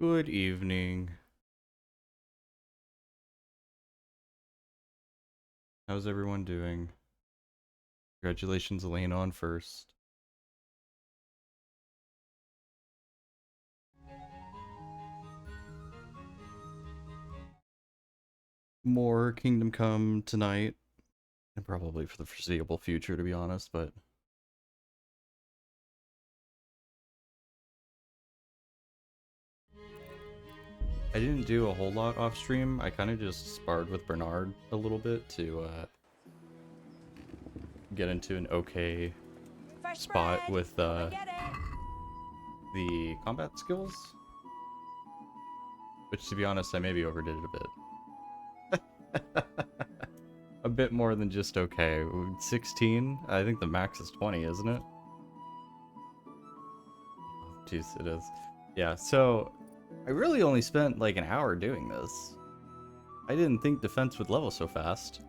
Good evening. How's everyone doing? Congratulations, Elena, on first. More Kingdom Come tonight, and probably for the foreseeable future, to be honest, but I didn't do a whole lot off stream. I kind of just sparred with Bernard a little bit to get into an okay Fresh spot bread. with Come and get it. the combat skills, which, to be honest, I maybe overdid it a bit. A bit more than just okay. 16? I think the max is 20, isn't it? Jeez, it is. Yeah, so I really only spent like an hour doing this. I didn't think defense would level so fast.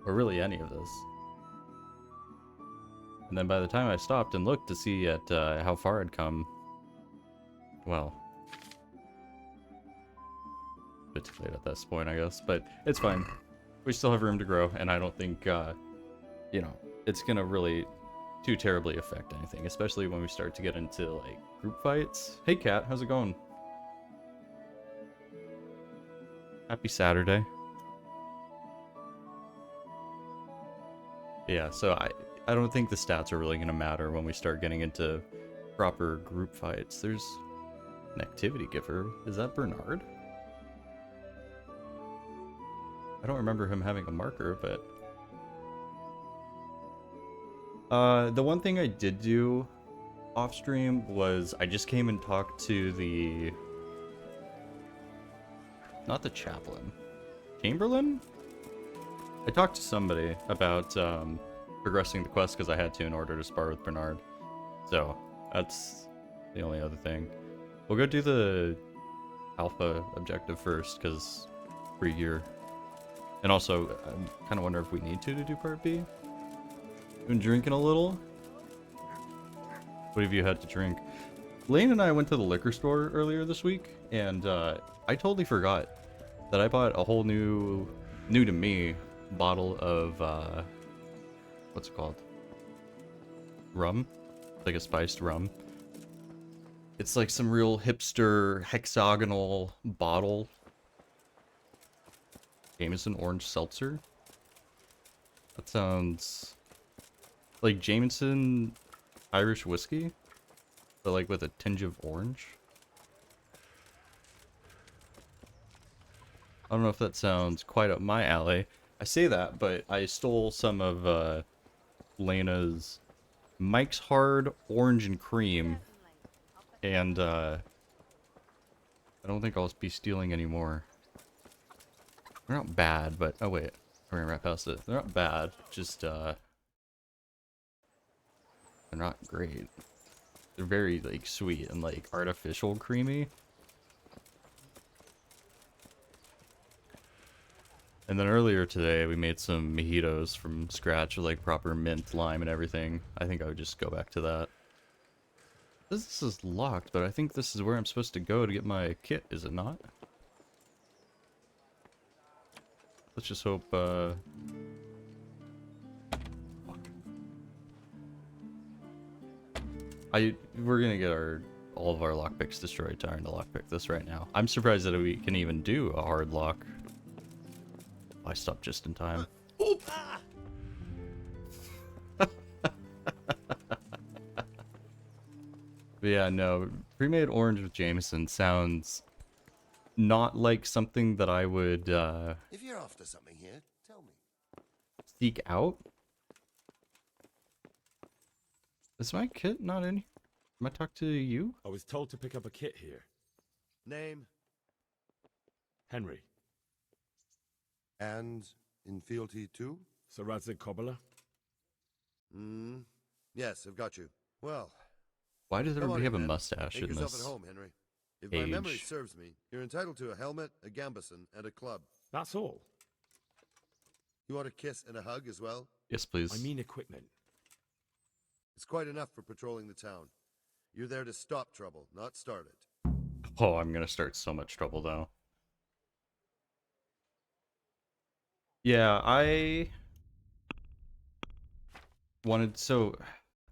Or really any of this. And then by the time I stopped and looked to see at how far I'd come, well, a bit too late at this point, I guess. But it's fine. We still have room to grow, and I don't think, you know, it's gonna really too terribly affect anything, especially when we start to get into like group fights. Hey Kat, how's it going? Happy Saturday. Yeah, so I don't think the stats are really going to matter when we start getting into proper group fights. There's an activity giver. Is that Bernard? I don't remember him having a marker, but the one thing I did do off stream was I just came and talked to the, not the chaplain, Chamberlain? I talked to somebody about progressing the quest because I had to in order to spar with Bernard. So that's the only other thing. We'll go do the alpha objective first because we're here. And also, I kind of wonder if we need to do part B. Been drinking a little. What have you had to drink? Lane and I went to the liquor store earlier this week, and I totally forgot that I bought a whole new to me, bottle of, what's it called? Rum? Like a spiced rum. It's like some real hipster hexagonal bottle. Jameson Orange Seltzer? That sounds like Jameson Irish whiskey, but like with a tinge of orange. I don't know if that sounds quite up my alley. I say that, but I stole some of Lena's Mike's Hard Orange and Cream, and I don't think I'll be stealing anymore. They're not bad, but oh wait, we're gonna wrap past it. They're not bad, just they're not great. They're very like sweet and like artificial creamy. And then earlier today we made some mojitos from scratch with like proper mint, lime, and everything. I think I would just go back to that. This is locked, but I think this is where I'm supposed to go to get my kit, is it not? Let's just hope, we're gonna get all of our lockpicks destroyed trying to lockpick this right now. I'm surprised that we can even do a hard lock. I stopped just in time. But yeah, no, pre-made orange with Jameson sounds not like something that I would If you're after something here, tell me. seek out. Is my kit not in here? Am I talk to you? I was told to pick up a kit here. Name Henry. and in fealty too? Sir Radzig Kobyla? Yes, I've got you. Well, Why does come everybody on have a then. mustache Make in yourself this? at home, Henry. If my memory Age. serves me, you're entitled to a helmet, a gambeson, and a club. That's all. You want a kiss and a hug as well? Yes, please. I mean equipment. It's quite enough for patrolling the town. You're there to stop trouble, not start it. Oh, I'm gonna start so much trouble though. Yeah, I wanted, so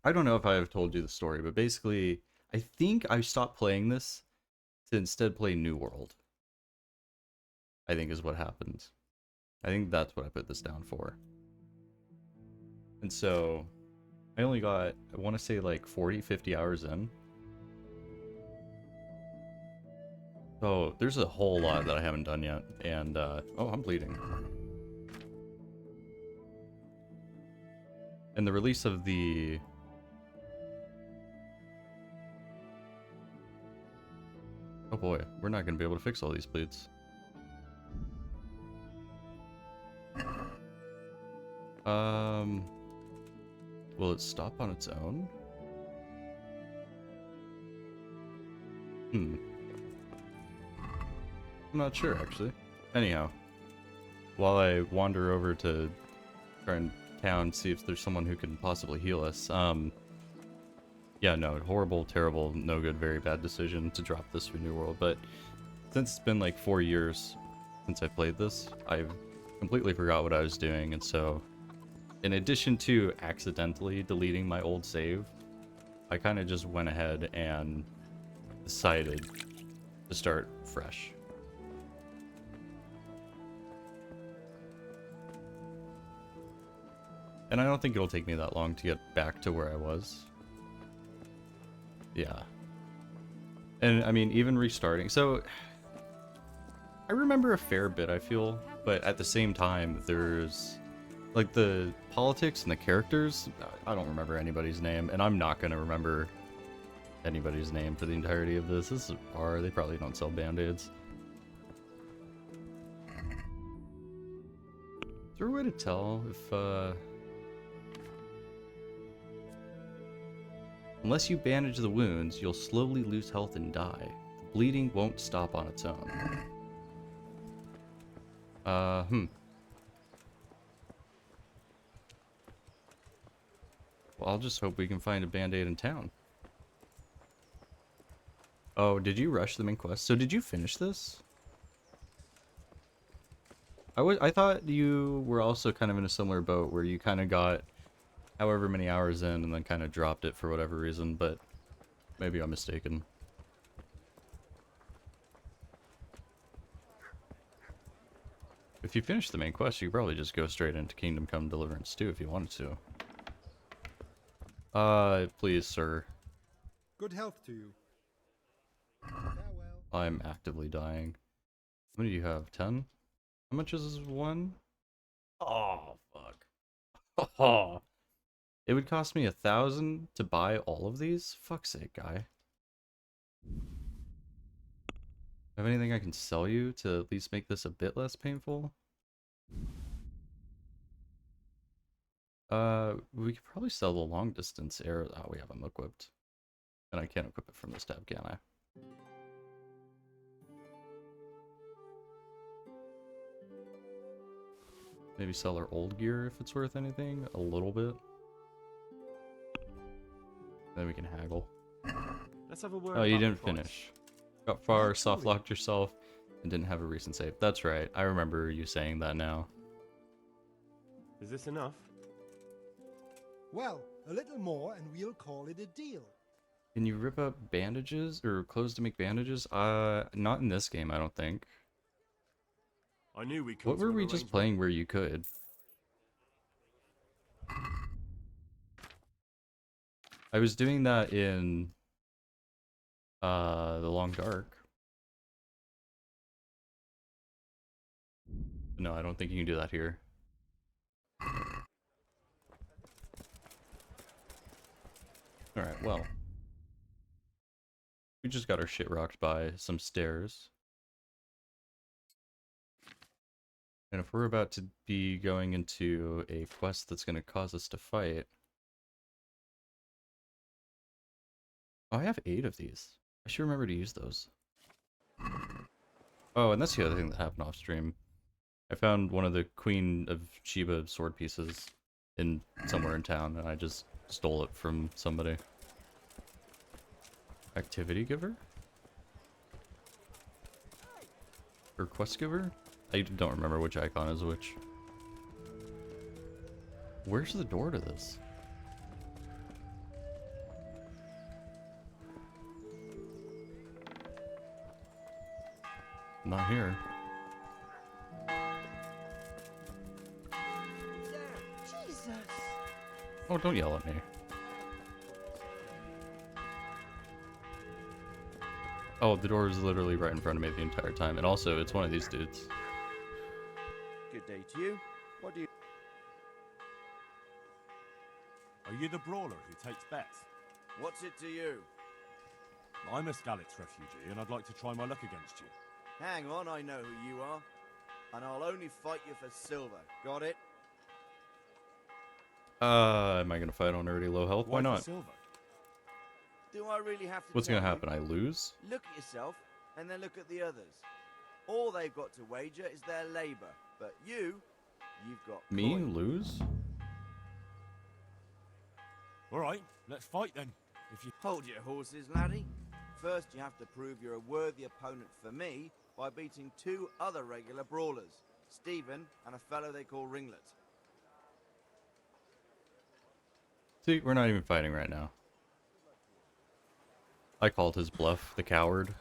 I don't know if I have told you the story, but basically I think I stopped playing this to instead play New World. I think is what happened. I think that's what I put this down for. And so I only got, I want to say like 40, 50 hours in. So there's a whole lot that I haven't done yet. And, oh, I'm bleeding. And the release of the... Oh boy, we're not going to be able to fix all these bleeds. Will it stop on its own? I'm not sure, actually. Anyhow, while I wander over to try and town, see if there's someone who can possibly heal us, yeah, no, horrible, terrible, no good, very bad decision to drop this for New World, but since it's been like 4 years since I played this, I've completely forgot what I was doing, and so in addition to accidentally deleting my old save, I kind of just went ahead and decided to start fresh. And I don't think it'll take me that long to get back to where I was. Yeah. And I mean, even restarting. So I remember a fair bit, I feel, but at the same time, there's like the politics and the characters. I don't remember anybody's name, and I'm not going to remember anybody's name for the entirety of this. This is a bar. They probably don't sell band-aids. Is there a way to tell if, unless you bandage the wounds, you'll slowly lose health and die. The bleeding won't stop on its own. Well, I'll just hope we can find a band-aid in town. Oh, did you rush the main quest? So did you finish this? I thought you were also kind of in a similar boat where you kind of got however many hours in and then kind of dropped it for whatever reason, but maybe I'm mistaken. If you finish the main quest, you could probably just go straight into Kingdom Come Deliverance 2 if you wanted to. Please, sir. Good health to you. Farewell. I'm actively dying. How many do you have? 10? How much is this one? Oh, fuck. Oh. It would cost me 1,000 to buy all of these? Fuck's sake, guy. Have anything I can sell you to at least make this a bit less painful? We could probably sell the long distance arrow. Oh, we have them equipped. And I can't equip it from this tab, can I? Maybe sell our old gear if it's worth anything, a little bit. Then we can haggle. Let's have a word. Oh, you about didn't the price. finish. Got far, soft locked yourself, and didn't have a recent save. That's right. I remember you saying that now. Is this enough? Well, a little more and we'll call it a deal. Can you rip up bandages or clothes to make bandages? Not in this game, I don't think. I knew we could. What were we just playing where you could? I was doing that in The Long Dark. No, I don't think you can do that here. Alright, well. We just got our shit rocked by some stairs. And if we're about to be going into a quest that's going to cause us to fight... Oh, I have 8 of these. I should remember to use those. Oh, and that's the other thing that happened off stream. I found one of the Queen of Sheba sword pieces in somewhere in town, and I just stole it from somebody. Activity giver? Or quest giver? I don't remember which icon is which. Where's the door to this? Not here. Jesus! Oh, don't yell at me. Oh, the door is literally right in front of me the entire time. And also, it's one of these dudes. Good day to you. What do you... Are you the brawler who takes bets? What's it to you? I'm a Skalitz refugee, and I'd like to try my luck against you. Hang on, I know who you are. And I'll only fight you for silver. Got it? Am I gonna fight on already low health? Why for not? silver? Do I really have to What's tell gonna you? happen? I lose? Look at yourself, and then look at the others. All they've got to wager is their labor. But you've got Me coin. lose? All right, let's fight then. If you Hold your horses, laddie. First, you have to prove you're a worthy opponent for me by beating 2 other regular brawlers, Stephen and a fellow they call Ringlet. See, we're not even fighting right now. I called his bluff, the coward.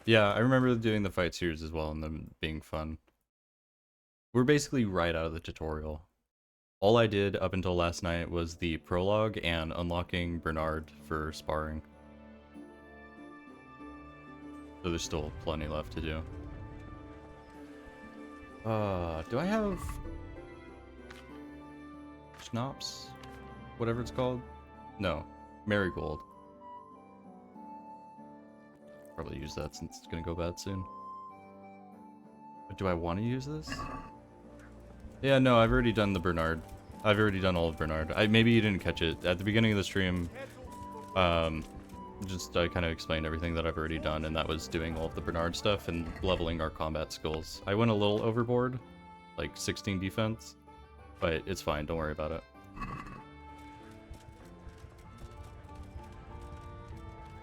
Yeah, I remember doing the fight series as well and them being fun. We're basically right out of the tutorial. All I did up until last night was the prologue and unlocking Bernard for sparring. So there's still plenty left to do. Do I have schnapps? Whatever it's called? No, marigold. Probably use that since it's gonna go bad soon. But do I want to use this? Yeah, no, I've already done the Bernard. I've already done all of Bernard. Maybe you didn't catch it at the beginning of the stream. I kind of explained everything that I've already done, and that was doing all of the Bernard stuff and leveling our combat skills. I went a little overboard, like 16 defense, but it's fine. Don't worry about it.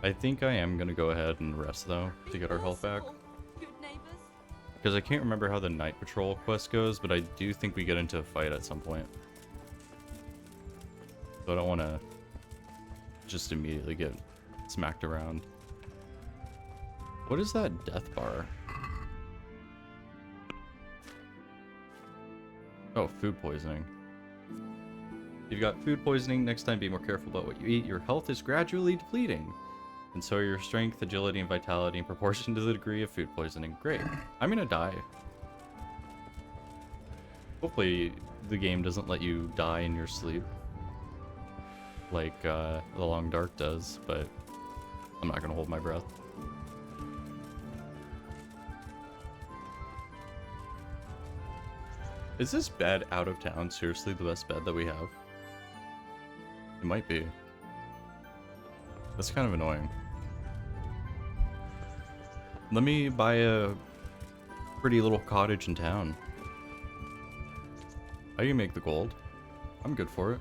I think I am gonna go ahead and rest though to get our health back. Good neighbors. Because I can't remember how the night patrol quest goes, but I do think we get into a fight at some point. So I don't want to just immediately get smacked around. What is that death bar? Oh, food poisoning. If you've got food poisoning, next time be more careful about what you eat. Your health is gradually depleting. And so are your strength, agility, and vitality in proportion to the degree of food poisoning. Great. I'm gonna die. Hopefully the game doesn't let you die in your sleep. Like The Long Dark does, but I'm not gonna hold my breath. Is this bed out of town seriously the best bed that we have? It might be. That's kind of annoying. Let me buy a pretty little cottage in town. How do you make the gold? I'm good for it.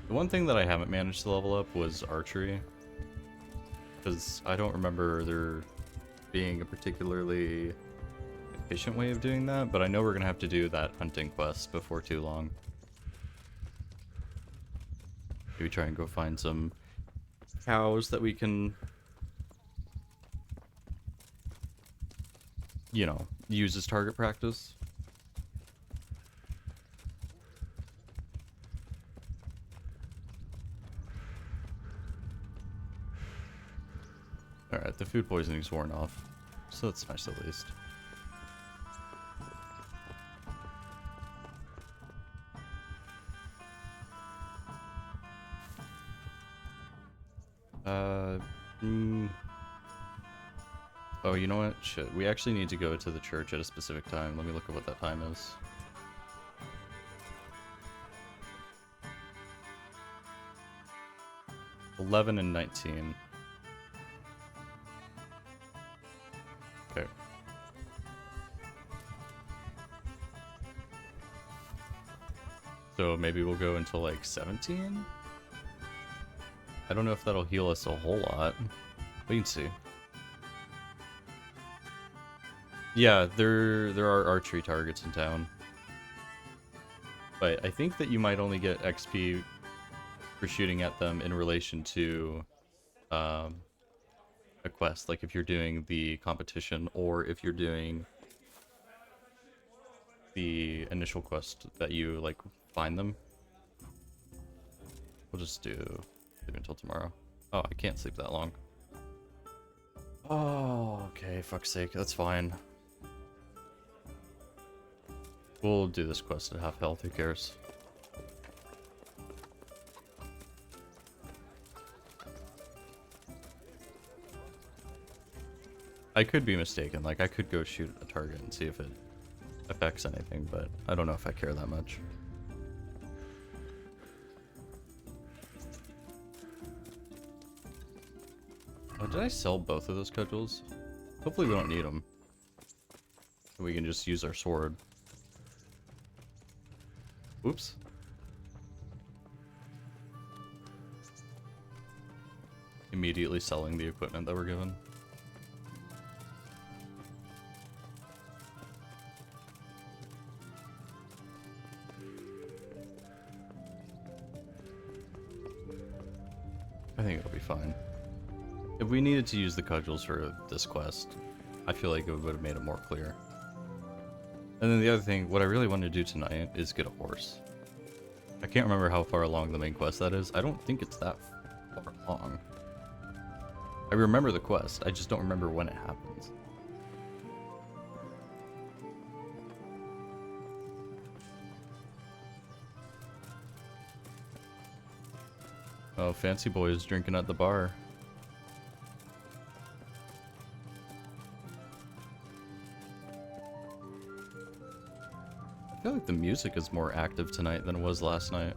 The one thing that I haven't managed to level up was archery. Because I don't remember there being a particularly efficient way of doing that, but I know we're gonna have to do that hunting quest before too long. Maybe try and go find some cows that we can, you know, use as target practice. Alright, the food poisoning's worn off, so that's nice at least. Oh, you know what? Shit. We actually need to go to the church at a specific time. Let me look at what that time is. $11 and 19. Okay. So maybe we'll go until like 17? I don't know if that'll heal us a whole lot. We can see. Yeah, there are archery targets in town. But I think that you might only get XP for shooting at them in relation to a quest. Like if you're doing the competition or if you're doing the initial quest that you like find them. We'll just do leave until tomorrow. Oh, I can't sleep that long. Oh, okay, fuck's sake, that's fine. We'll do this quest at half health, who cares? I could be mistaken, like I could go shoot a target and see if it affects anything, but I don't know if I care that much. Oh, did I sell both of those cudgels? Hopefully we don't need them. We can just use our sword. Oops. Immediately selling the equipment that we're given. I think it'll be fine. If we needed to use the cudgels for this quest, I feel like it would have made it more clear. And then the other thing, what I really want to do tonight is get a horse. I can't remember how far along the main quest that is. I don't think it's that far along. I remember the quest, I just don't remember when it happens. Oh, Fancy Boy is drinking at the bar. I feel like the music is more active tonight than it was last night.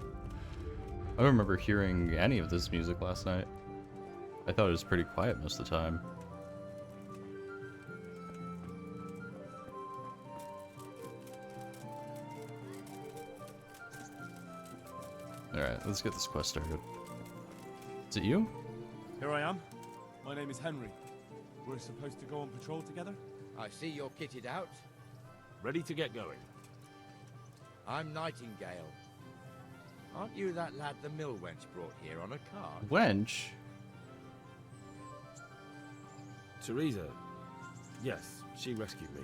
I don't remember hearing any of this music last night. I thought it was pretty quiet most of the time. Alright, let's get this quest started. Is it you? Here I am. My name is Henry. We're supposed to go on patrol together? I see you're kitted out. Ready to get going. I'm Nightingale. Aren't you that lad the mill wench brought here on a cart? Wench? Teresa. Yes, she rescued me.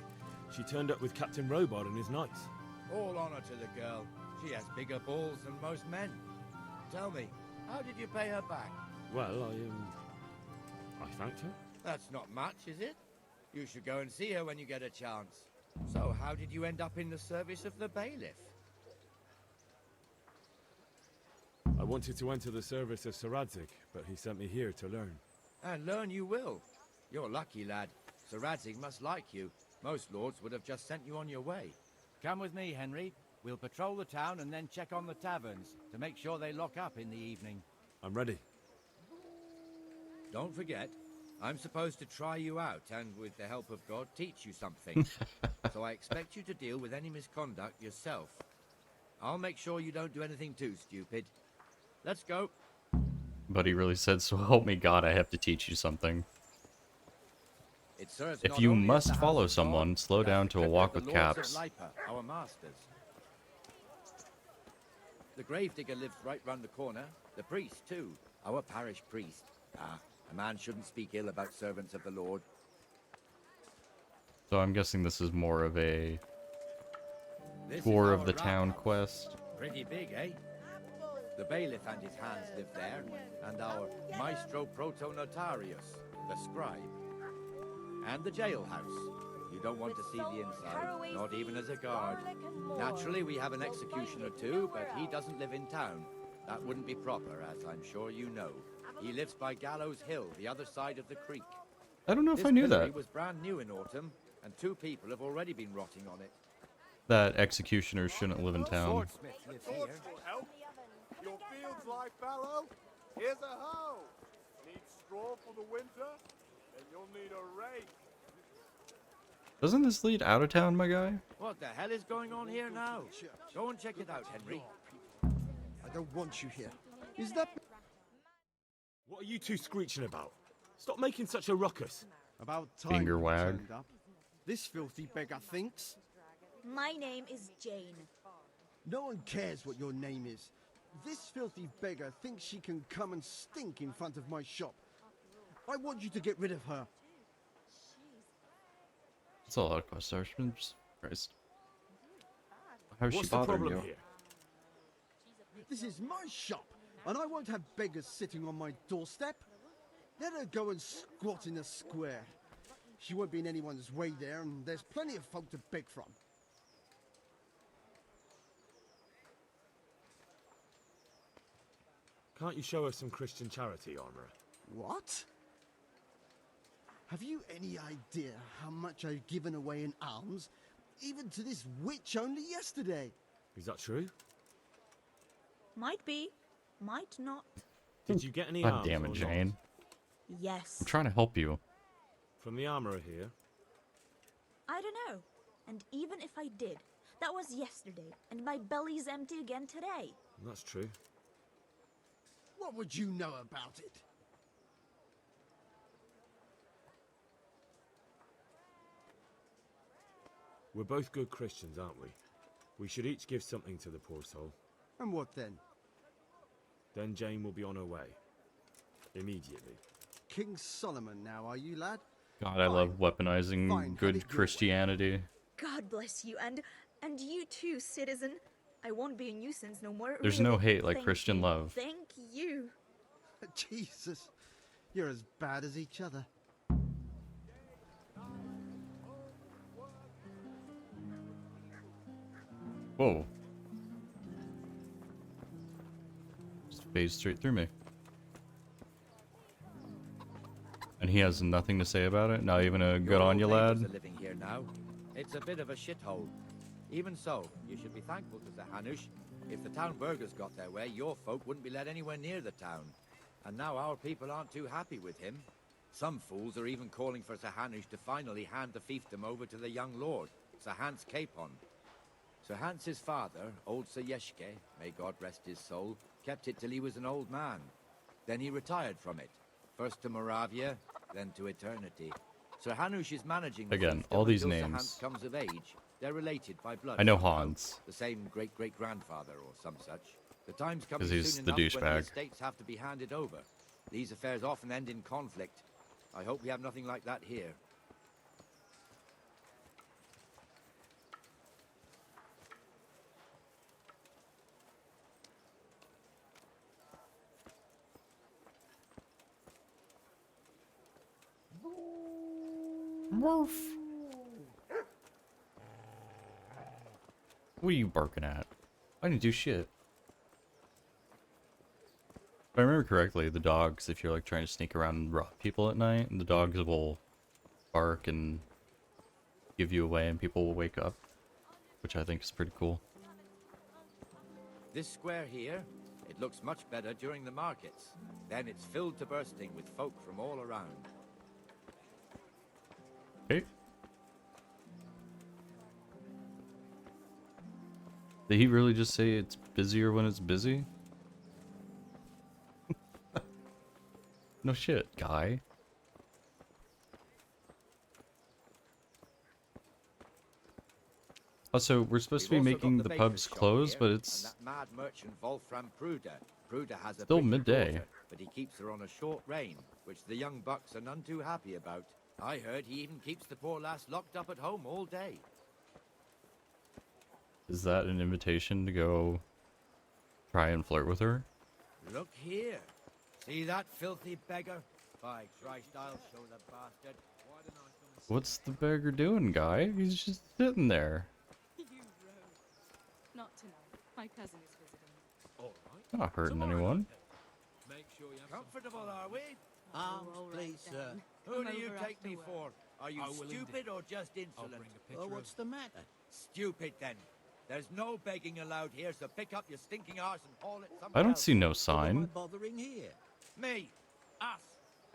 She turned up with Captain Robard and his knights. All honor to the girl. She has bigger balls than most men. Tell me, how did you pay her back? Well, I thanked her. That's not much, is it? You should go and see her when you get a chance. So, how did you end up in the service of the bailiff? I wanted to enter the service of Sir Radzig, but he sent me here to learn. And learn you will. You're lucky, lad. Sir Radzig must like you. Most lords would have just sent you on your way. Come with me, Henry. We'll patrol the town and then check on the taverns to make sure they lock up in the evening. I'm ready. Don't forget, I'm supposed to try you out and, with the help of God, teach you something. So I expect you to deal with any misconduct yourself. I'll make sure you don't do anything too stupid. Let's go. But he really said, so help me God, I have to teach you something. It serves If not you only as must the house follow of God, someone, slow but as down the to a temple walk of with the lords caps. of Lipa, our masters. The gravedigger lives right round the corner. The priest, too. Our parish priest. Ah, a man shouldn't speak ill about servants of the Lord. So I'm guessing this is more of a This is tour of our the town roundhouse. quest. Pretty big, eh? The bailiff and his hands live there, and our maestro protonotarius, the scribe. And the jailhouse. You don't want to see the inside, not even as a guard. Naturally, we have an executioner too, but he doesn't live in town. That wouldn't be proper, as I'm sure you know. He lives by Gallows Hill, the other side of the creek. I don't know if This I knew pillory that. was brand new in autumn, and 2 people have already been rotting on it. That executioners shouldn't live in town. Swordsmith lives here. Your fields lie fallow. Here's a hoe. Need straw for the winter? Then you'll need a rake. Doesn't this lead out of town, my guy? What the hell is going on here now? Go and check it out, Henry. don't want you here. Is that... What are you two screeching about? Stop making such a ruckus. About time Finger you wag. turned up. This filthy beggar thinks. My name is Jane. No one cares what your name is. This filthy beggar thinks she can come and stink in front of my shop. I want you to get rid of her. That's a lot of quest archments. Christ. How is she What's the bothering problem you? here? This is my shop, and I won't have beggars sitting on my doorstep. Let her go and squat in the square. She won't be in anyone's way there, and there's plenty of folk to beg from. Can't you show us some Christian charity, Armourer? What? Have you any idea how much I've given away in alms, even to this witch only yesterday? Is that true? Might be, might not. Did you get any God arms damn it, or not? Jane. Yes. I'm trying to help you. From the armourer here? I don't know. And even if I did, that was yesterday, and my belly's empty again today. That's true. What would you know about it? We're both good Christians, aren't we? We should each give something to the poor soul. And what then? Then Jane will be on her way. Immediately. King Solomon now, are you, lad? God, I love weaponizing Fine, have it good your way. Christianity. God bless you, and you too, citizen. I won't be a nuisance no more. There's really. no hate like Thank Christian you. love. Thank you. Jesus, you're as bad as each other. Whoa. Just phased straight through me. And he has nothing to say about it? Not even a good Your on old you, neighbours lad? are living here now. It's a bit of a shithole. Even so, you should be thankful to the Hanush. If the town burghers got their way, your folk wouldn't be let anywhere near the town. And now our people aren't too happy with him. Some fools are even calling for Sir Hanush to finally hand the fiefdom over to the young lord, Sir Hans Capon. Sir Hans's father, old Sir Yeshke, may God rest his soul, kept it till he was an old man. Then he retired from it, first to Moravia, then to eternity. Sir Hanush is managing the Again, fiefdom all these until Sir names. Hans comes of age. They're related by blood. I know somehow, Hans. the same great-great-grandfather or some such. The time's coming 'Cause he's soon the enough when the douchebag. estates have to be handed over. These affairs often end in conflict. I hope we have nothing like that here. What are you barking at? I didn't do shit. If I remember correctly, the dogs, if you're like trying to sneak around and rob people at night, the dogs will bark and give you away and people will wake up, which I think is pretty cool. This square here, it looks much better during the markets. Then it's filled to bursting with folk from all around. Okay. Did he really just say it's busier when it's busy? No shit, guy. Also, we're supposed to be We've also making got the baker's pubs shop close, here, but and it's that mad merchant Wolfram Pruder. Pruder has a still pretty midday. daughter, but he keeps her on a short rein, which the young bucks are none too happy about. I heard he even keeps the poor lass locked up at home all day. Is that an invitation to go try and flirt with her? Look here. See that filthy beggar? By Christ, I'll show the bastard. Why didn't I come and see What's the beggar doing, guy? He's just sitting there. You rogue. Not tonight. My cousin is visiting. All right. Not hurting Tomorrow anyone. night, then. Make sure you have Comfortable, are we? All right, please, then. sir. Who Come do you over take after me work. for? Are you I will stupid indeed. or just I'll insolent? bring a picture of... the matter? Stupid, then. There's no begging allowed here, so pick up your stinking arse and haul it somewhere I don't else. see no sign. bothering here? Me. Us.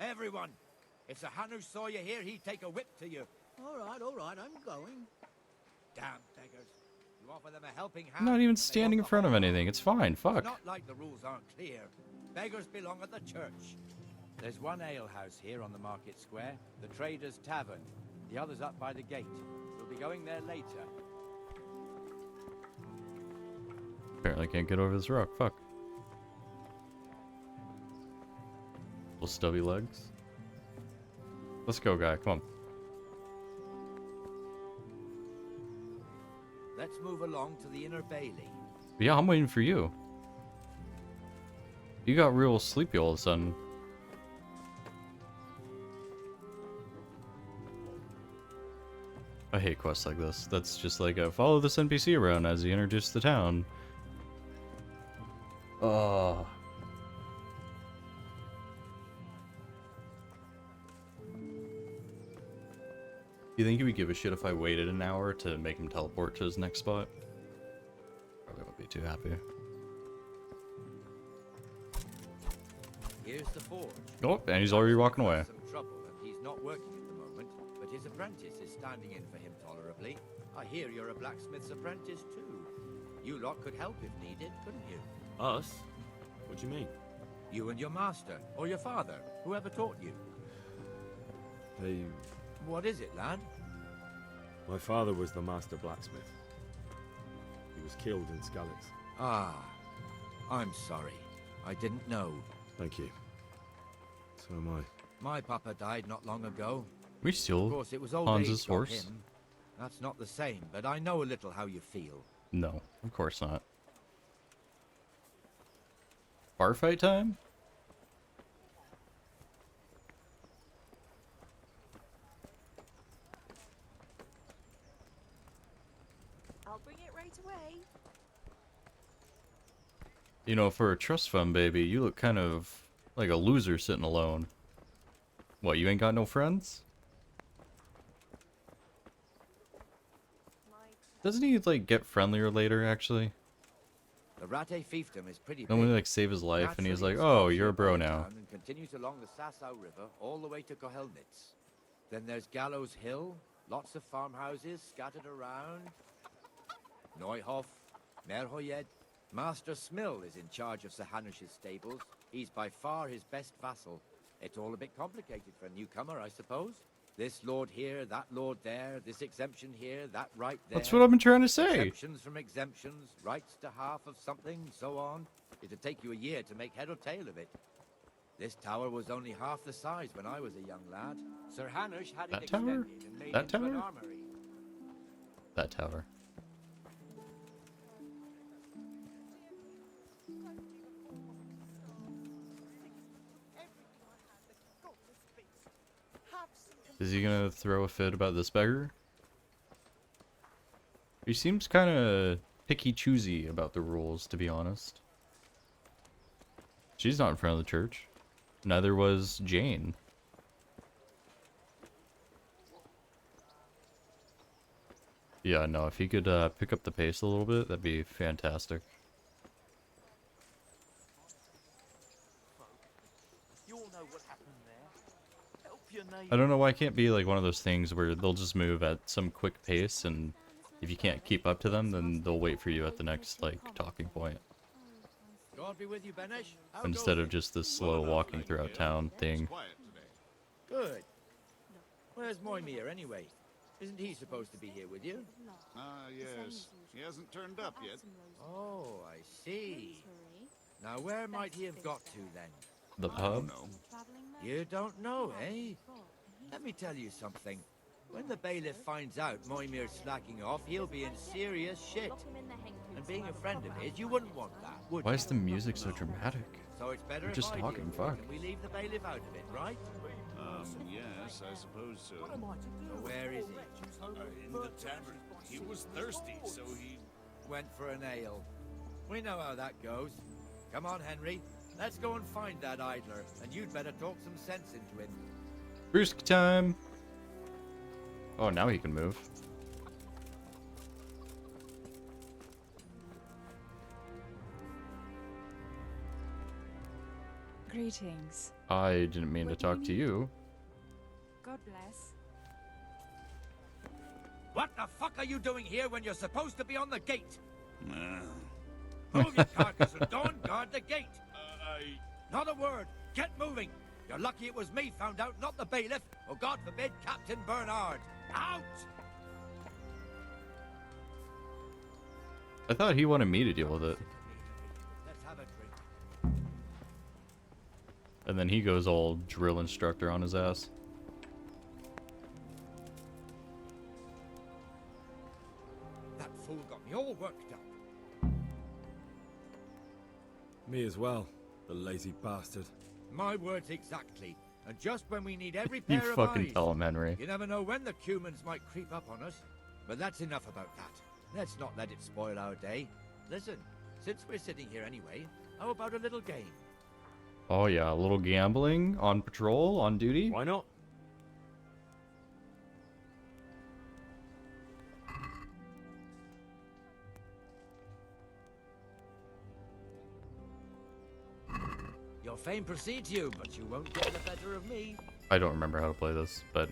Everyone. If Sir Hanush saw you here, he'd take a whip to you. All right, I'm going. Damn beggars. You offer them a helping hand. I'm not even they standing in want the front of whole anything. It's fine. It's Fuck. not like the rules aren't clear. Beggars belong at the church. There's one alehouse here on the market square, the Trader's Tavern. The other's up by the gate. We'll be going there later. Apparently can't get over this rock. Fuck. Little stubby legs. Let's go, guy. Come on. Let's move along to the Inner Bailey. Yeah, I'm waiting for you. You got real sleepy all of a sudden. I hate quests like this. That's just like a follow this NPC around as he introduces the town. Oh. You think he would give a shit if I waited an hour to make him teleport to his next spot? Probably won't be too happy. Here's the forge. Oh, and he's already walking away. Some trouble, and he's not working at the moment, but his apprentice is standing in for him tolerably. I hear you're a blacksmith's apprentice too. You lot could help if needed, couldn't you? Us? What do you mean? You and your master, or your father, whoever taught you. They... What is it, lad? My father was the master blacksmith. He was killed in Skalitz. Ah, I'm sorry. I didn't know. Thank you. So am I. My papa died not long ago. We steal Of course, it was old Hans's age got horse. him. That's not the same, but I know a little how you feel. No, of course not. Bar fight time? I'll bring it right away. You know, for a trust fund baby, you look kind of like a loser sitting alone. What, you ain't got no friends? Doesn't he, like, get friendlier later, actually? The Rate fiefdom is pretty Then we, big. like, save his life, and he's Naturally, like, it oh, starts you're a here bro by now. town And continues along the Sasau River all the way to Kohelnitz. Then there's Gallows Hill, lots of farmhouses scattered around. Neuhof, Merhoyed. Master Smill is in charge of Sir Hanush's stables. He's by far his best vassal. It's all a bit complicated for a newcomer, I suppose. This lord here, that lord there, this exemption here, that right there. That's what I've been trying to say. Exemptions from exemptions, rights to half of something, so on. It'd take you a year to make head or tail of it. This tower was only half the size when I was a young lad. Sir Hanush had That it tower? extended and made That into an tower? armory. That tower. Is he gonna throw a fit about this beggar? He seems kind of picky-choosy about the rules, to be honest. She's not in front of the church. Neither was Jane. Yeah, no, if he could pick up the pace a little bit, that'd be fantastic. You all know what happened there. Help your neighbor. I don't know why it can't be like one of those things where they'll just move at some quick pace, and if you can't keep up to them, then they'll wait for you at the next, like, talking point. God be with you, Benesh. How Instead goes of just this slow walking throughout town thing. Good. Where's Moimir anyway? Isn't he supposed to be here with you? Ah, yes. He hasn't turned up yet. Oh, I see. Now where might he have got to then? The pub? You don't know, eh? Let me tell you something. When the bailiff finds out Moimir's slacking off, he'll be in serious shit. And being a friend of his, you wouldn't want that, would Why you? is the music so dramatic? So it's better We're if just I talking, deal with it, fuck. and we leave the bailiff out of it, right? Yes, I suppose so. So where is he? In the tavern. He was thirsty, so he... Went for an ale. We know how that goes. Come on, Henry. Let's go and find that idler, and you'd better talk some sense into him. Brewski time! Oh, now he can move. Greetings. I didn't mean to talk to you. God bless. What the fuck are you doing here when you're supposed to be on the gate? Move your carcass and go and guard the gate. Not a word. Get moving. You're lucky it was me found out, not the bailiff, or God forbid, Captain Bernard. Out! I thought he wanted me to deal with it. Let's have a drink. And then he goes all drill instructor on his ass. That fool got me all worked up. Me as well, the lazy bastard. My words exactly. And just when we need every You pair of fucking eyes. tell him, Henry. You never know when the Cumans might creep up on us. But that's enough about that. Let's not let it spoil our day. Listen, since we're sitting here anyway, how about a little game? Oh yeah, a little gambling on patrol, on duty. Why not? Your fame precedes you, but you won't get the better of me. I don't remember how to play this, but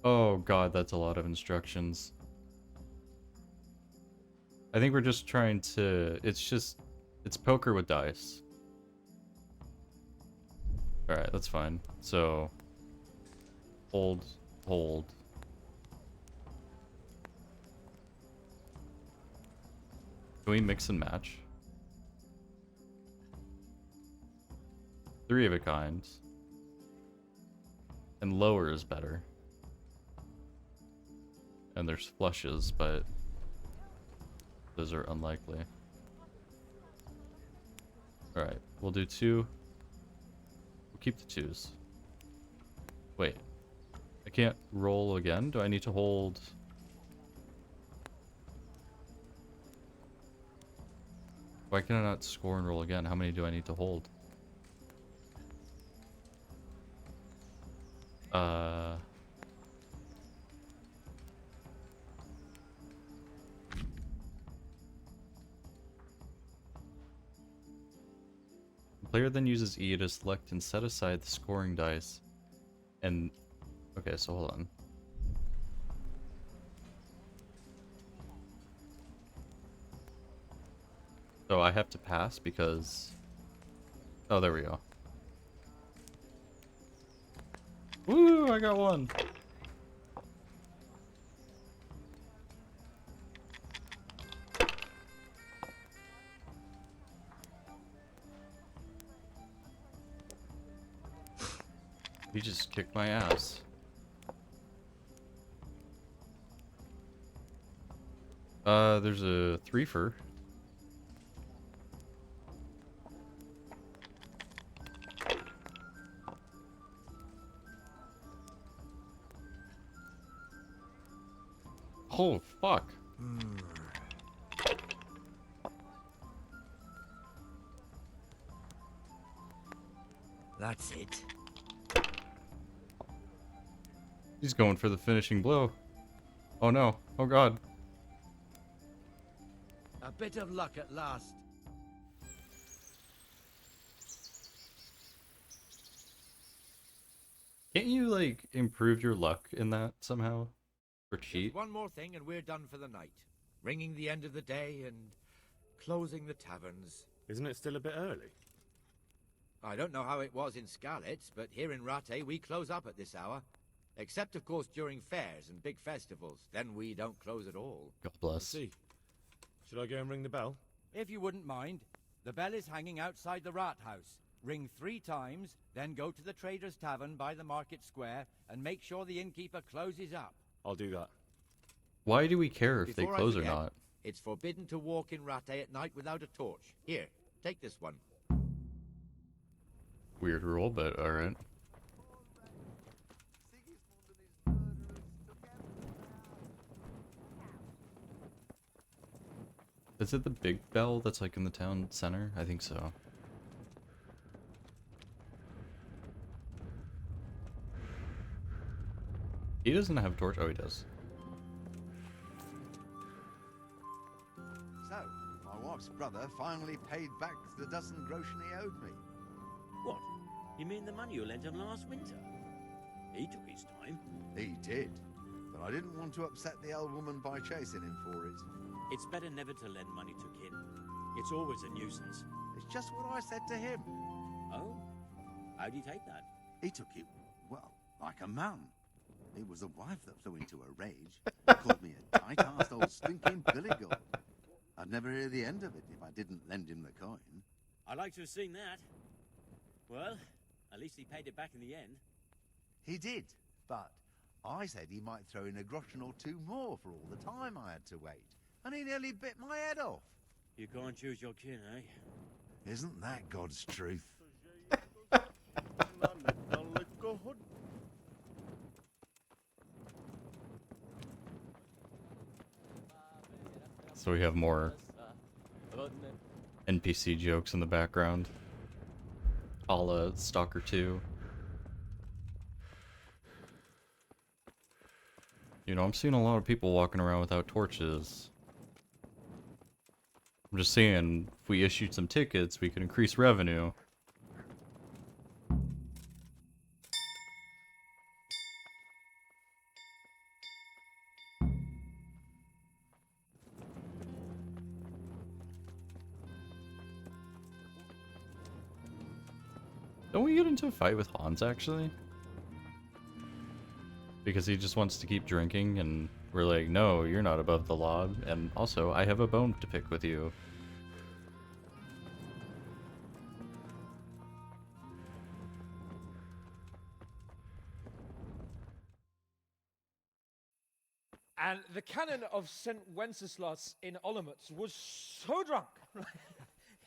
oh god, that's a lot of instructions. I think we're just trying to, it's poker with dice. Alright, that's fine. So, hold. Can we mix and match? 3 of a kind. And lower is better. And there's flushes, but those are unlikely. Alright, we'll do 2. We'll keep the 2s. Wait. I can't roll again? Do I need to hold... Why can I not score and roll again? How many do I need to hold? The player then uses E to select and set aside the scoring dice. And... okay, so hold on. So I have to pass because... oh, there we go. Woo, I got one! He just kicked my ass. There's a 3-fer. Oh, fuck. That's it. He's going for the finishing blow. Oh no. Oh god. A bit of luck at last. Can't you, like, improve your luck in that somehow? Or cheat? One more thing and we're done for the night. Ringing the end of the day and closing the taverns. Isn't it still a bit early? I don't know how it was in Skalitz, but here in Rattay we close up at this hour. Except, of course, during fairs and big festivals. Then we don't close at all. God bless. See. Should I go and ring the bell? If you wouldn't mind. The bell is hanging outside the rat house. Ring 3 times, then go to the Trader's Tavern by the market square and make sure the innkeeper closes up. I'll do that. Why do we care if Before they close I or forget, not? It's forbidden to walk in Rattay at night without a torch. Here, take this one. Weird rule, but alright. Is it the big bell that's like in the town center? I think so. He doesn't have a torch. Oh, he does. So, my wife's brother finally paid back the dozen groschen he owed me. You mean the money you lent him last winter? He took his time. He did, but I didn't want to upset the old woman by chasing him for it. It's better never to lend money to kin. It's always a nuisance. It's just what I said to him. Oh? How'd he take that? He took it, well, like a man. It was the wife that flew into a rage. Called me a tight-arsed old stinking billygoat. I'd never hear the end of it if I didn't lend him the coin. I'd like to have seen that. Well, at least he paid it back in the end. He did, but I said he might throw in a groschen or two more for all the time I had to wait. And he nearly bit my head off. You can't choose your kin, eh? Isn't that God's truth? So we have more NPC jokes in the background, a la Stalker 2. You know, I'm seeing a lot of people walking around without torches. I'm just saying, if we issued some tickets, we could increase revenue. Don't we get into a fight with Hans, actually? Because he just wants to keep drinking, and we're like, no, you're not above the law, and also, I have a bone to pick with you. And the canon of St. Wenceslas in Olomouc was so drunk,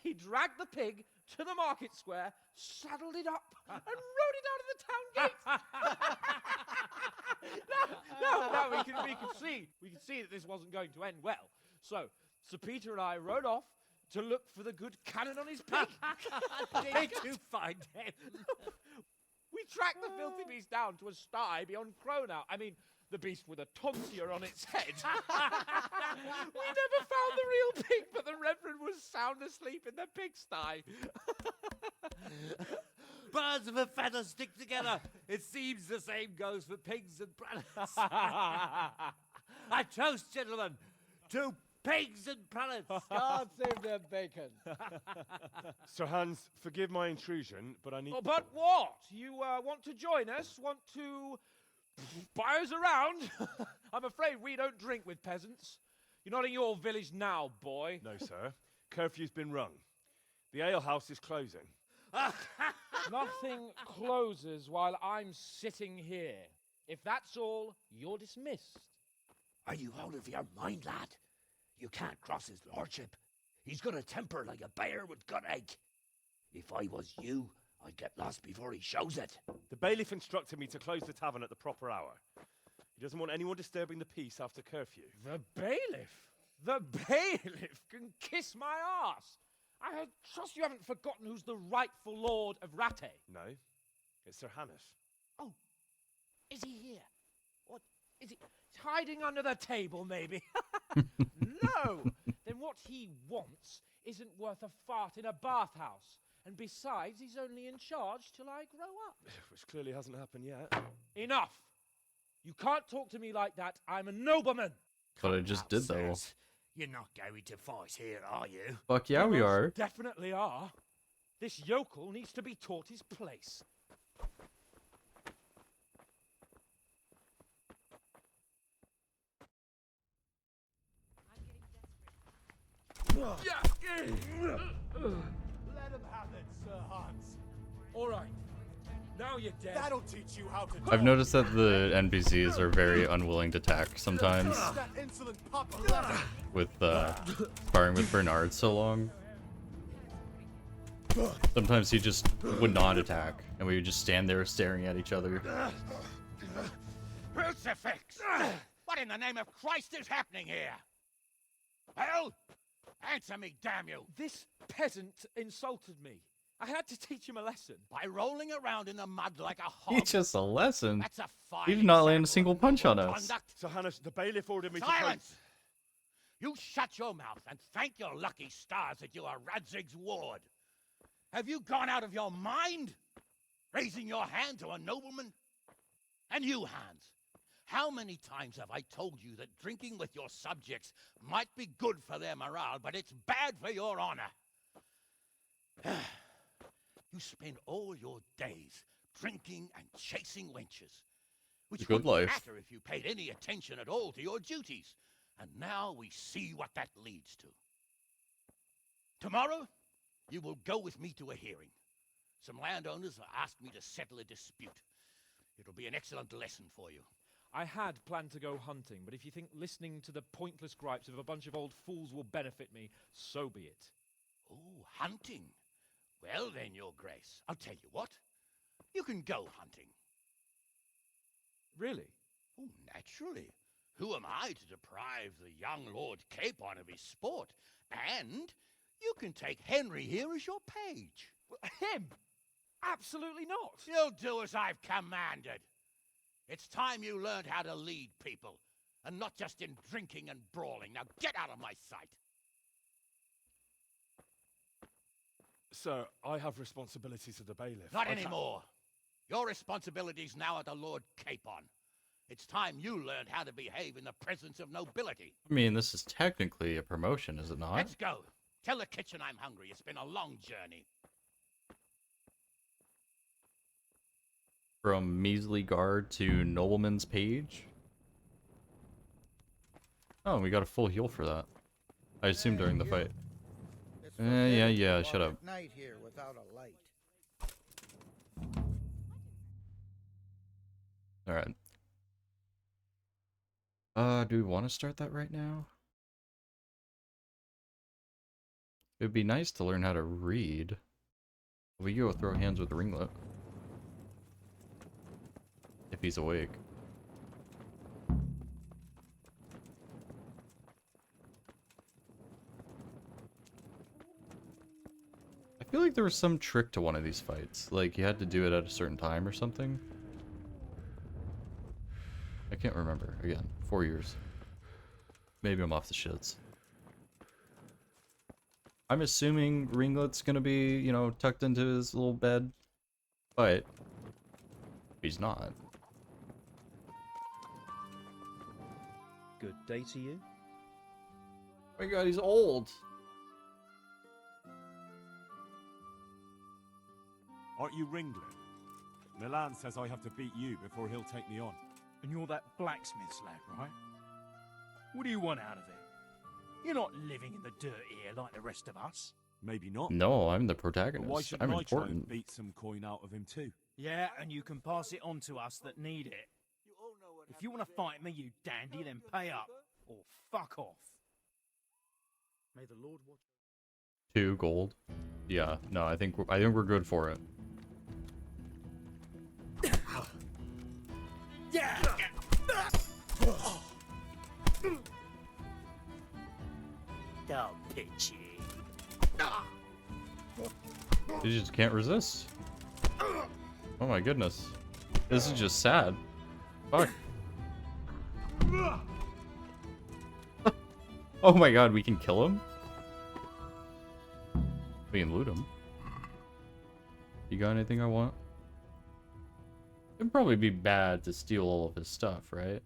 he dragged the pig to the market square, saddled it up, and rode it out of the town gate. No, we can see that this wasn't going to end well. So, Sir Peter and I rode off to look for the good canon on his pig. Did you find him? We tracked the filthy beast down to a sty beyond Cronau. I mean, the beast with a tonsure on its head. We never found the real pig, but the Reverend was sound asleep in the pigsty. Birds of a feather stick together. It seems the same goes for pigs and prelates. I toast, gentlemen, to pigs and prelates. God save their bacon. Sir Hans, forgive my intrusion, but I need... Oh, but what? You want to join us? Want to buy us around? I'm afraid we don't drink with peasants. You're not in your village now, boy. No, sir. Curfew's been rung. The alehouse is closing. Nothing closes while I'm sitting here. If that's all, you're dismissed. Are you out of your mind, lad? You can't cross his lordship. He's got a temper like a bear with gut ache. If I was you, I'd get lost before he shows it. The bailiff instructed me to close the tavern at the proper hour. He doesn't want anyone disturbing the peace after curfew. The bailiff? The bailiff can kiss my arse. I trust you haven't forgotten who's the rightful lord of Rattay. No, it's Sir Hannes. Oh, is he here? What, is he hiding under the table, maybe? No! Then what he wants isn't worth a fart in a bathhouse. And besides, he's only in charge till I grow up. Which clearly hasn't happened yet. Enough! You can't talk to me like that. I'm a nobleman. But I just did, though. You're not going to fight here, are you? Fuck yeah, we are. Definitely are. This yokel needs to be taught his place. Let him have it, Sir Hans. All right. Now you're dead. That'll teach you how to talk. I've noticed that the NPCs are very unwilling to attack sometimes. That insolent puppy. With sparring with Bernard so long. Sometimes he just would not attack, and we would just stand there staring at each other. Crucifix! What in the name of Christ is happening here? Well, answer me, damn you! This peasant insulted me. I had to teach him a lesson. By rolling around in the mud like a hog. Teach us a lesson. That's a fine He did not land a single punch on us. conduct. Sir Hannes, the bailiff ordered me Silence! You shut your mouth and thank your lucky stars that you are Radzig's ward. Have you gone out of your mind? Raising your hand to a nobleman? And you, Hans, how many times have I told you that drinking with your subjects might be good for their morale, but it's bad for your honor? You spend all your days drinking and chasing wenches, which Good wouldn't life. matter if you paid any attention at all to your duties. And now we see what that leads to. Tomorrow, you will go with me to a hearing. Some landowners have asked me to settle a dispute. It'll be an excellent lesson for you. I had planned to go hunting, but if you think listening to the pointless gripes of a bunch of old fools will benefit me, so be it. Oh, hunting. Well then, Your Grace, I'll tell you what. You can go hunting. Really? Oh, naturally. Who am I to deprive the young Lord Capon of his sport? And you can take Henry here as your page. Him? Absolutely not. You'll do as I've commanded. It's time you learned how to lead people, and not just in drinking and brawling. Now get out of my sight. Sir, I have responsibilities to the bailiff. Not anymore. Your responsibilities now are the Lord Capon. It's time you learned how to behave in the presence of nobility. I mean, this is technically a promotion, is it not? Let's go. Tell the kitchen I'm hungry. It's been a long journey. From measly guard to nobleman's page. Oh, we got a full heal for that. I assume during the fight. Yeah, shut up. Night here without a light. Alright. Do we want to start that right now? It would be nice to learn how to read. We go throw hands with Ringlet. If he's awake. I feel like there was some trick to one of these fights. Like, you had to do it at a certain time or something. I can't remember. Again, 4 years. Maybe I'm off the shits. I'm assuming Ringlet's gonna be, you know, tucked into his little bed. But he's not. Good day to you. Oh my god, he's old. Aren't you Ringlet? Milan says I have to beat you before he'll take me on. And you're that blacksmith's lad, right? What do you want out of it? You're not living in the dirt here like the rest of us. Maybe not. No, I'm the But protagonist. why shouldn't I'm I try and important. beat some coin out of him too? Yeah, and you can pass it on to us that need it. If you want to fight me, you dandy, then pay up. Or fuck off. May the Lord watch. 2 gold. Yeah, no, I think we're good for it. Yeah. Don't pitch it. You just can't resist. Oh my goodness. This is just sad. Fuck. Oh my god, we can kill him? We can loot him. You got anything I want? It'd probably be bad to steal all of his stuff, right?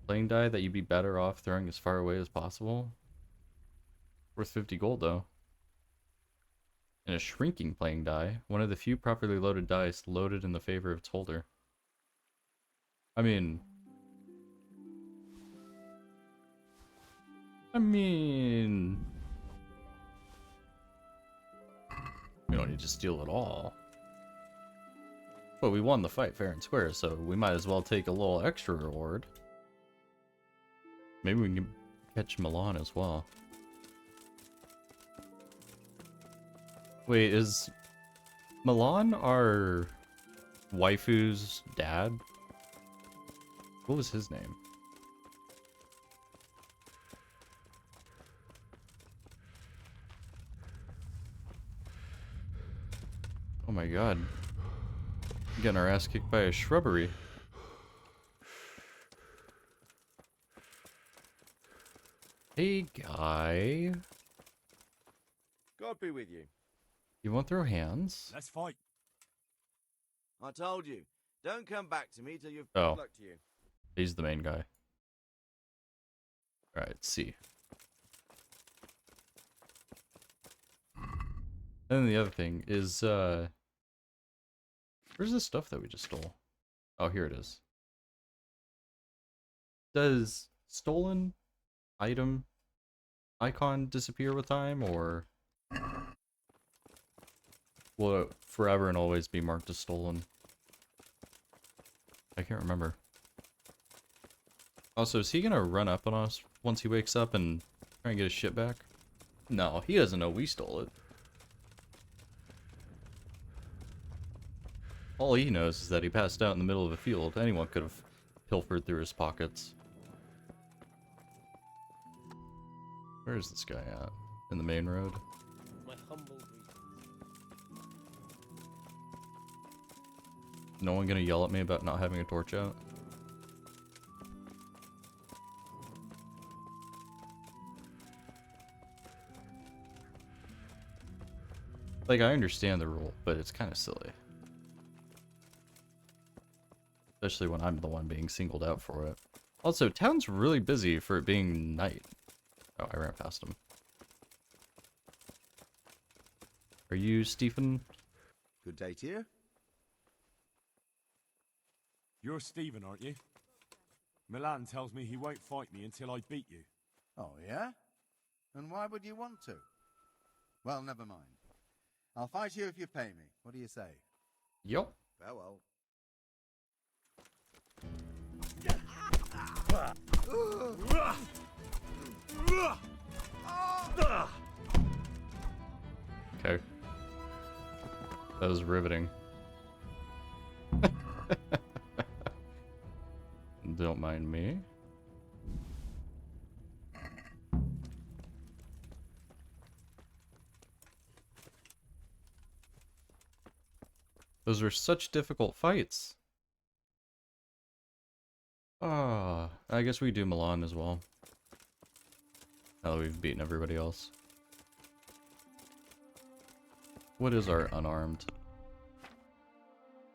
Playing die that you'd be better off throwing as far away as possible. Worth 50 gold though. And a shrinking playing die. One of the few properly loaded dice loaded in the favor of its holder. I mean, we don't need to steal it all. But we won the fight fair and square, so we might as well take a little extra reward. Maybe we can catch Milan as well. Wait, is Milan our waifu's dad? What was his name? Oh my god. Getting our ass kicked by a shrubbery. Hey, guy. God be with you. You want to throw hands? Let's fight. I told you, don't come back to me till you've Oh. good luck to you. He's the main guy. Alright, C. And then the other thing is, where's the stuff that we just stole? Oh, here it is. Does stolen item icon disappear with time, or will it forever and always be marked as stolen? I can't remember. Also, is he gonna run up on us once he wakes up and try and get his shit back? No, he doesn't know we stole it. All he knows is that he passed out in the middle of a field. Anyone could have pilfered through his pockets. Where is this guy at? In the main road? My humble greetings. No one gonna yell at me about not having a torch out? Like, I understand the rule, but it's kind of silly. Especially when I'm the one being singled out for it. Also, town's really busy for it being night. Oh, I ran past him. Are you Stephen? Good day to you. You're Stephen, aren't you? Milan tells me he won't fight me until I beat you. Oh, yeah? And why would you want to? Well, never mind. I'll fight you if you pay me. What do you say? Yup. Farewell. Okay. That was riveting. Don't mind me. Those were such difficult fights. Ah, I guess we do Milan as well. Now that we've beaten everybody else. What is our unarmed?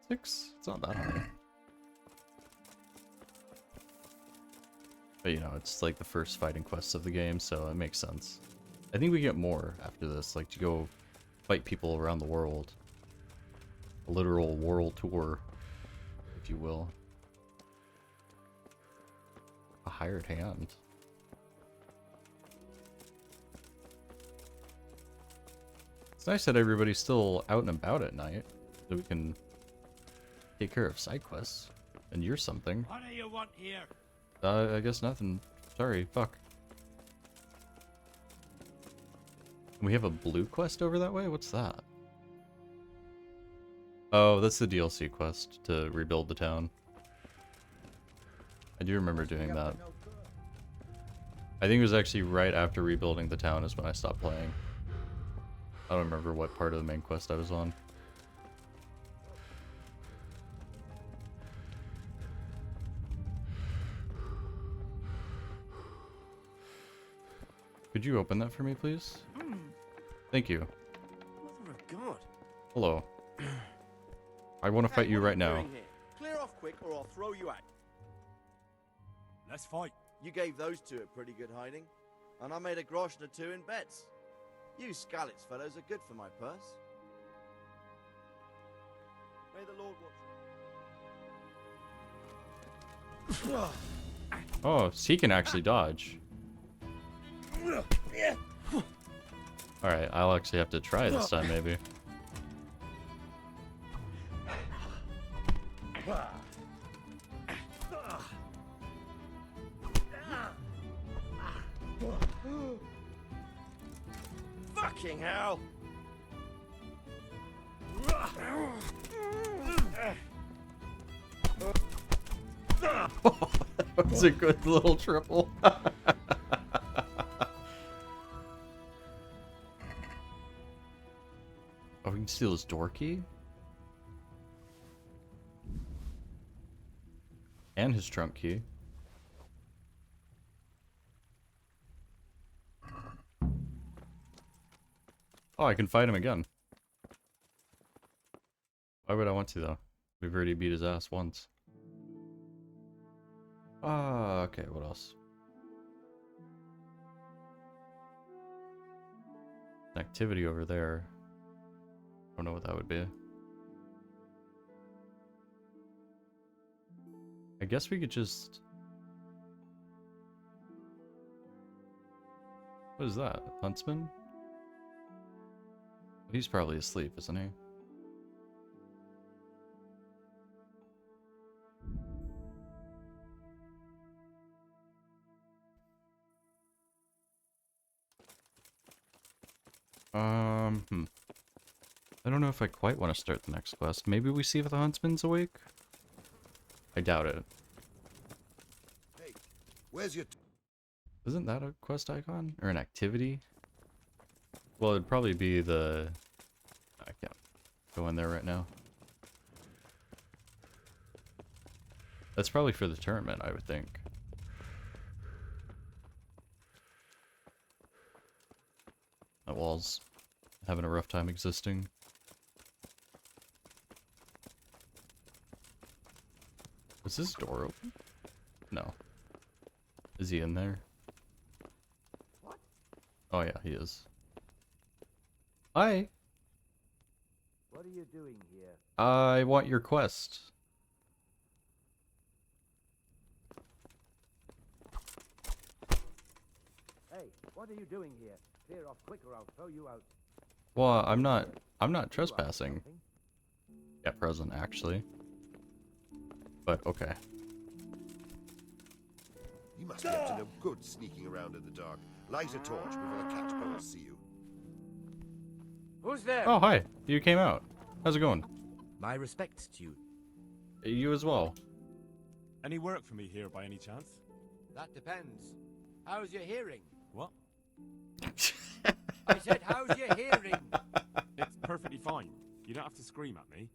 6? It's not that high. But you know, it's like the first fighting quest of the game, so it makes sense. I think we get more after this, like to go fight people around the world. A literal world tour, if you will. A hired hand. It's nice that everybody's still out and about at night, so we can take care of side quests. And you're something. What do you want here? I guess nothing. Sorry, fuck. We have a blue quest over that way? What's that? Oh, that's the DLC quest to rebuild the town. I do remember doing that. I think it was actually right after rebuilding the town is when I stopped playing. I don't remember what part of the main quest I was on. Could you open that for me, please? Thank you. Mother of God. Hello. I want to fight you right now. Clear off quick or I'll throw you out. Let's fight. You gave those two a pretty good hiding, and I made a groschen or two in bets. You Skalitz fellows are good for my purse. May the Lord watch. Oh, so he can actually dodge. Alright, I'll actually have to try this time, maybe. Fucking hell! That was a good little triple. Oh, we can steal his door key? And his trunk key. Oh, I can fight him again. Why would I want to, though? We've already beat his ass once. Okay, what else? Activity over there. Don't know what that would be. I guess we could just... What is that? Huntsman? He's probably asleep, isn't he? I don't know if I quite want to start the next quest. Maybe we see if the huntsman's awake? I doubt it. Hey, where's your... Isn't that a quest icon? Or an activity? Well, it'd probably be the... I can't go in there right now. That's probably for the tournament, I would think. That wall's having a rough time existing. Is this door open? No. Is he in there? Oh yeah, he is. Hi! What are you doing here? I want your quest. Hey, what are you doing here? Clear off quick or I'll throw you out. Well, I'm not trespassing. Yeah, present actually. But okay. You must be up to no good sneaking around in the dark. Light a torch before the catchballs see you. Who's there? Oh, hi. You came out. How's it going? My respects to you. You as well. Any work for me here by any chance? That depends. How's your hearing? What? I said, how's your hearing? It's perfectly fine. You don't have to scream at me.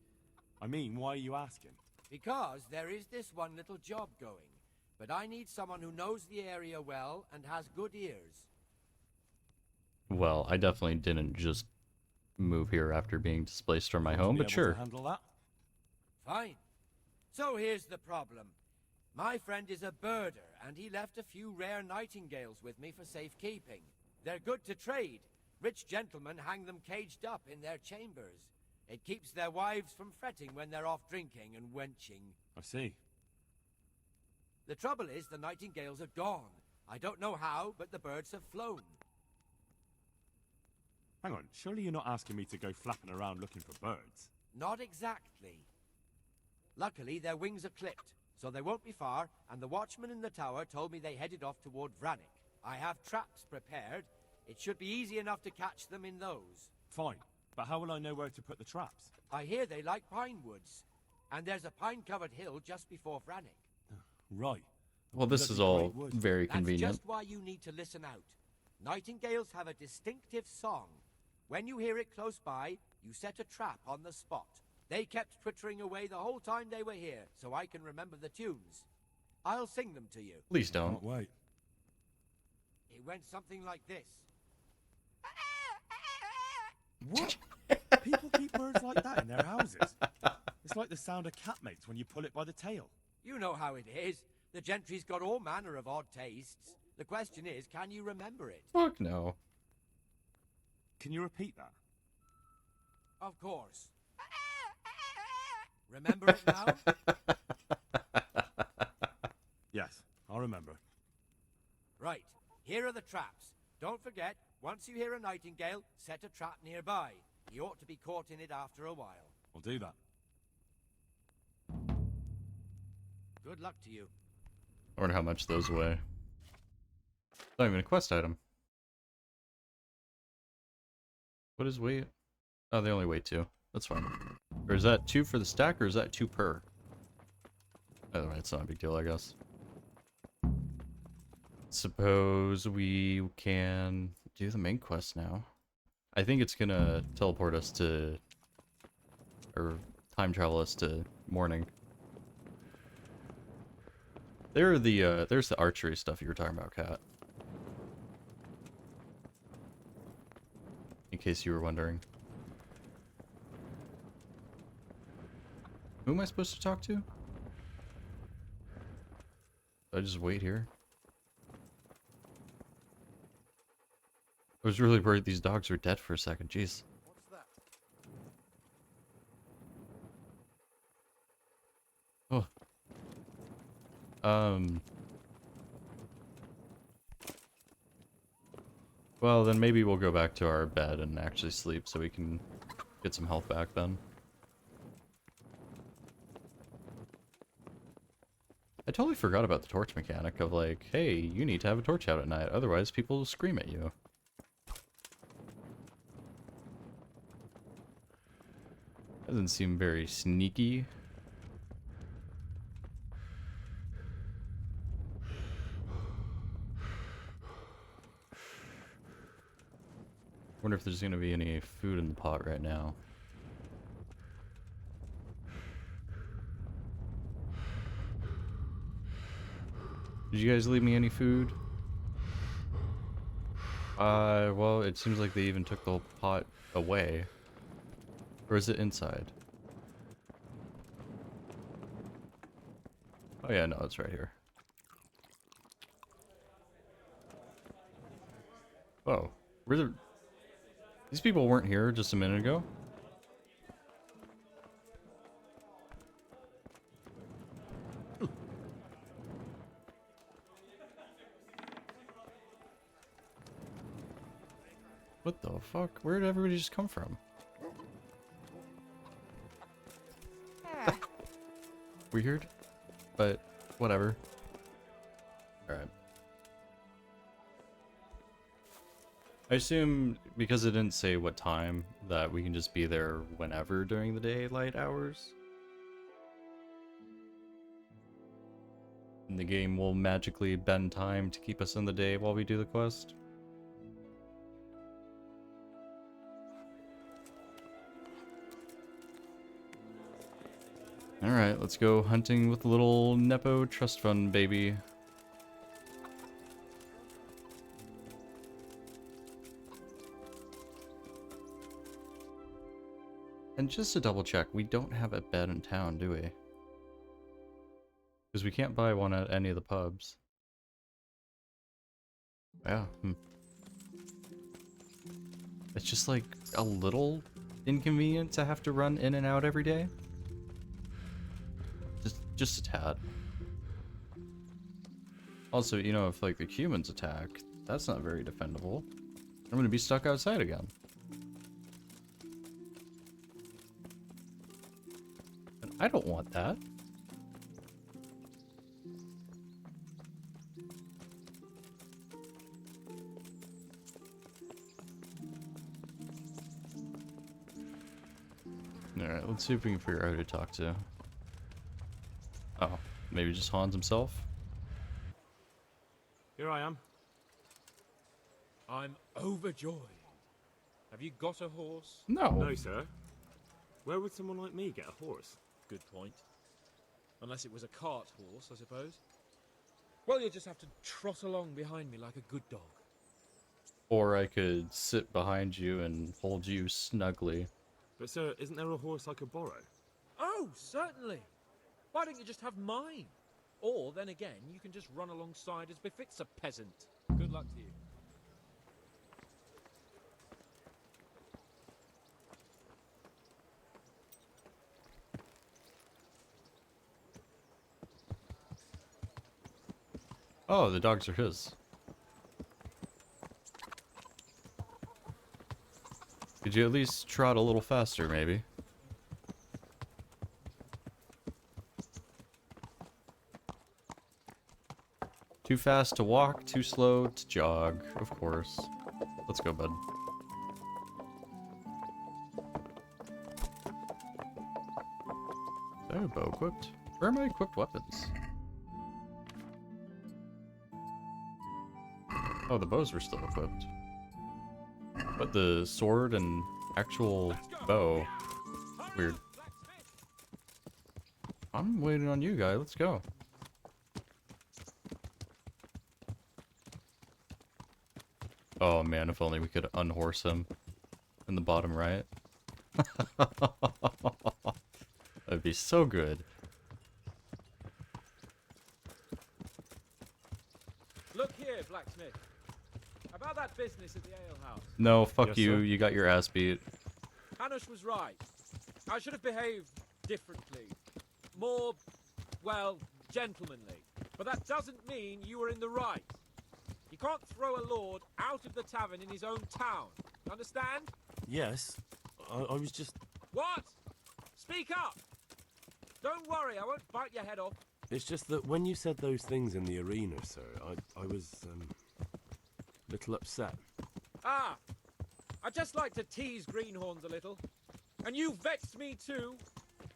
I mean, why are you asking? Because there is this one little job going, but I need someone who knows the area well and has good ears. Well, I definitely didn't just move here after being displaced from my Want to home, be but able sure. to handle that? Fine. So here's the problem. My friend is a birder, and he left a few rare nightingales with me for safekeeping. They're good to trade. Rich gentlemen hang them caged up in their chambers. It keeps their wives from fretting when they're off drinking and wenching. I see. The trouble is the nightingales are gone. I don't know how, but the birds have flown. Hang on, surely you're not asking me to go flapping around looking for birds? Not exactly. Luckily, their wings are clipped, so they won't be far, and the watchman in the tower told me they headed off toward Vranik. I have traps prepared. It should be easy enough to catch them in those. Fine, but how will I know where to put the traps? I hear they like pine woods, and there's a pine-covered hill just before Vranik. Right. Well, this is all very convenient. That's just why you need to listen out. Nightingales have a distinctive song. When you hear it close by, you set a trap on the spot. They kept twittering away the whole time they were here, so I can remember the tunes. I'll sing them to you. Please don't. Wait. It went something like this. What? People keep birds like that in their houses. It's like the sound a cat makes when you pull it by the tail. You know how it is. The gentry's got all manner of odd tastes. The question is, can you remember it? Fuck no. Can you repeat that? Of course. Remember it now? Yes, I'll remember. Right. Here are the traps. Don't forget, once you hear a nightingale, set a trap nearby. He ought to be caught in it after a while. I'll do that. Good luck to you. I wonder how much those weigh. Not even a quest item. What is weight? Oh, they only weigh 2. That's fine. Or is that 2 for the stack, or is that 2 per? Either way, it's not a big deal, I guess. Suppose we can do the main quest now. I think it's gonna teleport us to... or time travel us to morning. There's the archery stuff you were talking about, Kat. In case you were wondering. Who am I supposed to talk to? I just wait here. I was really worried these dogs were dead for a second. Jeez. Oh. Well, then maybe we'll go back to our bed and actually sleep so we can get some health back then. I totally forgot about the torch mechanic of like, hey, you need to have a torch out at night, otherwise people will scream at you. Doesn't seem very sneaky. Wonder if there's gonna be any food in the pot right now. Did you guys leave me any food? Well, it seems like they even took the whole pot away. Or is it inside? Oh yeah, no, it's right here. Whoa, where the... These people weren't here just a minute ago? What the fuck? Where did everybody just come from? Weird, but whatever. Alright. I assume because it didn't say what time that we can just be there whenever during the daylight hours. And the game will magically bend time to keep us in the day while we do the quest. Alright, let's go hunting with the little Nepo trust fund baby. And just to double check, we don't have a bed in town, do we? Because we can't buy one at any of the pubs. Yeah. It's just like a little inconvenient to have to run in and out every day. Just a tad. Also, you know, if like the humans attack, that's not very defendable. I'm gonna be stuck outside again. And I don't want that. Alright, let's see if we can figure out who to talk to. Oh, maybe just Hans himself? Here I am. I'm overjoyed. Have you got a horse? No. No, sir. Where would someone like me get a horse? Good point. Unless it was a cart horse, I suppose. Well, you'll just have to trot along behind me like a good dog. Or I could sit behind you and hold you snugly. But sir, isn't there a horse I could borrow? Oh, certainly. Why don't you just have mine? Or, then again, you can just run alongside as befits a peasant. Good luck to you. Oh, the dogs are his. Could you at least trot a little faster, maybe? Too fast to walk, too slow to jog, of course. Let's go, bud. Is that a bow equipped? Where are my equipped weapons? Oh, the bows were still equipped. But the sword and actual bow, weird. I'm waiting on you, guy. Let's go. Oh man, if only we could unhorse him in the bottom right. That'd be so good. Look here, blacksmith. About that business at the alehouse. No, fuck Yes, you. sir? You got your ass beat. Hanush was right. I should have behaved differently. More, well, gentlemanly. But that doesn't mean you were in the right. You can't throw a lord out of the tavern in his own town. Understand? Yes. I was just... What? Speak up! Don't worry, I won't bite your head off. It's just that when you said those things in the arena, sir, I was, a little upset. Ah! I just like to tease greenhorns a little. And you vexed me too.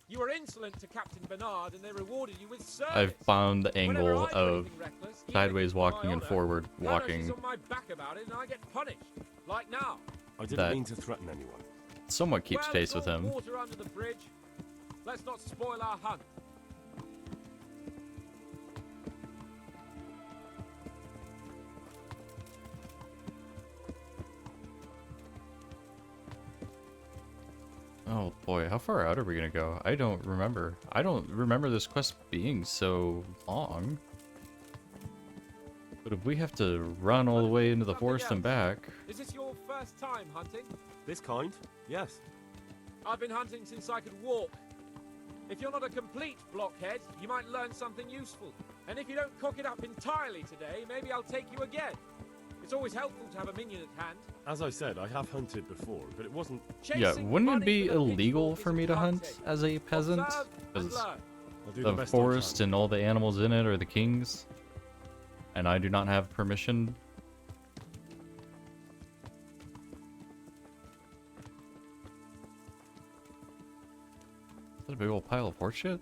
You were insolent to Captain Bernard and they rewarded you with service. I've found the Whenever angle I do of anything reckless, even sideways against my walking and honour, forward Hanush walking. is on my back about it and I get punished. Like now. I didn't That- mean to threaten anyone. Somewhat keeps Well, pace it's with all him. Water under the bridge. Let's not spoil our hunt. Oh boy, how far out are we gonna go? I don't remember. I don't remember this quest being so long. But if we have to run all the way into the forest and back... Is this your first time hunting? This kind? Yes. I've been hunting since I could walk. If you're not a complete blockhead, you might learn something useful. And if you don't cook it up entirely today, maybe I'll take you again. It's always helpful to have a minion at hand. As I said, I have hunted before, but it wasn't... Yeah, wouldn't it be illegal for me to hunt as a peasant? Because do the the best I forest and all the animals in it are the king's. And I do not have permission. Is that a big old pile of horse shit?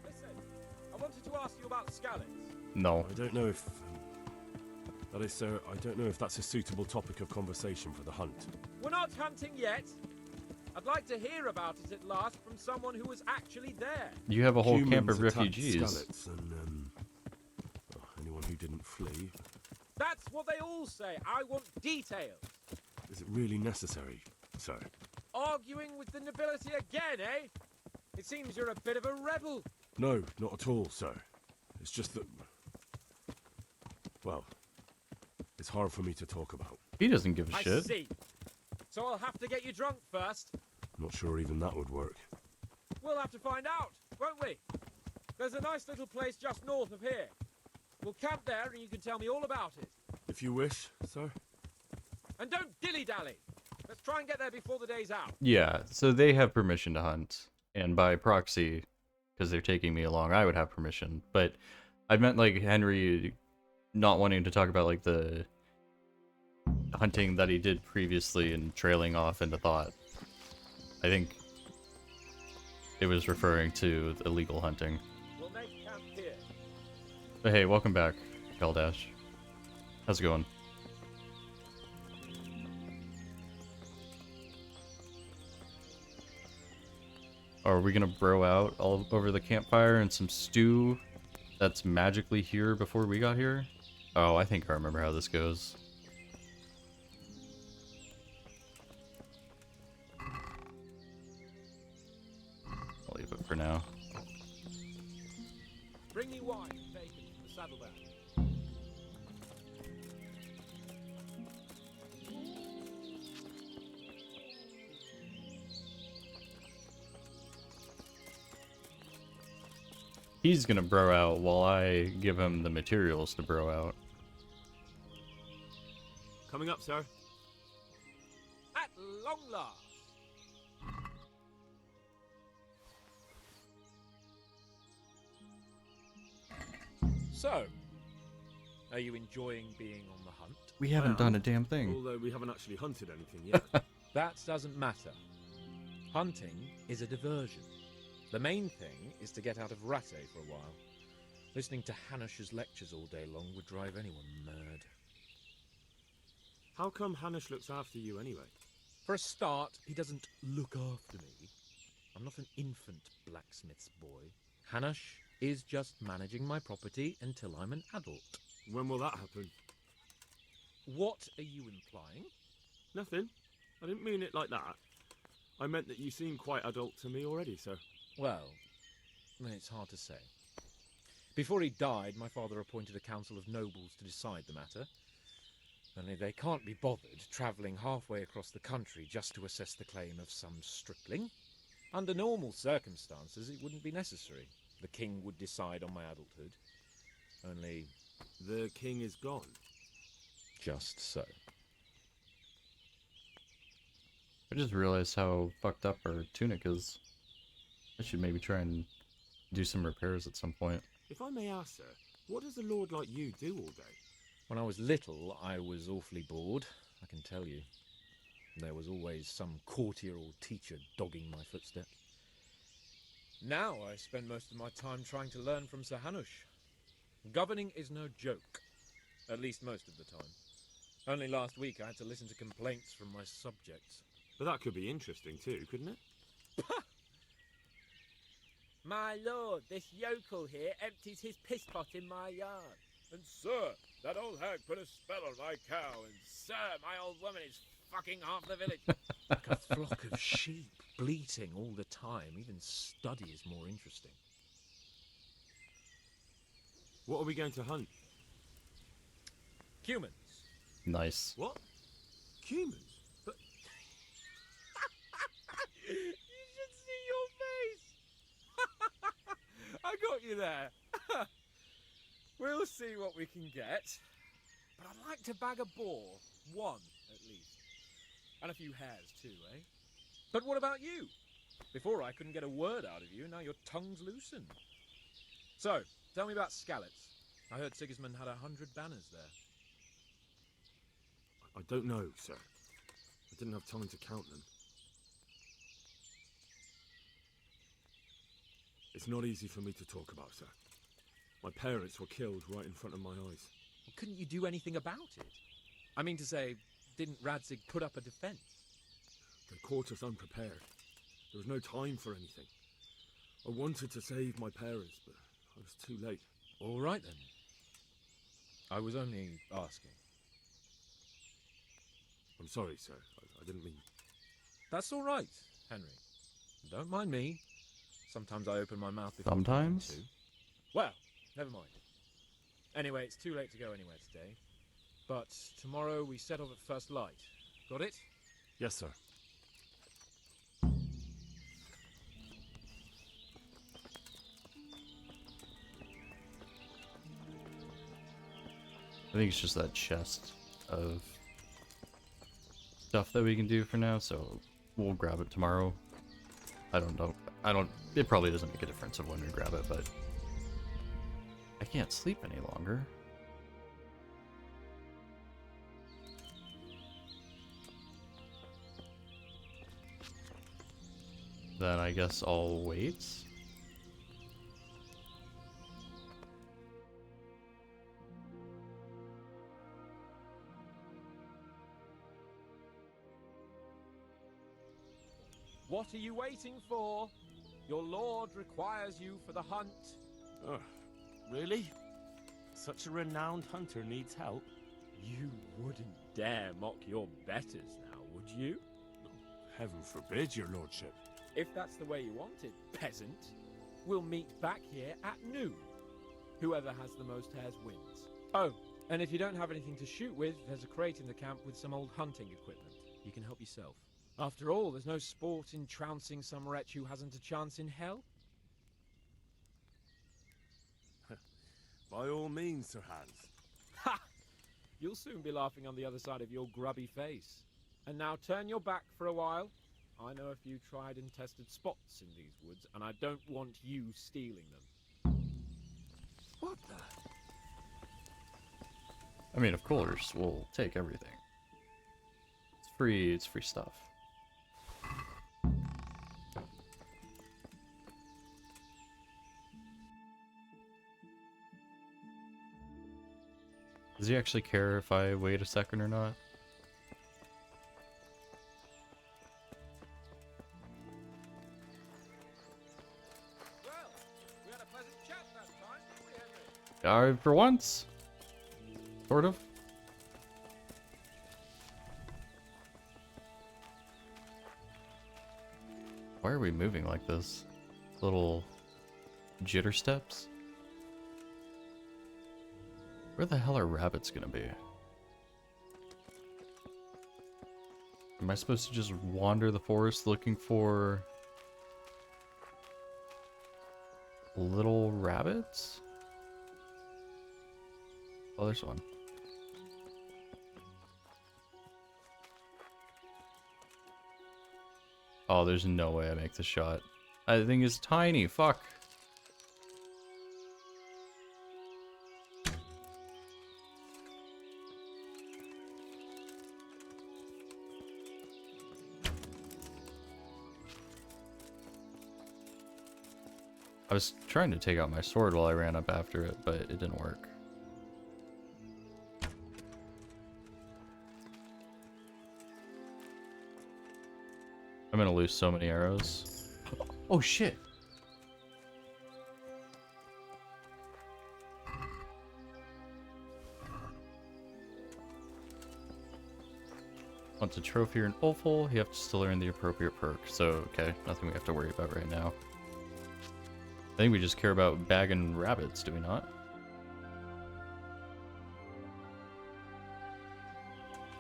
Listen, I wanted to ask you about Skalitz. No. I don't know if... that is, sir, I don't know if that's a suitable topic of conversation for the hunt. We're not hunting yet. I'd like to hear about it at last from someone who was actually there. You have a whole camp of Humans attacked refugees. Skalitz and, anyone who didn't flee. That's what they all say. I want details. Is it really necessary, sir? Arguing with the nobility again, eh? It seems you're a bit of a rebel. No, not at all, sir. It's just that... well, it's hard for me to talk about. He doesn't give a I shit. see. So I'll have to get you drunk first. Not sure even that would work. We'll have to find out, won't we? There's a nice little place just north of here. We'll camp there and you can tell me all about it. If you wish, sir. And don't dilly-dally. Let's try and get there before the day's out. Yeah, so they have permission to hunt. And by proxy, because they're taking me along, I would have permission. But I meant like Henry not wanting to talk about like the hunting that he did previously and trailing off into thought. I think it was referring to illegal hunting. We'll make camp here. But hey, welcome back, Keldash. How's it going? Are we gonna bro out all over the campfire and some stew that's magically here before we got here? Oh, I think I remember how this goes. I'll leave it for now. Bring me wine and bacon from the saddlebag. He's gonna bro out while I give him the materials to bro out. Coming up, sir. At long last. So, are you enjoying being on the hunt? We haven't done a damn thing. Although we haven't actually hunted anything yet. That doesn't matter. Hunting is a diversion. The main thing is to get out of Rattay for a while. Listening to Hanush's lectures all day long would drive anyone mad. How come Hanush looks after you anyway? For a start, he doesn't look after me. I'm not an infant blacksmith's boy. Hanush is just managing my property until I'm an adult. When will that happen? What are you implying? Nothing. I didn't mean it like that. I meant that you seem quite adult to me already, sir. Well, it's hard to say. Before he died, my father appointed a council of nobles to decide the matter. Only they can't be bothered travelling halfway across the country just to assess the claim of some stripling. Under normal circumstances, it wouldn't be necessary. The king would decide on my adulthood. Only... The king is gone. Just so. I just realized how fucked up our tunic is. I should maybe try and do some repairs at some point. If I may ask, sir, what does a lord like you do all day? When I was little, I was awfully bored, I can tell you. There was always some courtier or teacher dogging my footsteps. Now I spend most of my time trying to learn from Sir Hanush. Governing is no joke, at least most of the time. Only last week I had to listen to complaints from my subjects. But that could be interesting too, couldn't it? My lord, this yokel here empties his piss pot in my yard. And sir, that old hag put a spell on my cow. And sir, my old woman is fucking half the village. Like a flock of sheep, bleating all the time. Even study is more interesting. What are we going to hunt? Humans. Nice. What? Humans? But... You should see your face. I got you there. We'll see what we can get. But I'd like to bag a boar. One, at least. And a few hares, too, eh? But what about you? Before I couldn't get a word out of you, now your tongue's loosened. So, tell me about Skalitz. I heard Sigismund had 100 banners there. I don't know, sir. I didn't have time to count them. It's not easy for me to talk about, sir. My parents were killed right in front of my eyes. Well, couldn't you do anything about it? I mean to say, didn't Radzig put up a defense? They caught us unprepared. There was no time for anything. I wanted to save my parents, but I was too late. All right, then. I was only asking. I'm sorry, sir. I didn't mean... That's all right, Henry. Don't mind me. Sometimes I open my mouth before... Sometimes? To. Well, never mind. Anyway, it's too late to go anywhere today. But tomorrow we set off at first light. Got it? Yes, sir. I think it's just that chest of stuff that we can do for now, so we'll grab it tomorrow. I don't know. It probably doesn't make a difference of when we grab it, but I can't sleep any longer. Then I guess I'll wait. What are you waiting for? Your lord requires you for the hunt. Oh, really? Such a renowned hunter needs help? You wouldn't dare mock your betters now, would you? Heaven forbid, your lordship. If that's the way you want it, peasant, we'll meet back here at noon. Whoever has the most hares wins. Oh, and if you don't have anything to shoot with, there's a crate in the camp with some old hunting equipment. You can help yourself. After all, there's no sport in trouncing some wretch who hasn't a chance in hell. By all means, Sir Hans. Ha! You'll soon be laughing on the other side of your grubby face. And now turn your back for a while. I know a few tried and tested spots in these woods, and I don't want you stealing them. What the? I mean, of course, we'll take everything. It's free stuff. Does he actually care if I wait a second or not? Well, we had a pleasant chat that time, didn't we, Henry? For once. Sort of. Why are we moving like this? Little jitter steps? Where the hell are rabbits gonna be? Am I supposed to just wander the forest looking for little rabbits? Oh, there's one. Oh, there's no way I make the shot. That thing is tiny. Fuck. I was trying to take out my sword while I ran up after it, but it didn't work. I'm gonna lose so many arrows. Oh shit! Want a trophy or an offal, you have to still earn the appropriate perk. So, okay, nothing we have to worry about right now. I think we just care about bagging rabbits, do we not?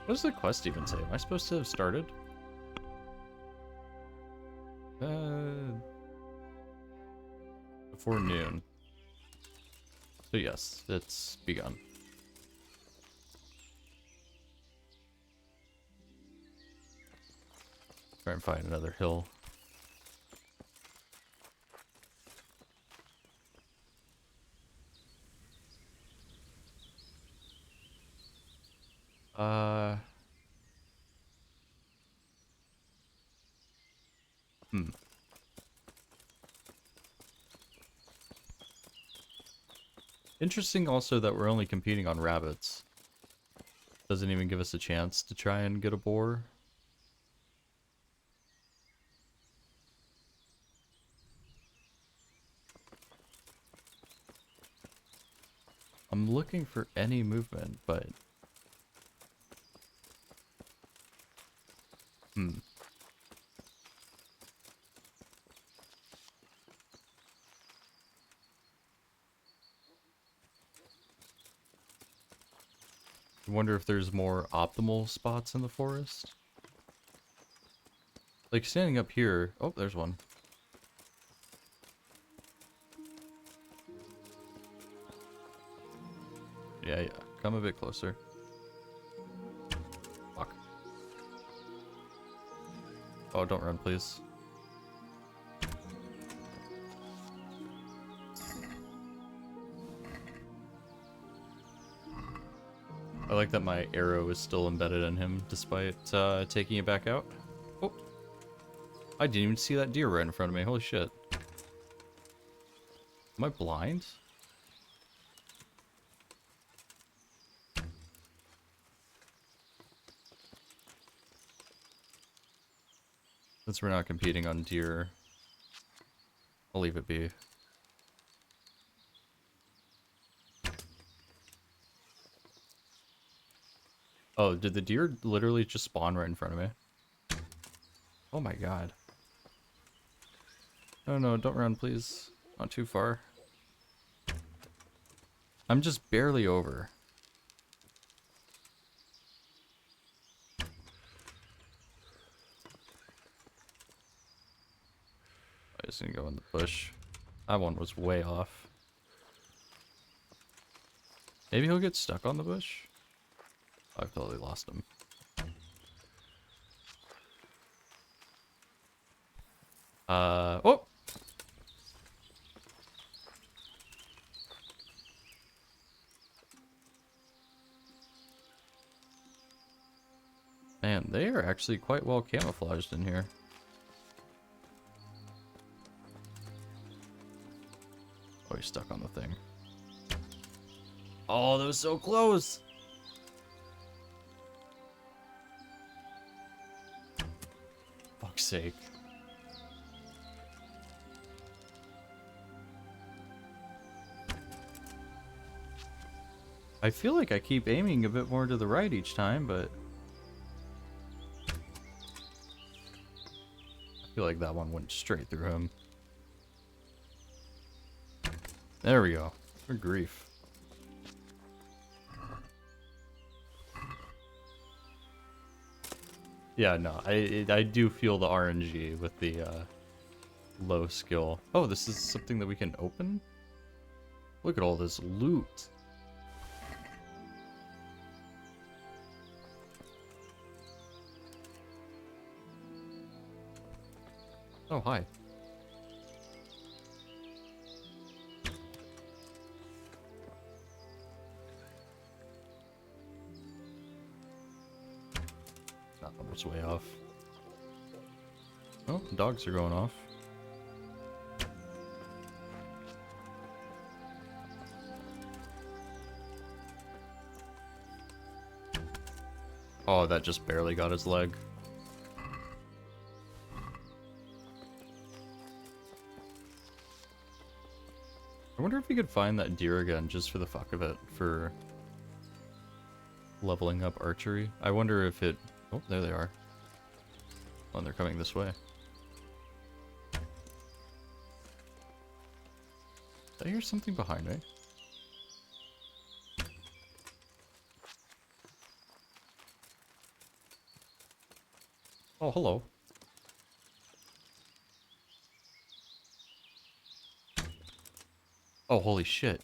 What does the quest even say? Am I supposed to have started? Before noon. So yes, it's begun. Try and find another hill. Interesting also that we're only competing on rabbits. Doesn't even give us a chance to try and get a boar. I'm looking for any movement, but... I wonder if there's more optimal spots in the forest. Like standing up here. Oh, there's one. Yeah. Come a bit closer. Fuck. Oh, don't run, please. I like that my arrow is still embedded in him, despite taking it back out. Oh! I didn't even see that deer right in front of me, holy shit. Am I blind? Since we're not competing on deer, I'll leave it be. Oh, did the deer literally just spawn right in front of me? Oh my god. Oh no, don't run please. Not too far. I'm just barely over. I just gonna go in the bush. That one was way off. Maybe he'll get stuck on the bush? I've totally lost him. Oh! Man, they are actually quite well camouflaged in here. Oh, he's stuck on the thing. Oh, that was so close! Fuck's sake. I feel like I keep aiming a bit more to the right each time, but... I feel like that one went straight through him. There we go. Good grief. Yeah, no, I do feel the RNG with the low skill. Oh, this is something that we can open? Look at all this loot. Oh, hi. That one was way off. Oh, the dogs are going off. Oh, that just barely got his leg. I wonder if we could find that deer again just for the fuck of it for leveling up archery. I wonder if it... Oh, there they are. Oh, they're coming this way. Did I hear something behind me? Oh, hello. Oh, holy shit.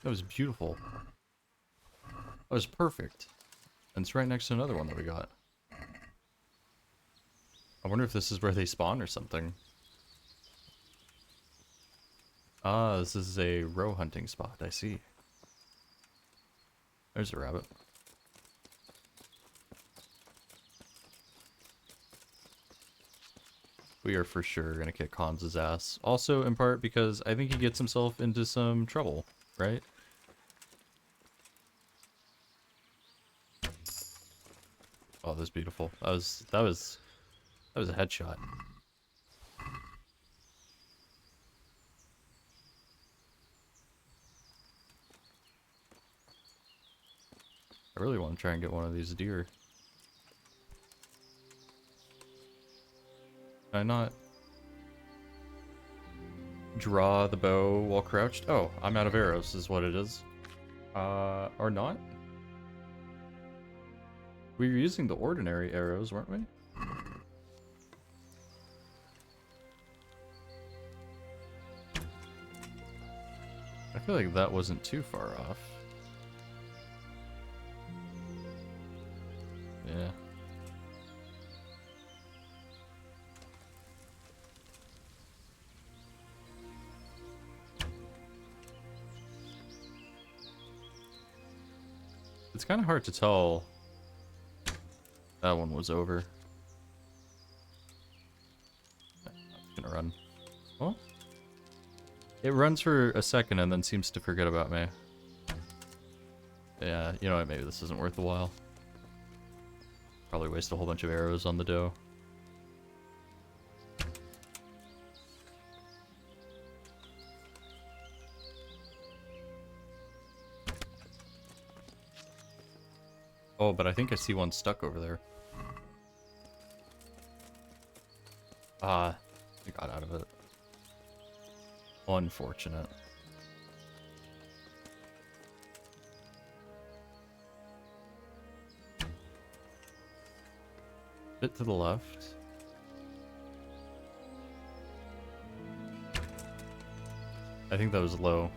That was beautiful. That was perfect. And it's right next to another one that we got. I wonder if this is where they spawn or something. Ah, this is a roe hunting spot, I see. There's a rabbit. We are for sure gonna kick Hans' ass. Also, in part because I think he gets himself into some trouble, right? Oh, that's beautiful. That was a headshot. I really want to try and get one of these deer. Can I not draw the bow while crouched? Oh, I'm out of arrows is what it is. Or not? We were using the ordinary arrows, weren't we? I feel like that wasn't too far off. Yeah. It's kind of hard to tell. That one was over. I'm gonna run. Oh? It runs for a second and then seems to forget about me. Yeah, you know what, maybe this isn't worth the while. Probably waste a whole bunch of arrows on the doe. Oh, but I think I see one stuck over there. Ah, I got out of it. Unfortunate. Bit to the left. I think that was low.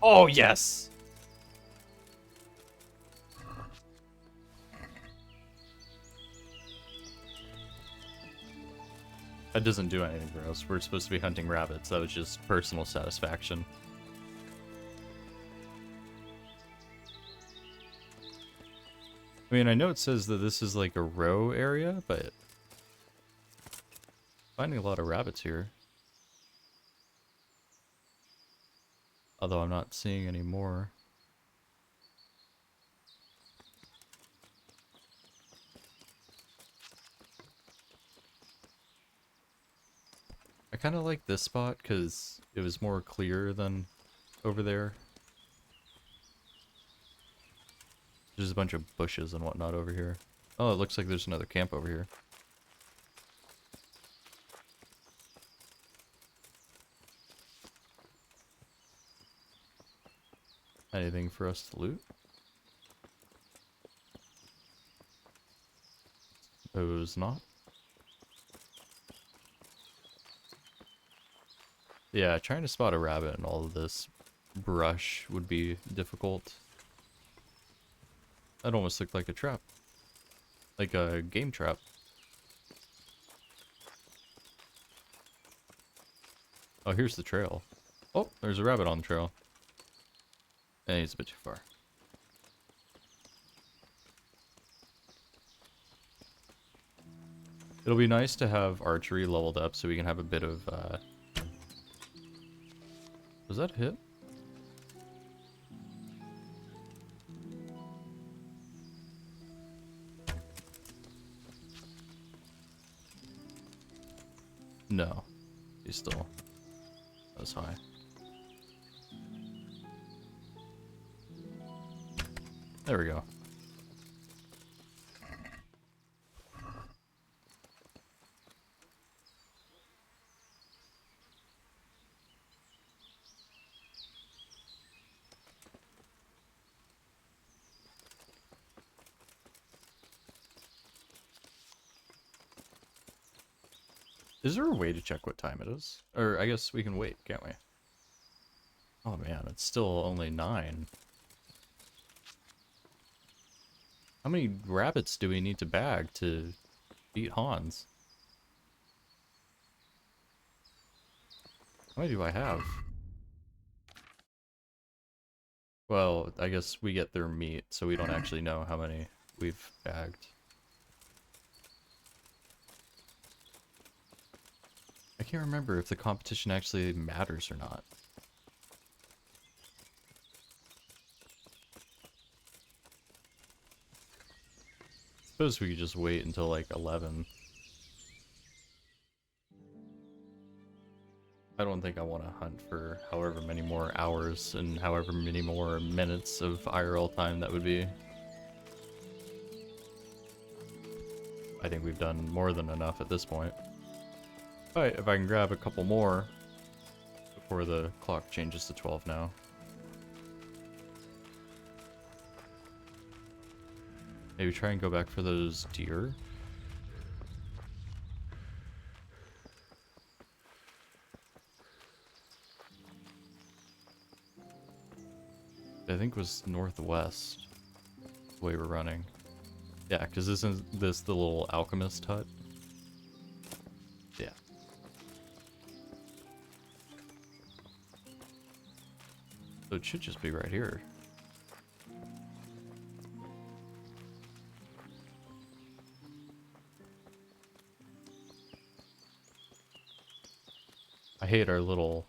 Oh, yes! That doesn't do anything for us. We're supposed to be hunting rabbits. That was just personal satisfaction. I mean, I know it says that this is like a row area, but finding a lot of rabbits here. Although I'm not seeing any more. I kind of like this spot because it was more clear than over there. There's a bunch of bushes and whatnot over here. Oh, it looks like there's another camp over here. Anything for us to loot? Suppose not. Yeah, trying to spot a rabbit in all of this brush would be difficult. That almost looked like a trap. Like a game trap. Oh, here's the trail. Oh, there's a rabbit on the trail. And he's a bit too far. It'll be nice to have archery leveled up so we can have a bit of, Was that a hit? No. He's still as high. There we go. Is there a way to check what time it is? Or I guess we can wait, can't we? Oh man, it's still only 9. How many rabbits do we need to bag to beat Hans? How many do I have? Well, I guess we get their meat, so we don't actually know how many we've bagged. I can't remember if the competition actually matters or not. Suppose we could just wait until like 11. I don't think I want to hunt for however many more hours and however many more minutes of IRL time that would be. I think we've done more than enough at this point. Alright, if I can grab a couple more before the clock changes to 12 now. Maybe try and go back for those deer. I think it was northwest the way we're running. Yeah, because isn't this the little alchemist hut? Yeah. So it should just be right here. I hate our little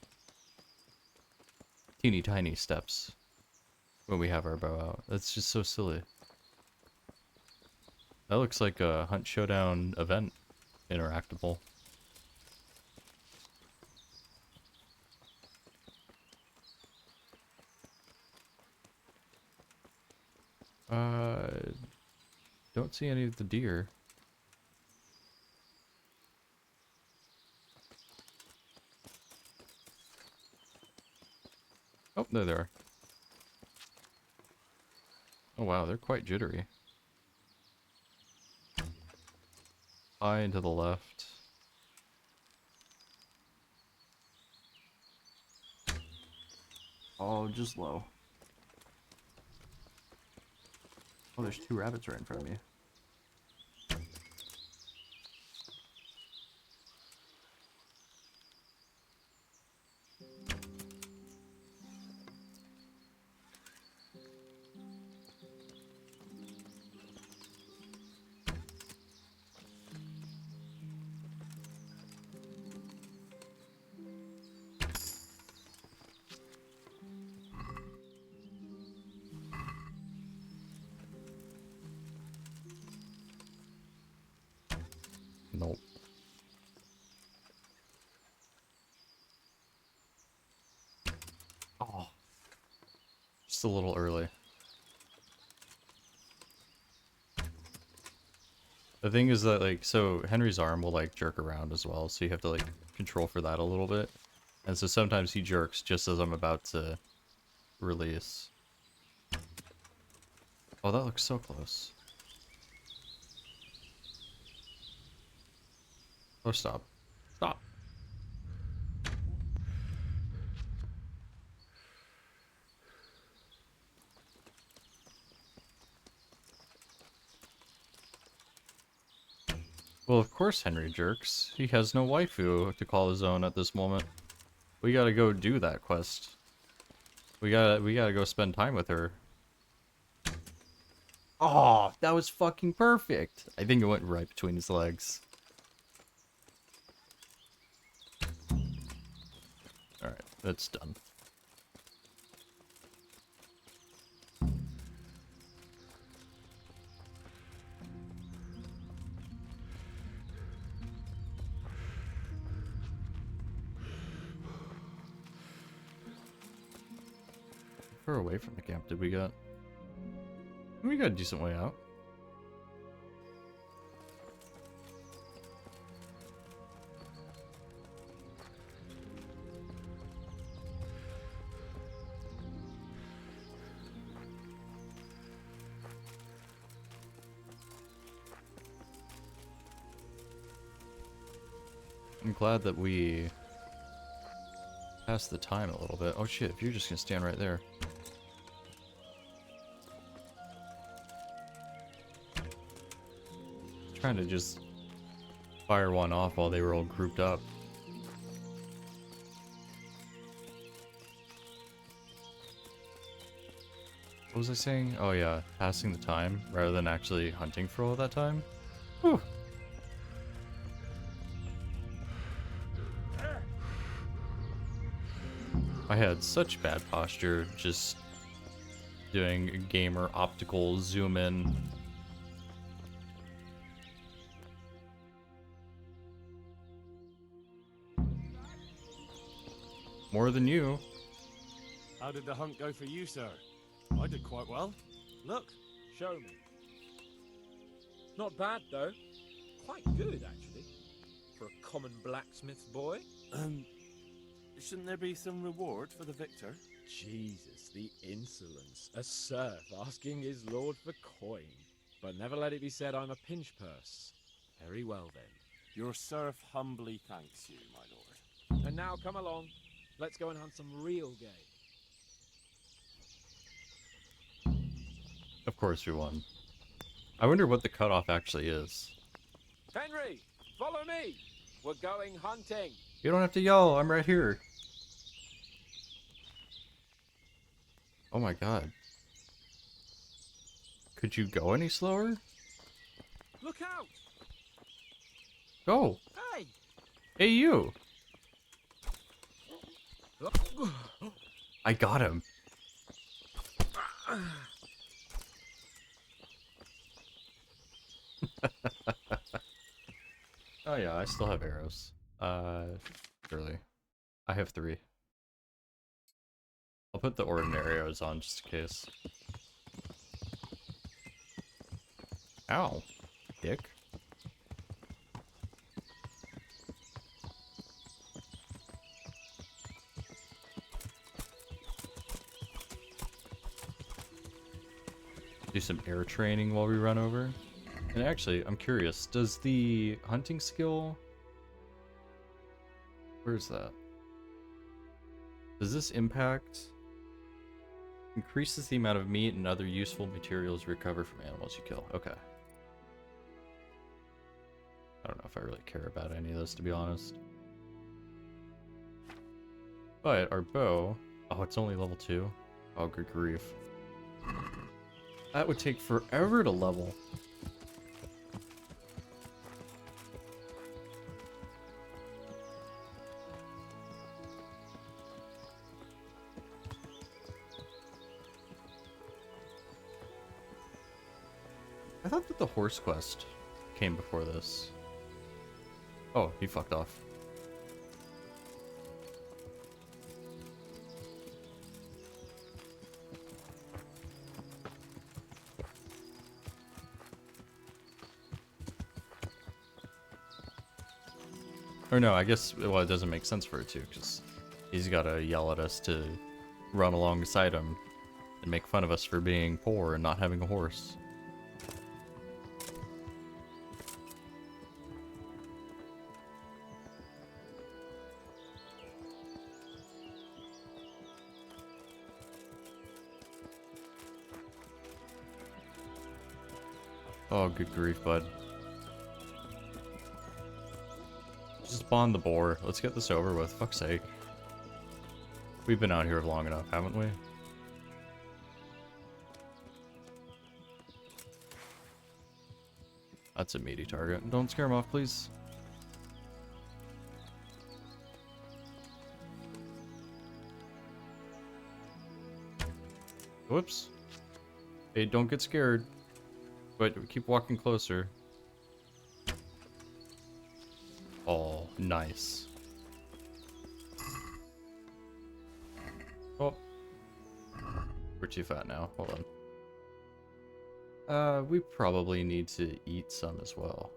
teeny tiny steps when we have our bow out. That's just so silly. That looks like a Hunt Showdown event interactable. Don't see any of the deer. Oh, there they are. Oh wow, they're quite jittery. High and to the left. Oh, just low. Oh, there's 2 rabbits right in front of me. Nope. Oh. Just a little early. The thing is that, like, so Henry's arm will, like, jerk around as well, so you have to, like, control for that a little bit. And so sometimes he jerks just as I'm about to release. Oh, that looks so close. Oh, stop. Stop. Well, of course Henry jerks. He has no waifu to call his own at this moment. We gotta go do that quest. We gotta go spend time with her. Oh, that was fucking perfect. I think it went right between his legs. Alright, that's done. How far away from the camp did we get? We got a decent way out. I'm glad that we passed the time a little bit. Oh shit, if you're just gonna stand right there. Trying to just fire one off while they were all grouped up. What was I saying? Oh yeah, passing the time rather than actually hunting for all that time. Whew. I had such bad posture just doing gamer optical zoom in. More than you. How did the hunt go for you, sir? I did quite well. Look, show me. Not bad, though. Quite good, actually. For a common blacksmith's boy. Shouldn't there be some reward for the victor? Jesus, the insolence. A serf asking his lord for coin. But never let it be said I'm a pinch purse. Very well, then. Your serf humbly thanks you, my lord. And now come along. Let's go and hunt some real game. Of course we won. I wonder what the cutoff actually is. Henry, follow me. We're going hunting. You don't have to yell, I'm right here. Oh my god. Could you go any slower? Look out! Go! Hey! Hey you! I got him. Oh yeah, I still have arrows. Surely. I have 3. I'll put the ordinary arrows on just in case. Ow, dick. Do some air training while we run over. And actually, I'm curious, does the hunting skill... Where's that? Does this impact... Increases the amount of meat and other useful materials recovered from animals you kill. Okay. I don't know if I really care about any of this, to be honest. But our bow... Oh, it's only level 2? Oh, good grief. That would take forever to level. I thought that the horse quest came before this. Oh, he fucked off. Or no, I guess, well, it doesn't make sense for it to, because he's got to yell at us to run alongside him and make fun of us for being poor and not having a horse. Oh, good grief, bud. Just spawn the boar. Let's get this over with. Fuck's sake. We've been out here long enough, haven't we? That's a meaty target. Don't scare him off, please. Whoops. Hey, don't get scared. But keep walking closer. Oh, nice. Oh. We're too fat now. Hold on. We probably need to eat some as well.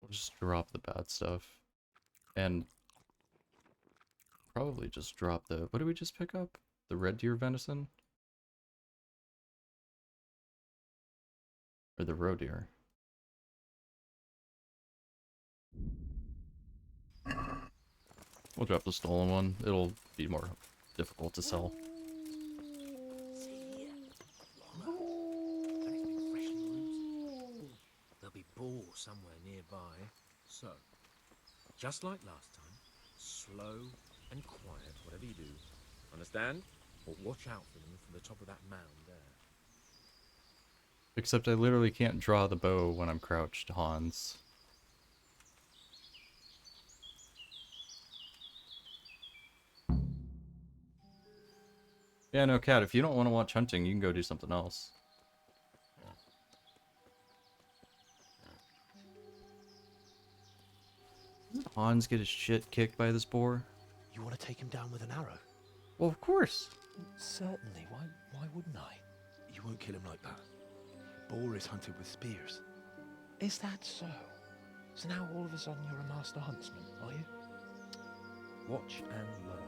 We'll just drop the bad stuff. And probably just drop the... What did we just pick up? The red deer venison? Or the roe deer? We'll drop the stolen one. It'll be more difficult to sell. There'll be boar somewhere nearby. So, just like last time, slow and quiet, whatever you do. Understand? Or watch out for them from the top of that mound there. Except I literally can't draw the bow when I'm crouched, Hans. Yeah, no, Cat, if you don't want to watch hunting, you can go do something else. Doesn't Hans get his shit kicked by this boar? You want to take him down with an arrow? Well, of course. Certainly. Why wouldn't I? You won't kill him like that. Boar is hunted with spears. Is that so? So now all of a sudden you're a master huntsman, are you? Watch and learn.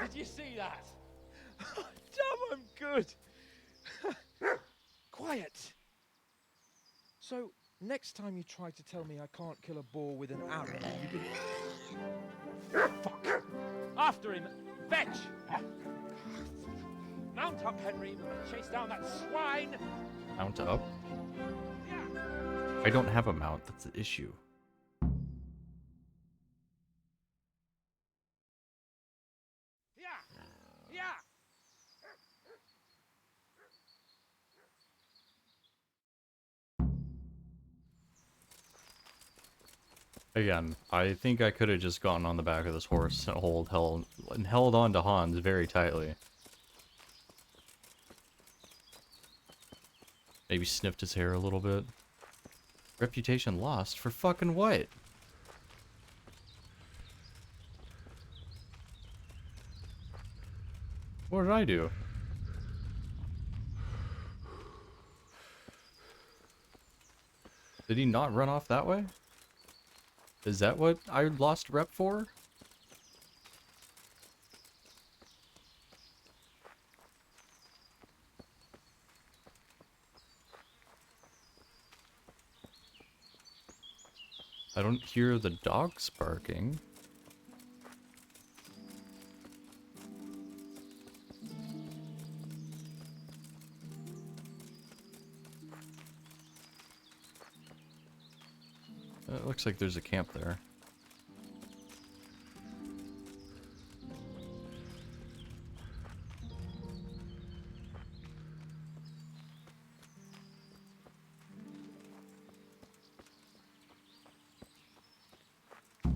Did you see that? Damn, I'm good. Quiet. So, next time you try to tell me I can't kill a boar with an arrow, you do... Fuck! After him! Fetch! Mount up, Henry. Chase down that swine! Mount up? I don't have a mount, that's the issue. Again, I think I could have just gotten on the back of this horse and held on to Hans very tightly. Maybe sniffed his hair a little bit. Reputation lost for fucking what? What did I do? Did he not run off that way? Is that what I lost rep for? I don't hear the dogs barking. It looks like there's a camp there.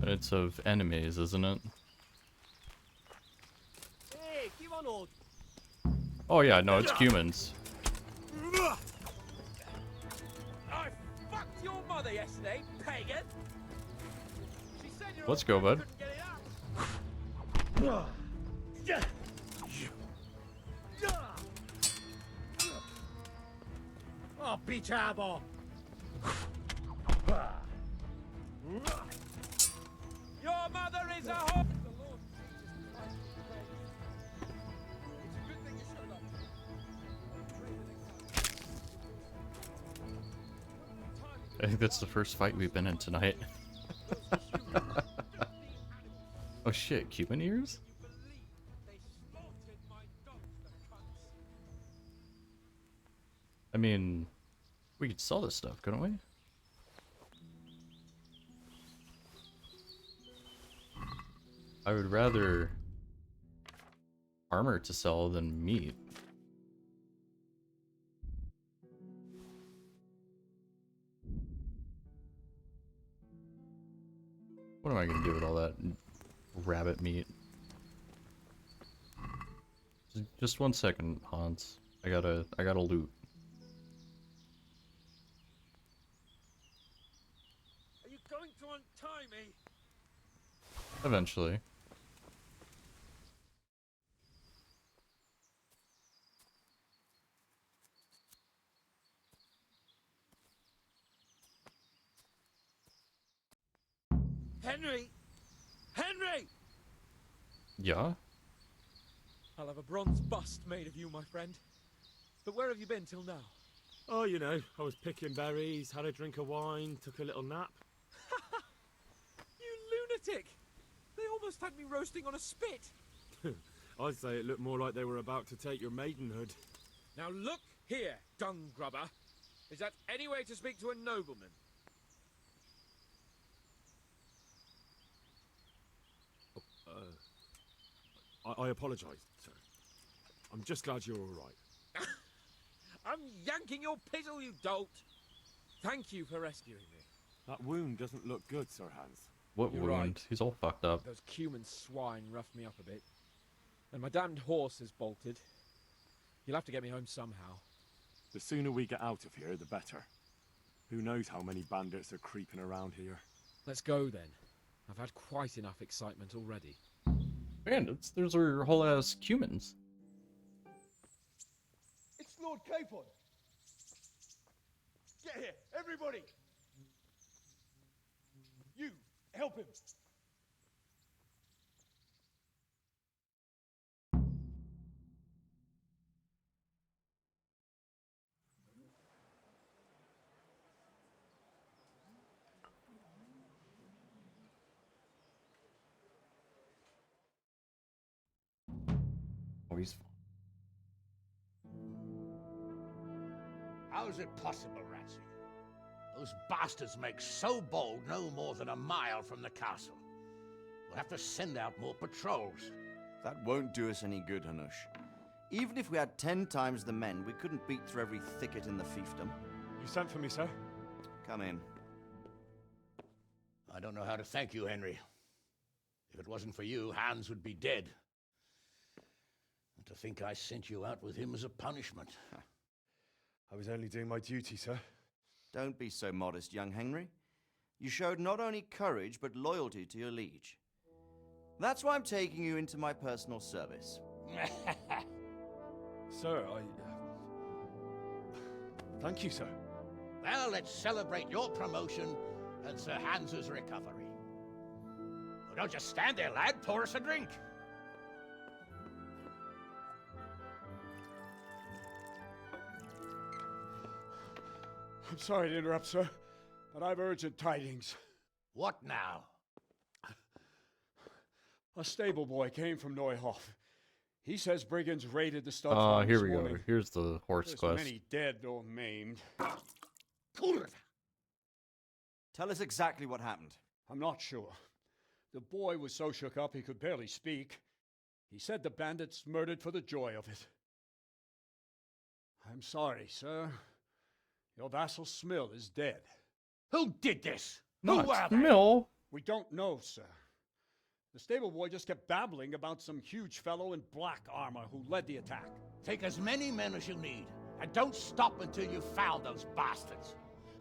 It's of enemies, isn't it? Hey, keep on hold. Oh yeah, no, it's humans. I fucked your mother yesterday, pagan. She said Let's go, bud. Oh, Pichabo! Your mother is a whore! I think that's the first fight we've been in tonight. Oh shit, Cuban ears? I mean, we could sell this stuff, couldn't we? I would rather armor to sell than meat. What am I gonna do with all that rabbit meat? Just 1 second, Hans. I gotta loot. Are you going to untie me? Eventually. Henry! Henry! Yeah? I'll have a bronze bust made of you, my friend. But where have you been till now? Oh, you know, I was picking berries, had a drink of wine, took a little nap. You lunatic! They almost had me roasting on a spit. I'd say it looked more like they were about to take your maidenhood. Now look here, dung grubber. Is that any way to speak to a nobleman? I apologise, sir. I'm just glad you're all right. I'm yanking your pizzle, you dolt! Thank you for rescuing me. That wound doesn't look good, Sir Hans. What You're wound? right. He's all fucked up. Those cumin swine roughed me up a bit. And my damned horse is bolted. You'll have to get me home somehow. The sooner we get out of here, the better. Who knows how many bandits are creeping around here. Let's go then. I've had quite enough excitement already. Bandits? Those are whole ass humans. It's Lord Capon. Get here, everybody. You, help him. Oh, he's... How is it possible, Ratsy? Those bastards make so bold no more than a mile from the castle. We'll have to send out more patrols. That won't do us any good, Hanush. Even if we had 10 times the men, we couldn't beat through every thicket in the fiefdom. You sent for me, sir? Come in. I don't know how to thank you, Henry. If it wasn't for you, Hans would be dead. And to think I sent you out with him as a punishment. I was only doing my duty, sir. Don't be so modest, young Henry. You showed not only courage, but loyalty to your liege. That's why I'm taking you into my personal service. Sir, thank you, sir. Well, let's celebrate your promotion and Sir Hans's recovery. Well, don't just stand there, lad. Pour us a drink. I'm sorry to interrupt, sir, but I've urgent tidings. What now? A stable boy came from Neuhof. He says brigands raided the stud Ah, farm here this we go. morning. Here's the horse There's quest. many dead or maimed. Kurva! Tell us exactly what happened. I'm not sure. The boy was so shook up he could barely speak. He said the bandits murdered for the joy of it. I'm sorry, sir. Your vassal Smill is dead. Who did this? Not Who are they? Mill. We don't know, sir. The stable boy just kept babbling about some huge fellow in black armor who led the attack. Take as many men as you need, and don't stop until you've found those bastards.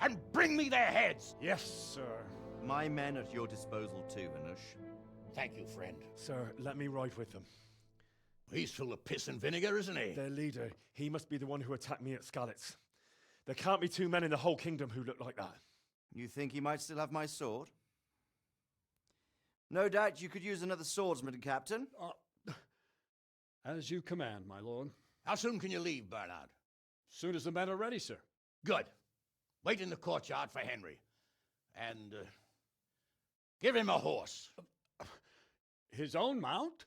and bring me their heads. Yes, sir. My men at your disposal too, Hanush. Thank you, friend. Sir, let me ride with them. He's full of piss and vinegar, isn't he? Their leader, he must be the one who attacked me at Skalitz. There can't be two men in the whole kingdom who look like that. You think he might still have my sword? No doubt you could use another swordsman, Captain. As you command, my lord. How soon can you leave, Bernard? Soon as the men are ready, sir. Good. Wait in the courtyard for Henry. And give him a horse. His own mount?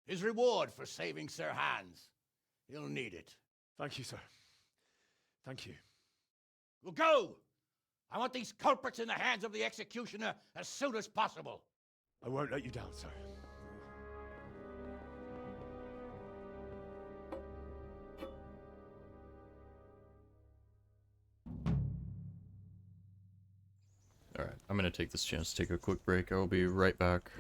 His reward for saving Sir Hans. He'll need it. Thank you, sir. Thank you. Well, go! I want these culprits in the hands of the executioner as soon as possible. I won't let you down, sir. Alright, I'm gonna take this chance to take a quick break. I will be right back.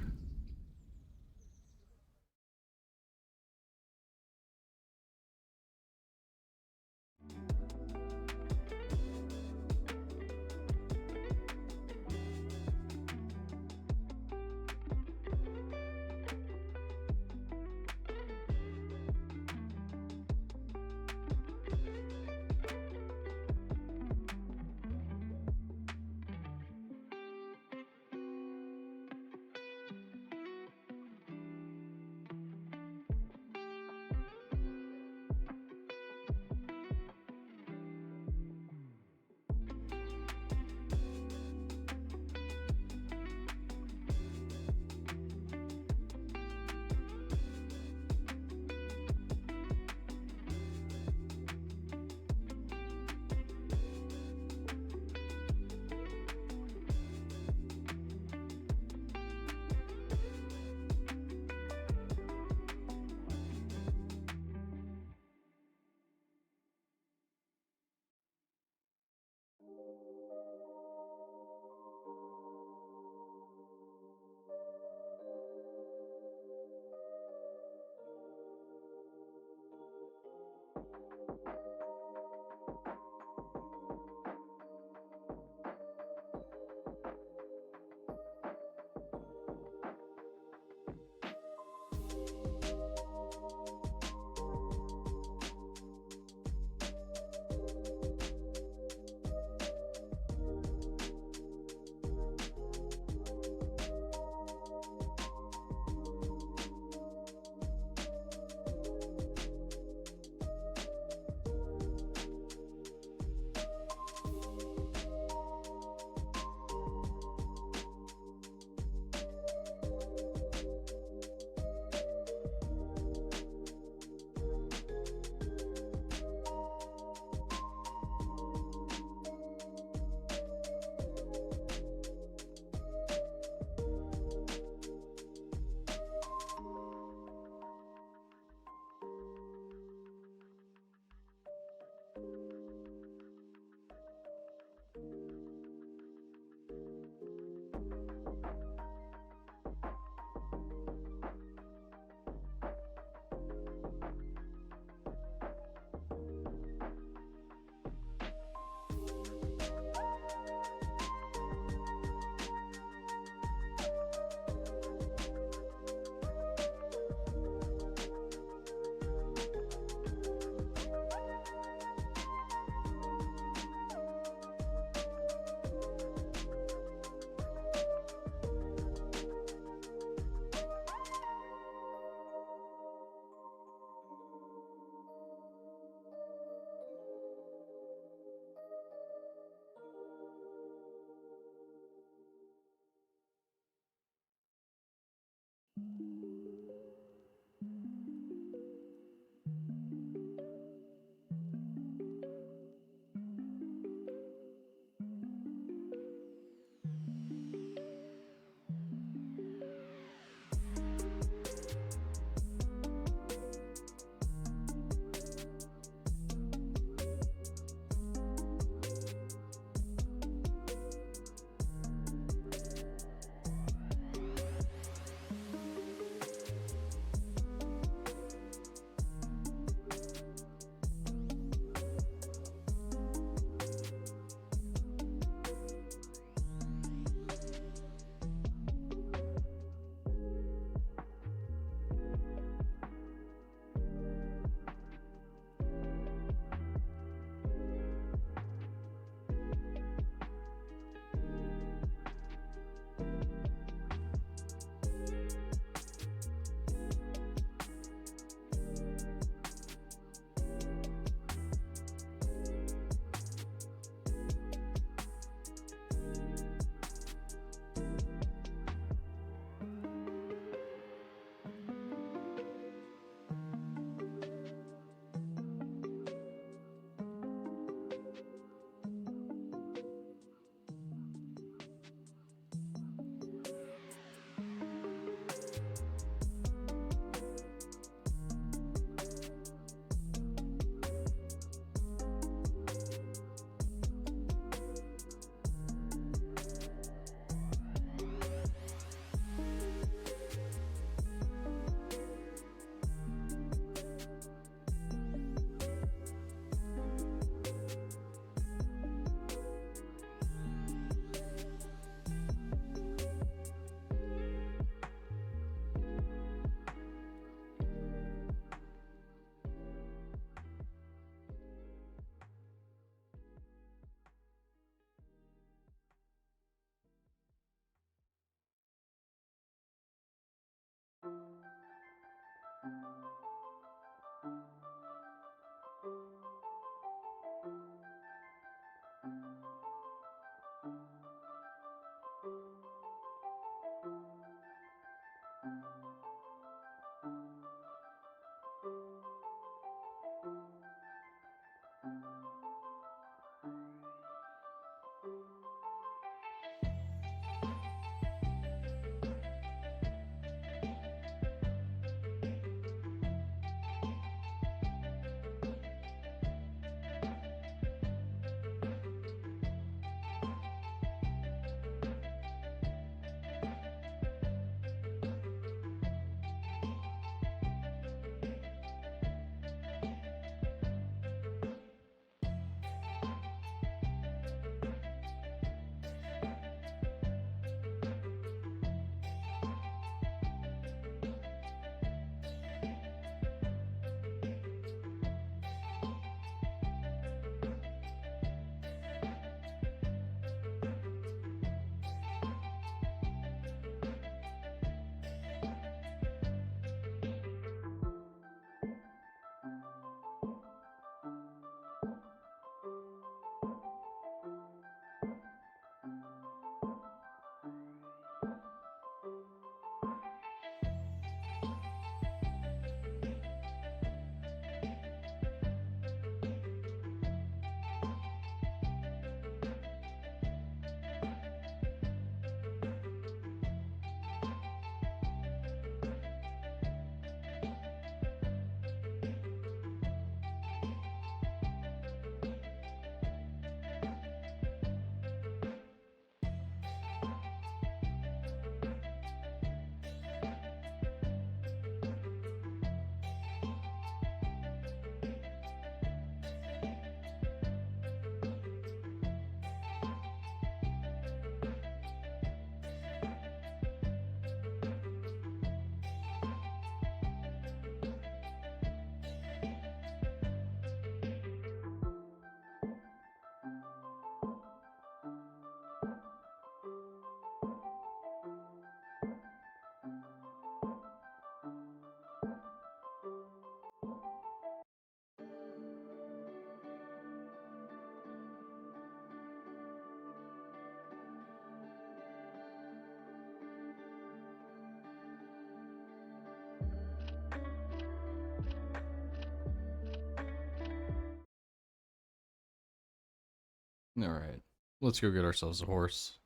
Alright, let's go get ourselves a horse.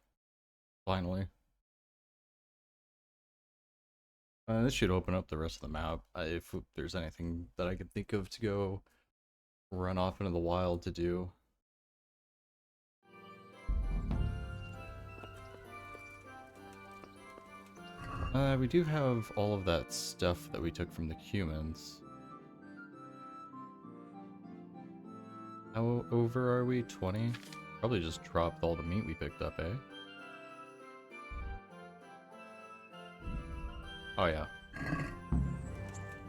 Finally. This should open up the rest of the map. If there's anything that I can think of to go run off into the wild to do. We do have all of that stuff that we took from the humans. How over are we? 20? Probably just dropped all the meat we picked up, eh? Oh yeah.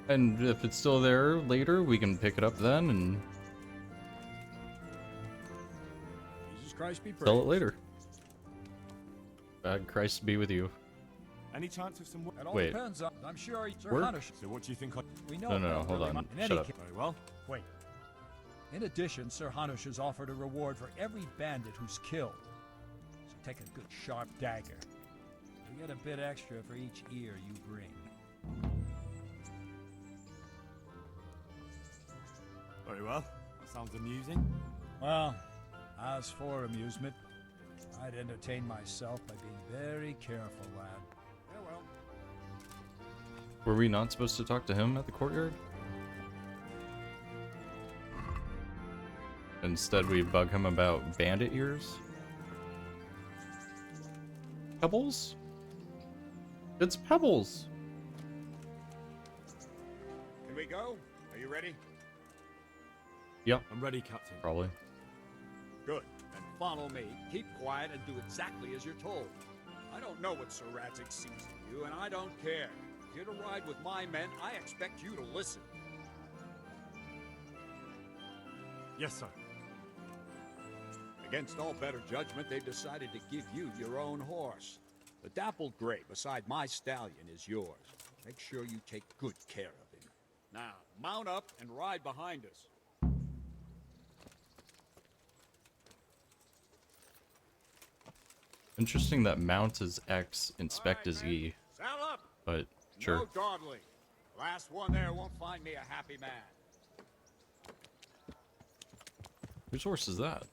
And if it's still there later, we can pick it up then and Jesus Christ be praised. sell it later. Christ be with you. Any chance of some work? It all Wait. depends on. I'm sure Sir Word? Hanish. So what do you think? We know. No, hold on. Shut up. Very well. Wait. In addition, Sir Hanush has offered a reward for every bandit who's killed. So take a good sharp dagger. You get a bit extra for each ear you bring. Very well. That sounds amusing. Well, as for amusement, I'd entertain myself by being very careful, lad. Farewell. Were we not supposed to talk to him at the courtyard? Instead, we bug him about bandit ears? Pebbles? It's Pebbles! Can we go? Are you ready? Yep. I'm ready, Captain. Probably. Good. Then follow me. Keep quiet and do exactly as you're told. I don't know what Sir Radzik sees in you, and I don't care. If you're to ride with my men, I expect you to listen. Yes, sir. Against all better judgment, they've decided to give you your own horse. The dappled gray beside my stallion is yours. Make sure you take good care of him. Now, mount up and ride behind us. Interesting that mount is X, inspect is E. Saddle up. But sure. No dawdling. Last one there won't find me a happy man. Whose horse is that?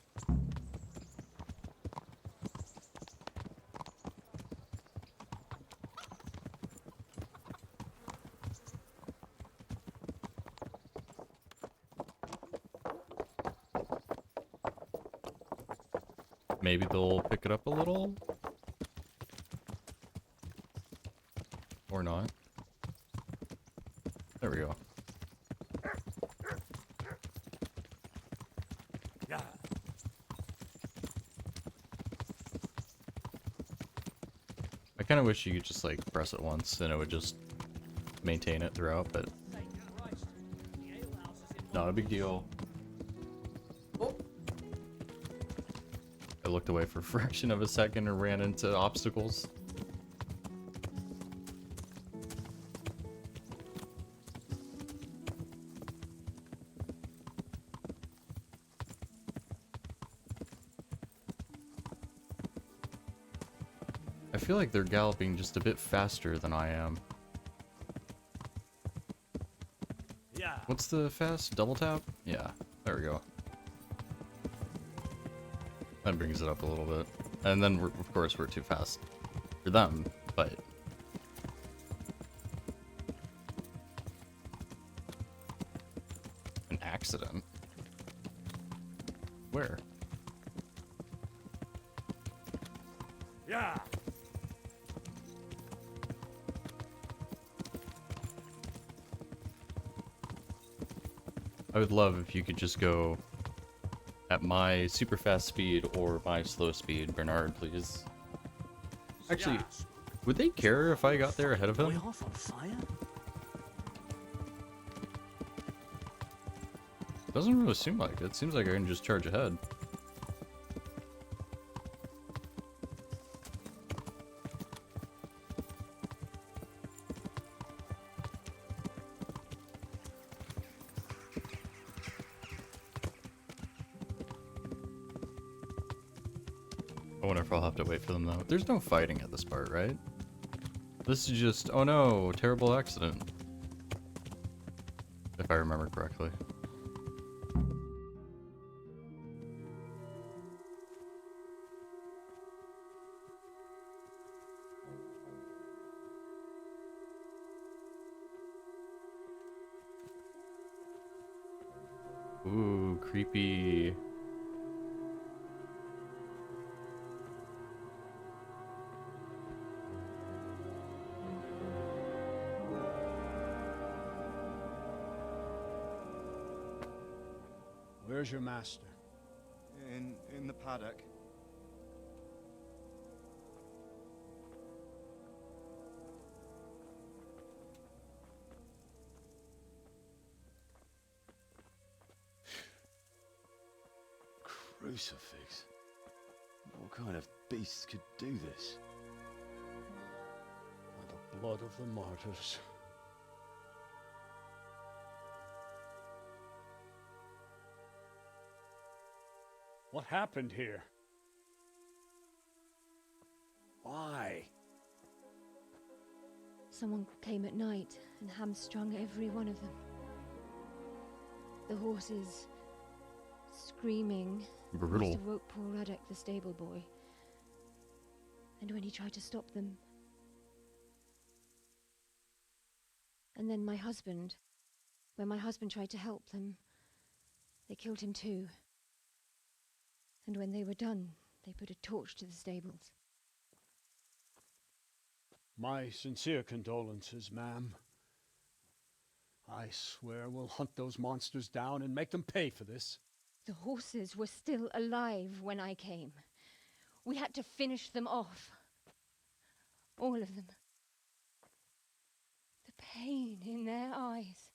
Maybe they'll pick it up a little? Or not. There we go. Yeah. I kind of wish you could just like press it once and it would just maintain it throughout, but not a big deal. I looked away for a fraction of a second and ran into obstacles. I feel like they're galloping just a bit faster than I am. Yeah. What's the fast? Double tap? Yeah, there we go. That brings it up a little bit. And then, of course, we're too fast for them, but... An accident? Where? Yeah. I would love if you could just go at my super fast speed or my slow speed, Bernard, please. Actually, would they care if I got there ahead of him? Way off on fire? Doesn't really seem like it. It seems like I can just charge ahead. I wonder if I'll have to wait for them though. There's no fighting at this part, right? This is just, oh no, terrible accident. If I remember correctly. Ooh, creepy. Where's your master? In the paddock. Crucifix. What kind of beast could do this? By the blood of the martyrs. What happened here? Why? Someone came at night and hamstrung every one of them. The horses screaming. Brutal. Must have woke poor Radek, the stable boy. And when he tried to stop them. And then my husband. When my husband tried to help them, they killed him too. And when they were done, they put a torch to the stables. My sincere condolences, ma'am. I swear we'll hunt those monsters down and make them pay for this. The horses were still alive when I came. We had to finish them off. All of them. The pain in their eyes.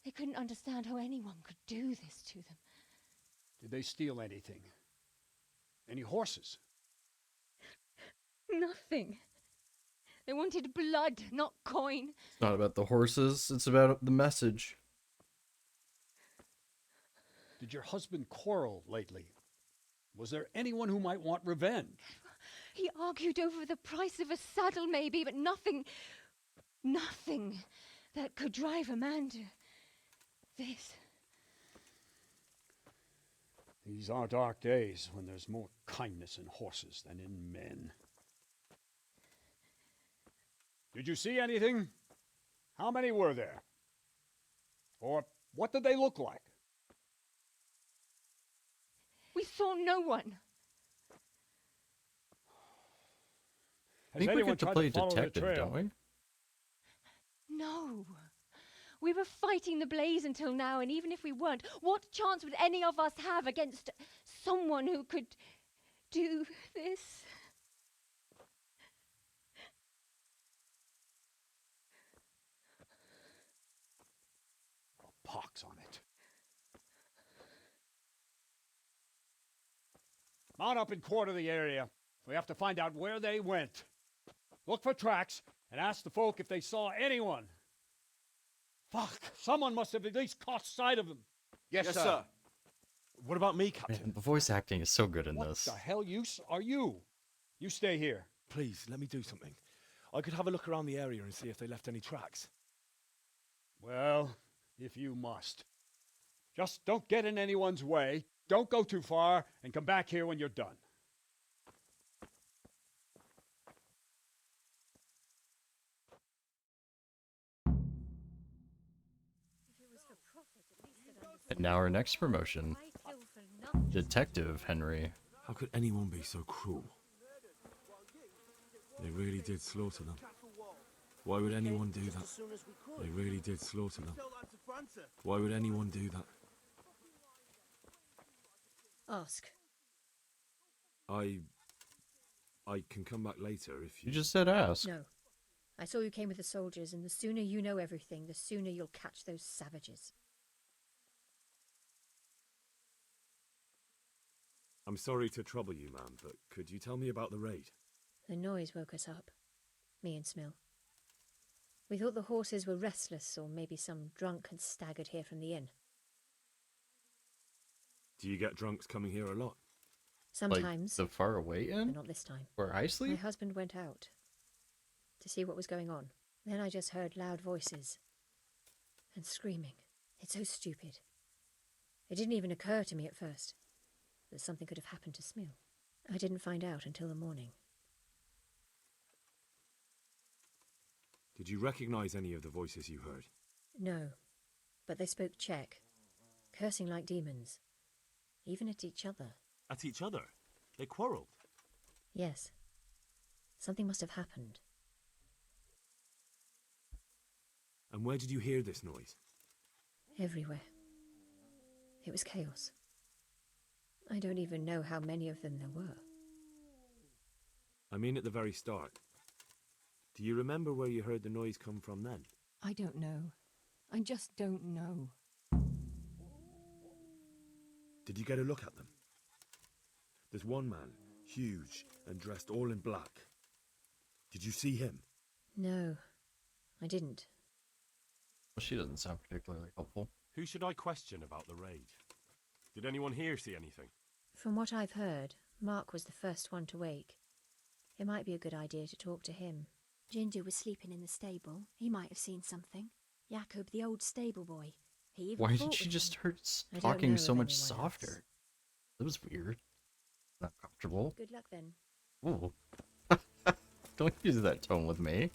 They couldn't understand how anyone could do this to them. Did they steal anything? Any horses? Nothing. They wanted blood, not coin. It's not about the horses, it's about the message. Did your husband quarrel lately? Was there anyone who might want revenge? He argued over the price of a saddle, maybe, but nothing that could drive a man to this. These are dark days when there's more kindness in horses than in men. Did you see anything? How many were there? Or what did they look like? We saw no one. I think we get to play detective, don't we? No. We were fighting the blaze until now, and even if we weren't, what chance would any of us have against someone who could do this? A pox on it. Mount up and quarter the area. We have to find out where they went. Look for tracks and ask the folk if they saw anyone. Fuck, someone must have at least caught sight of them. Yes, sir. What about me, Captain? Man, the voice acting is so good in this. What the hell use are you? You stay here. Please, let me do something. I could have a look around the area and see if they left any tracks. Well, if you must. Just don't get in anyone's way, don't go too far, and come back here when you're done. And now our next promotion. Detective Henry. How could anyone be so cruel? They really did slaughter them. Why would anyone do that? They really did slaughter them. Why would anyone do that? Ask. I can come back later if You just said ask. No. I saw you came with the soldiers, and the sooner you know everything, the sooner you'll catch those savages. I'm sorry to trouble you, ma'am, but could you tell me about the raid? The noise woke us up. Me and Smill. We thought the horses were restless, or maybe some drunk had staggered here from the inn. Do you get drunks coming here a lot? Sometimes. Like the far away inn? But not this time. Where I sleep? My husband went out to see what was going on. Then I just heard loud voices and screaming. It's so stupid. It didn't even occur to me at first that something could have happened to Smill. I didn't find out until the morning. Did you recognize any of the voices you heard? No, but they spoke Czech, cursing like demons, even at each other. At each other? They quarrelled? Yes. Something must have happened. And where did you hear this noise? Everywhere. It was chaos. I don't even know how many of them there were. I mean at the very start. Do you remember where you heard the noise come from then? I don't know. I just don't know. Did you get a look at them? There's one man, huge and dressed all in black. Did you see him? No, I didn't. Well, she doesn't sound particularly helpful. Who should I question about the raid? Did anyone here see anything? From what I've heard, Mark was the first one to wake. It might be a good idea to talk to him. Ginger was sleeping in the stable. He might have seen something. Jakob, the old stable boy. He even Why fought did she with just him. start I don't talking know so of much anyone softer? else. That was weird. Not comfortable. Good luck then. Ooh. Don't use that tone with me.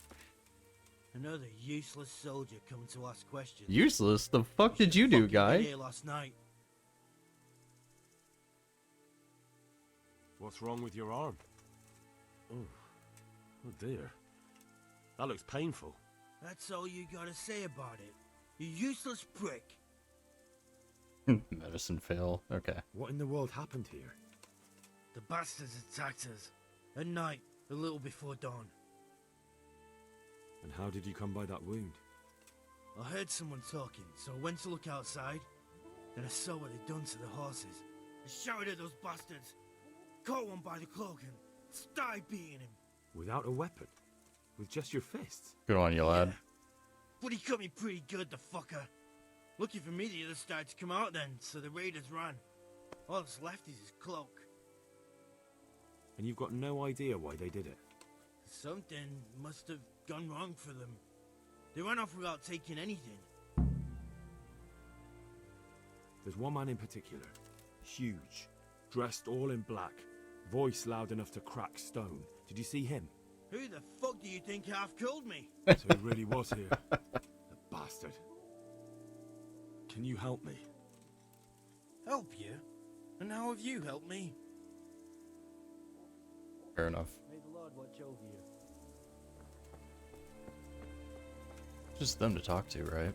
Another useless soldier coming to ask questions. Useless? The fuck did you do, Fucking guy? be here last night. What's wrong with your arm? Oh dear. That looks painful. That's all you gotta say about it. You useless prick. Medicine fail. Okay. What in the world happened here? The bastards attacked us. At night, a little before dawn. And how did you come by that wound? I heard someone talking, so I went to look outside. Then I saw what they'd done to the horses. I shouted at those bastards. Caught one by the cloak and started beating him. Without a weapon? With just your fists? Good on you, lad. But he cut me pretty good, the fucker. Lucky for me, the others started to come out then, so the raiders ran. All that's left is his cloak. And you've got no idea why they did it? Something must have gone wrong for them. They ran off without taking anything. There's one man in particular. Huge. Dressed all in black. Voice loud enough to crack stone. Did you see him? Who the fuck do you think half killed me? So he really was here. The bastard. Can you help me? Help you? And how have you helped me? Fair enough. May the Lord watch over you. Just them to talk to, right?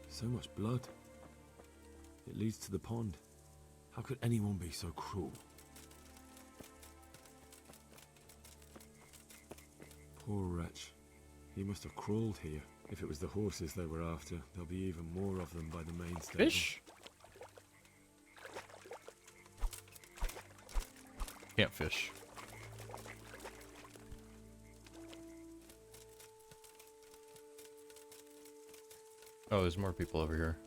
So much blood. It leads to the pond. How could anyone be so cruel? Poor wretch. He must have crawled here. If it was the horses they were after, there'll be even more of them by the main stable. Fish? Can't fish. Oh, there's more people over here.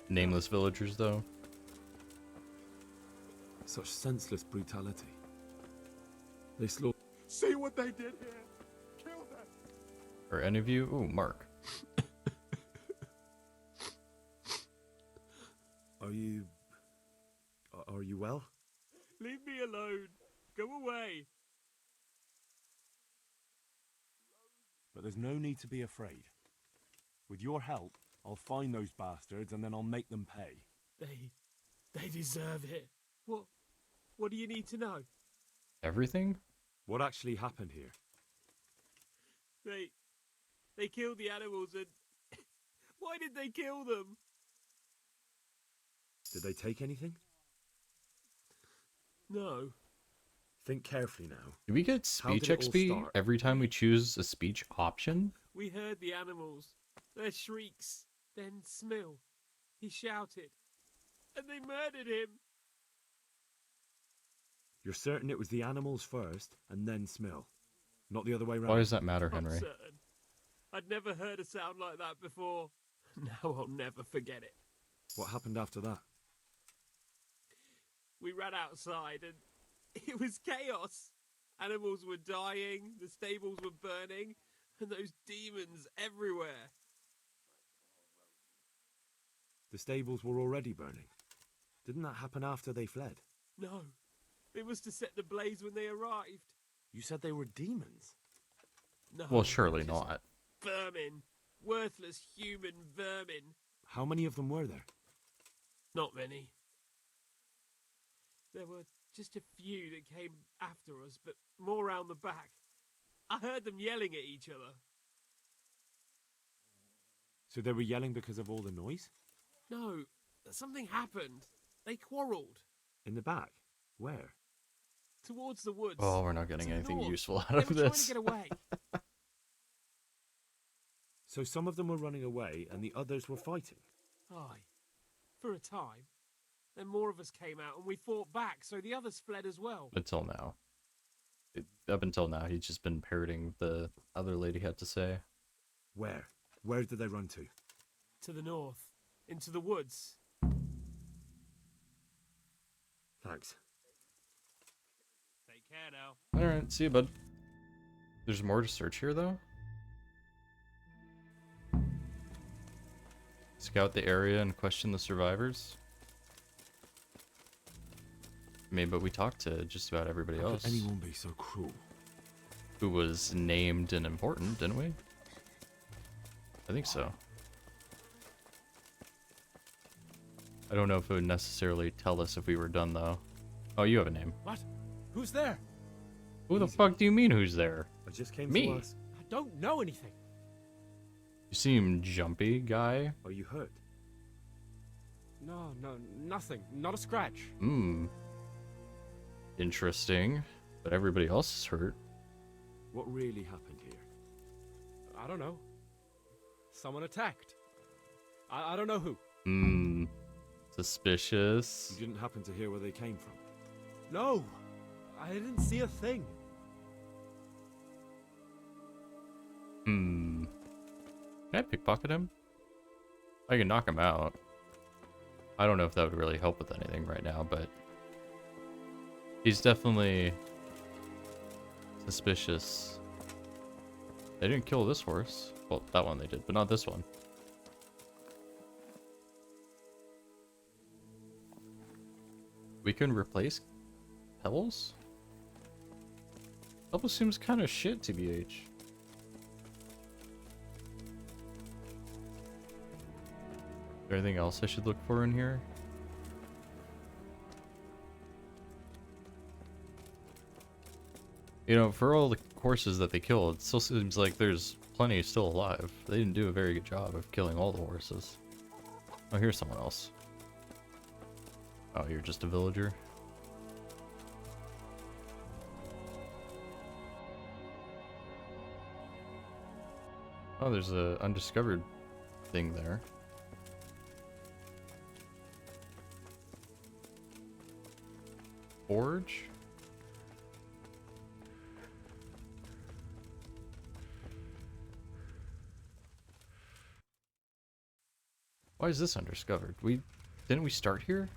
Nameless villagers, though. Such senseless brutality. They slaughter. See what they did here! Kill them! Are any of you? Ooh, Mark. Are you well? Leave me alone. Go away. But there's no need to be afraid. With your help, I'll find those bastards and then I'll make them pay. They deserve it. What do you need to know? Everything? What actually happened here? They killed the animals and... Why did they kill them? Did they take anything? No. Think carefully now. Do we get How did speech it all XP start? every time we choose a speech option? We heard the animals. Their shrieks. Then Smill. He shouted. And they murdered him. You're certain it was the animals first and then Smill? Not the other way round? Why does that matter, I'm Henry? certain. I'd never heard a sound like that before. Now I'll never forget it. What happened after that? We ran outside and it was chaos. Animals were dying, the stables were burning, and those demons everywhere. The stables were already burning. Didn't that happen after they fled? No, it was to set the blaze when they arrived. You said they were demons? No, Well, surely just not. Vermin. Worthless human vermin. How many of them were there? Not many. There were just a few that came after us, but more round the back. I heard them yelling at each other. So they were yelling because of all the noise? No, something happened. They quarrelled. In the back? Where? Towards the woods. Oh, we're not getting To the anything north. useful out They of were this. trying to get away. So some of them were running away and the others were fighting? Aye. For a time. Then more of us came out and we fought back, so the others fled as well. Until now. Up until now, he's just been parroting the other lady had to say. Where? Where did they run to? To the north. Into the woods. Thanks. Take care now. Alright, see you, bud. There's more to search here, though? Scout the area and question the survivors? I mean, but we talked to just about everybody How else. could anyone be so cruel? Who was named and important, didn't we? I think so. I don't know if it would necessarily tell us if we were done, though. Oh, you have a name. What? Who's there? Who the fuck do you mean who's there? I just came Me. to ask. I don't know anything. You seem jumpy, guy. Are you hurt? No, nothing. Not a scratch. Hmm. Interesting. But everybody else is hurt. What really happened here? I don't know. Someone attacked. I don't know who. Hmm. Suspicious. You didn't happen to hear where they came from? No, I didn't see a thing. Hmm. Can I pickpocket him? I can knock him out. I don't know if that would really help with anything right now, but he's definitely suspicious. They didn't kill this horse. Well, that one they did, but not this one. We can replace Pebbles? Pebbles seems kind of shit, TBH. Is there anything else I should look for in here? You know, for all the horses that they killed, it still seems like there's plenty still alive. They didn't do a very good job of killing all the horses. Oh, here's someone else. Oh, you're just a villager? Oh, there's a undiscovered thing there. Forge? Why is this undiscovered? Didn't we start here?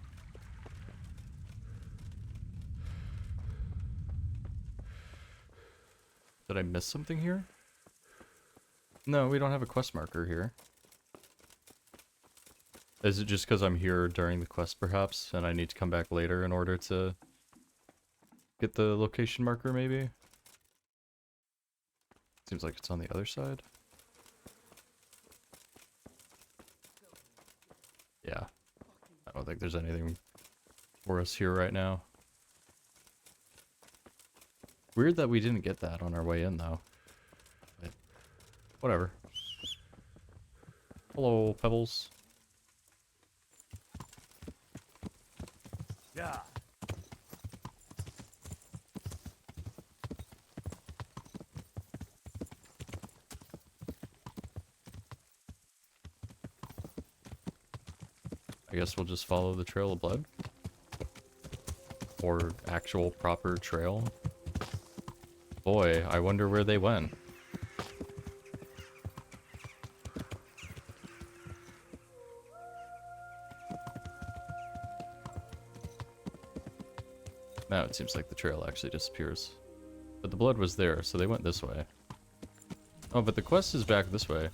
Did I miss something here? No, we don't have a quest marker here. Is it just because I'm here during the quest, perhaps, and I need to come back later in order to get the location marker, maybe? Seems like it's on the other side. Yeah. I don't think there's anything for us here right now. Weird that we didn't get that on our way in, though. But whatever. Hello, Pebbles. Yeah. I guess we'll just follow the trail of blood. Or actual proper trail. Boy, I wonder where they went. Now it seems like the trail actually disappears. But the blood was there, so they went this way. Oh, but the quest is back this way. Are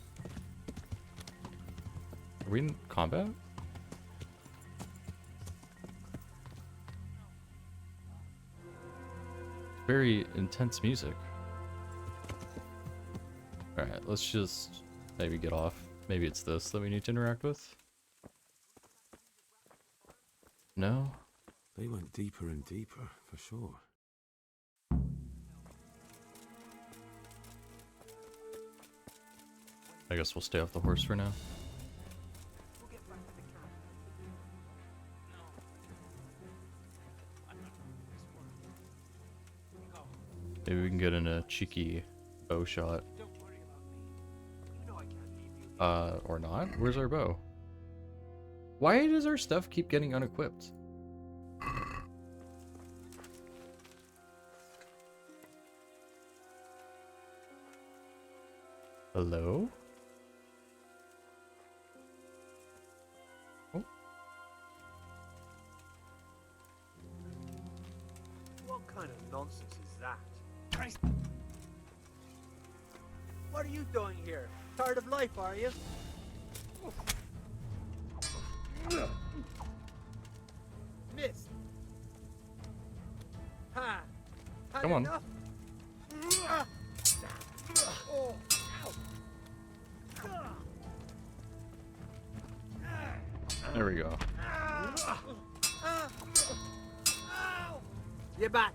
we in combat? Very intense music. Alright, let's just maybe get off. Maybe it's this that we need to interact with. No? They went deeper and deeper, for sure. I guess we'll stay off the horse for now. Maybe we can get in a cheeky bow shot. Or not? Where's our bow? Why does our stuff keep getting unequipped? Hello? Oh. What kind of nonsense is that? What are you doing here? Tired of life, are you? Missed. Ha! Had Come on. enough? Oh, ow. There we go. You're back.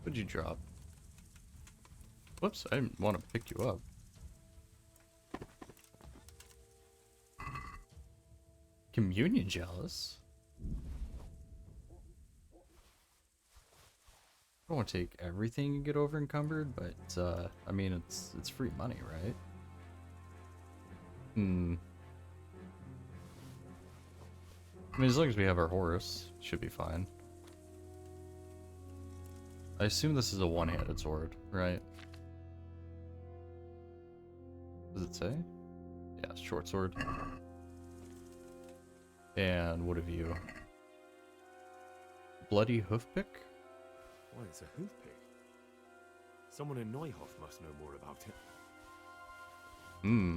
What'd you drop? Whoops, I didn't want to pick you up. Communion chalice? I don't want to take everything and get over encumbered, but I mean it's free money, right? I mean, as long as we have our horse, should be fine. I assume this is a one-handed sword, right? Does it say? Yeah, short sword. And what have you? Bloody hoofpick? Why, it's a hoofpick. Someone in Neuhof must know more about it.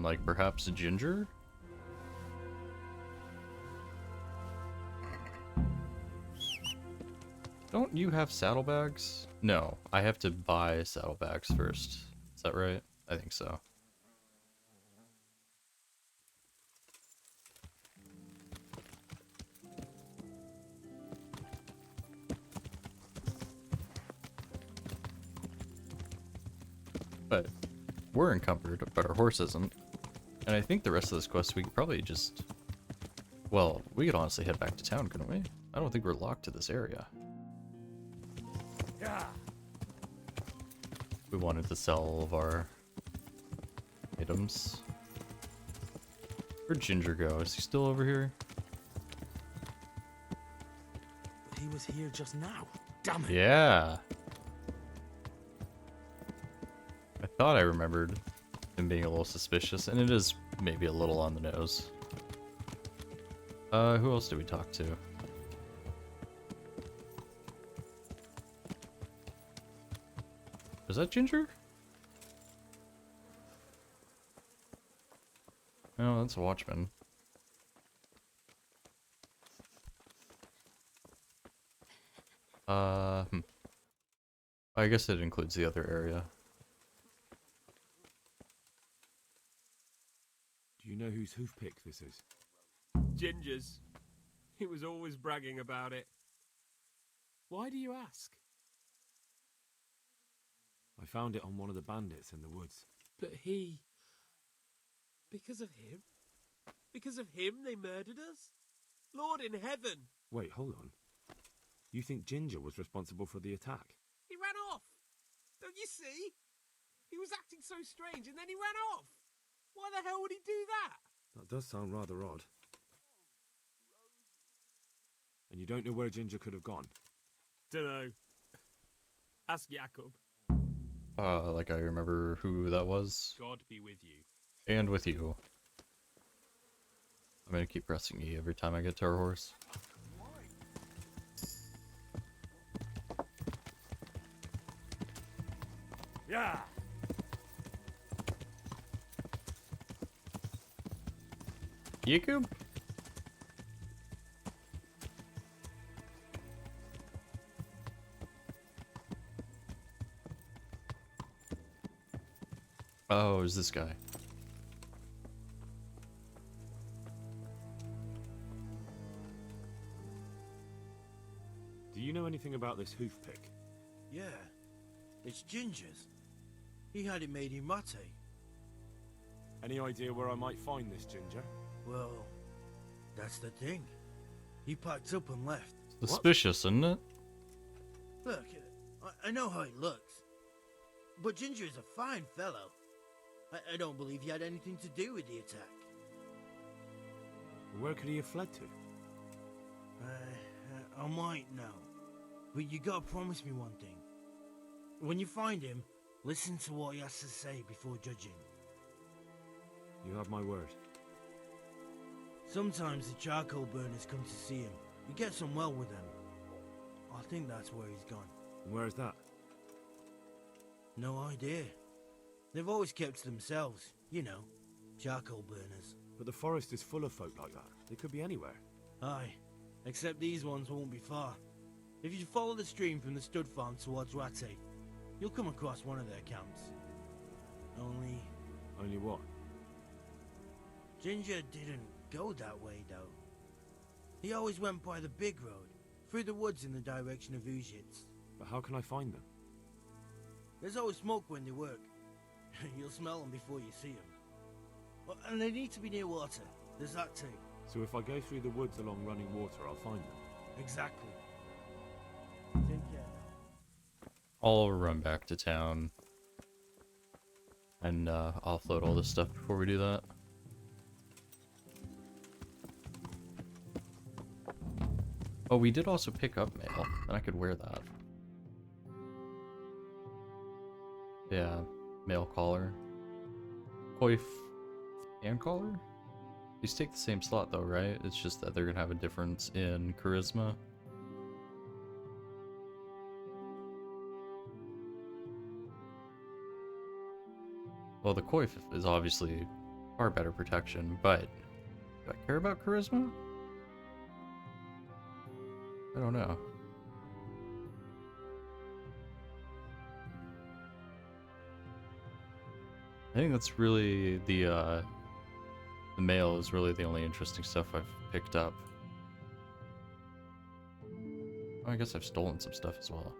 Like perhaps a Ginger? Don't you have saddlebags? No, I have to buy saddlebags first. Is that right? I think so. But we're encumbered, but our horse isn't. And I think the rest of this quest we could probably just... Well, we could honestly head back to town, couldn't we? I don't think we're locked to this area. Yeah. We wanted to sell all of our items. Where'd Ginger go? Is he still over here? But he was here just now. Damn it. Yeah. I thought I remembered him being a little suspicious, and it is maybe a little on the nose. Who else did we talk to? Is that Ginger? No, that's a watchman. I guess it includes the other area. Do you know whose hoofpick this is? Ginger's. He was always bragging about it. Why do you ask? I found it on one of the bandits in the woods. But he... Because of him? Because of him they murdered us? Lord in heaven! Wait, hold on. You think Ginger was responsible for the attack? He ran off! Don't you see? He was acting so strange and then he ran off! Why the hell would he do that? That does sound rather odd. And you don't know where Ginger could have gone? Dunno. Ask Jakob. Like I remember who that was. God be with you. And with you. I'm gonna keep pressing E every time I get to our horse. Yeah. Jakob? Oh, is this guy? Do you know anything about this hoofpick? Yeah, it's Ginger's. He had it made in Mate. Any idea where I might find this Ginger? Well, that's the thing. He packed up and left. Suspicious, isn't it? Look, I know how he looks. But Ginger is a fine fellow. I don't believe he had anything to do with the attack. Where could he have fled to? I might know. But you gotta promise me one thing. When you find him, listen to what he has to say before judging. You have my word. Sometimes the charcoal burners come to see him. He gets on well with them. I think that's where he's gone. And where is that? No idea. They've always kept to themselves, you know, charcoal burners. But the forest is full of folk like that. They could be anywhere. Aye, except these ones won't be far. If you follow the stream from the stud farm towards Rattay, you'll come across one of their camps. Only what? Ginger didn't go that way, though. He always went by the big road, through the woods in the direction of Uzhitz. But how can I find them? There's always smoke when they work. You'll smell them before you see them. Well, and they need to be near water. There's that too. So if I go through the woods along running water, I'll find them? Exactly. Take care now. I'll run back to town and offload all this stuff before we do that. Oh, we did also pick up mail, and I could wear that. Yeah, mail collar. Coif and collar? These take the same slot though, right? It's just that they're gonna have a difference in charisma. Well, the coif is obviously far better protection, but do I care about charisma? I don't know. I think that's really the mail is really the only interesting stuff I've picked up. Oh, I guess I've stolen some stuff as well.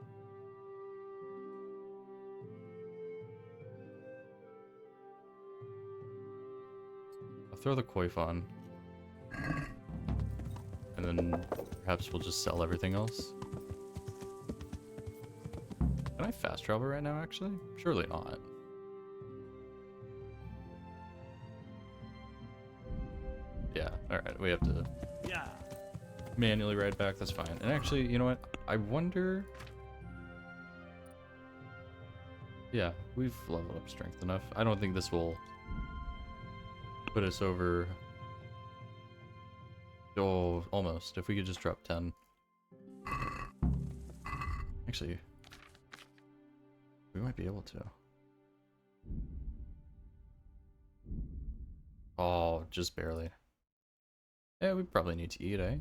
I'll throw the coif on. And then perhaps we'll just sell everything else. Can I fast travel right now, actually? Surely not. Yeah, alright, we have to manually ride back, that's fine. And actually, you know what? I wonder... Yeah, we've leveled up strength enough. I don't think this will put us over... Oh, almost. If we could just drop 10. Actually, we might be able to. Oh, just barely. Yeah, we probably need to eat, eh?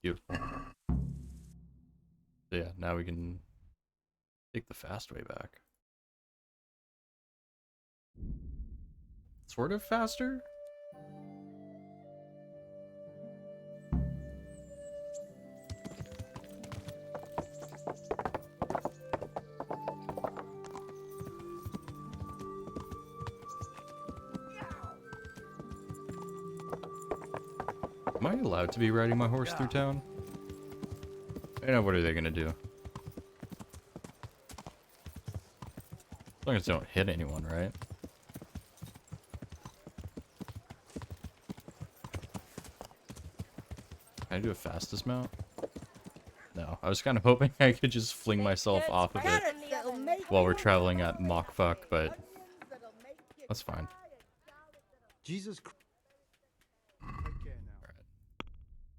Beautiful. So yeah, now we can take the fast way back. Sort of faster? Am I allowed to be riding my horse through town? I know, what are they gonna do? As long as they don't hit anyone, right? Can I do a fast dismount? No, I was kind of hoping I could just fling myself off of it while we're traveling at Mach fuck, but that's fine. Jesus Christ.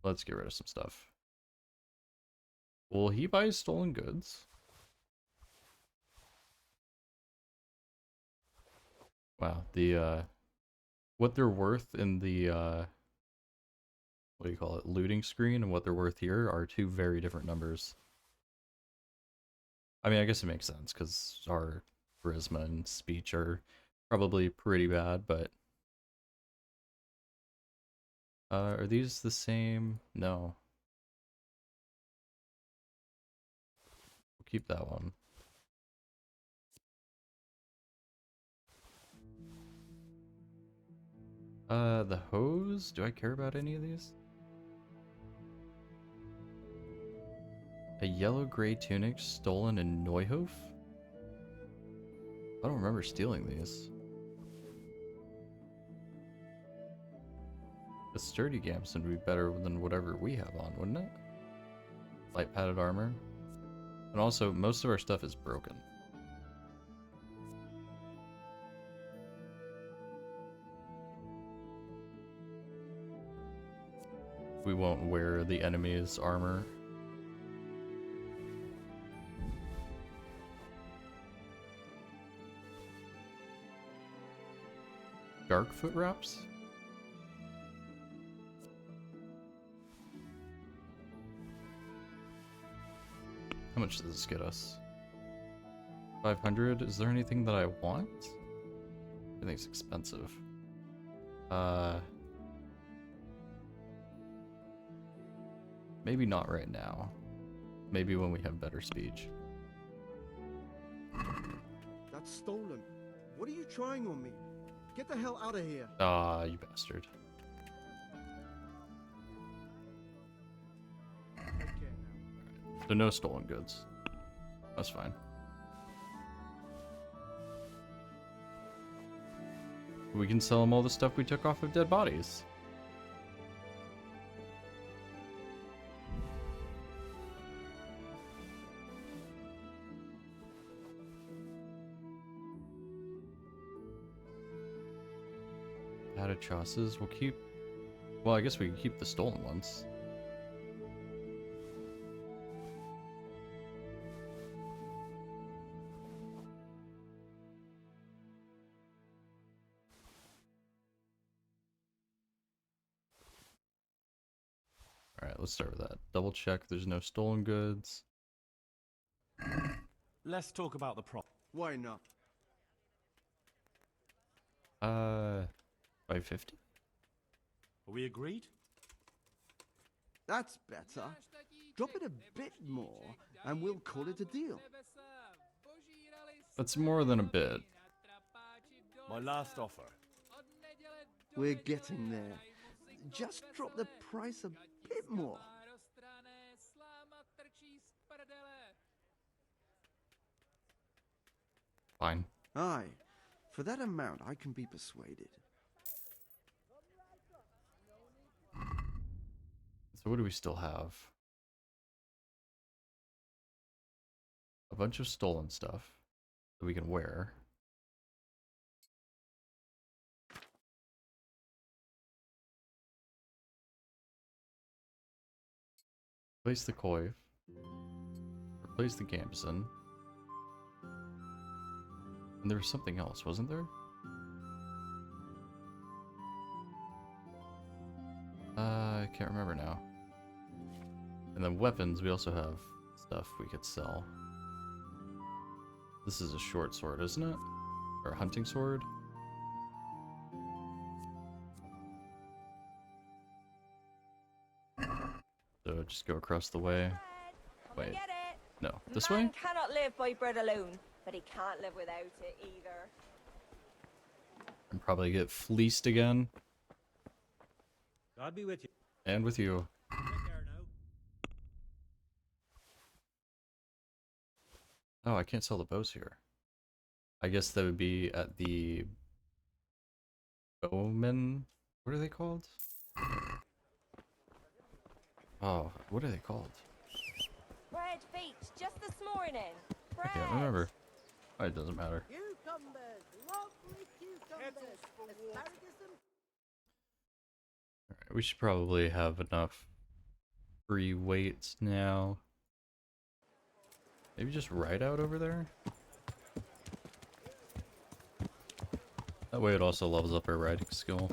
Let's get rid of some stuff. Will he buy stolen goods? Wow, the what they're worth in the what do you call it, looting screen, and what they're worth here are two very different numbers. I mean, I guess it makes sense because our charisma and speech are probably pretty bad, but are these the same? No. We'll keep that one. The hose? Do I care about any of these? A yellow-gray tunic stolen in Neuhof? I don't remember stealing these. A sturdy gamson would be better than whatever we have on, wouldn't it? Light padded armor. And also, most of our stuff is broken. We won't wear the enemy's armor. Dark foot wraps? How much does this get us? 500? Is there anything that I want? Everything's expensive. Maybe not right now. Maybe when we have better speech. That's stolen. What are you trying on me? Get the hell out of here. Ah, you bastard. So no stolen goods. That's fine. we can sell him all the stuff we took off of dead bodies. Added chassis. We'll keep... Well, I guess we can keep the stolen ones. Alright, let's start with that. Double check there's no stolen goods. Let's talk about the prop. Why not? 550? Are we agreed? That's better. Drop it a bit more, and we'll call it a deal. That's more than a bit. My last offer. We're getting there. Just drop the price a bit more. Fine. Aye. For that amount, I can be persuaded. So what do we still have? A bunch of stolen stuff that we can wear. Replace the coif. Replace the gambeson. And there was something else, wasn't there? I can't remember now. And then weapons, we also have stuff we could sell. This is a short sword, isn't it? Or a hunting sword? So just go across the way. Wait. No, this way? Man cannot live by bread alone, but he can't live without it either. And probably get fleeced again. God be with you. And with you. Oh, I can't sell the bows here. I guess that would be at the bowmen. What are they called? Oh, what are they called? Bread feet just this morning. Bread. I can't remember. Oh, it doesn't matter. Cucumbers, lovely cucumbers, asparagus and Alright, we should probably have enough free weights now. Maybe just ride out over there? That way it also levels up our riding skill.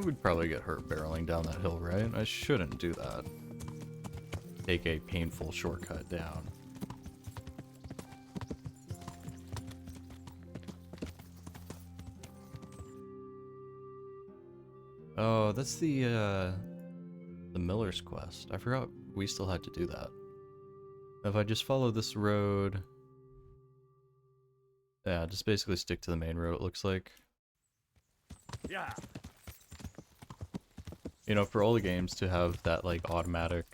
We'd probably get hurt barreling down that hill, right? I shouldn't do that. Take a painful shortcut down. Oh, that's the Miller's Quest. I forgot we still had to do that. If I just follow this road... Yeah, just basically stick to the main road, it looks like. Yeah. You know, for all the games to have that, like, automatic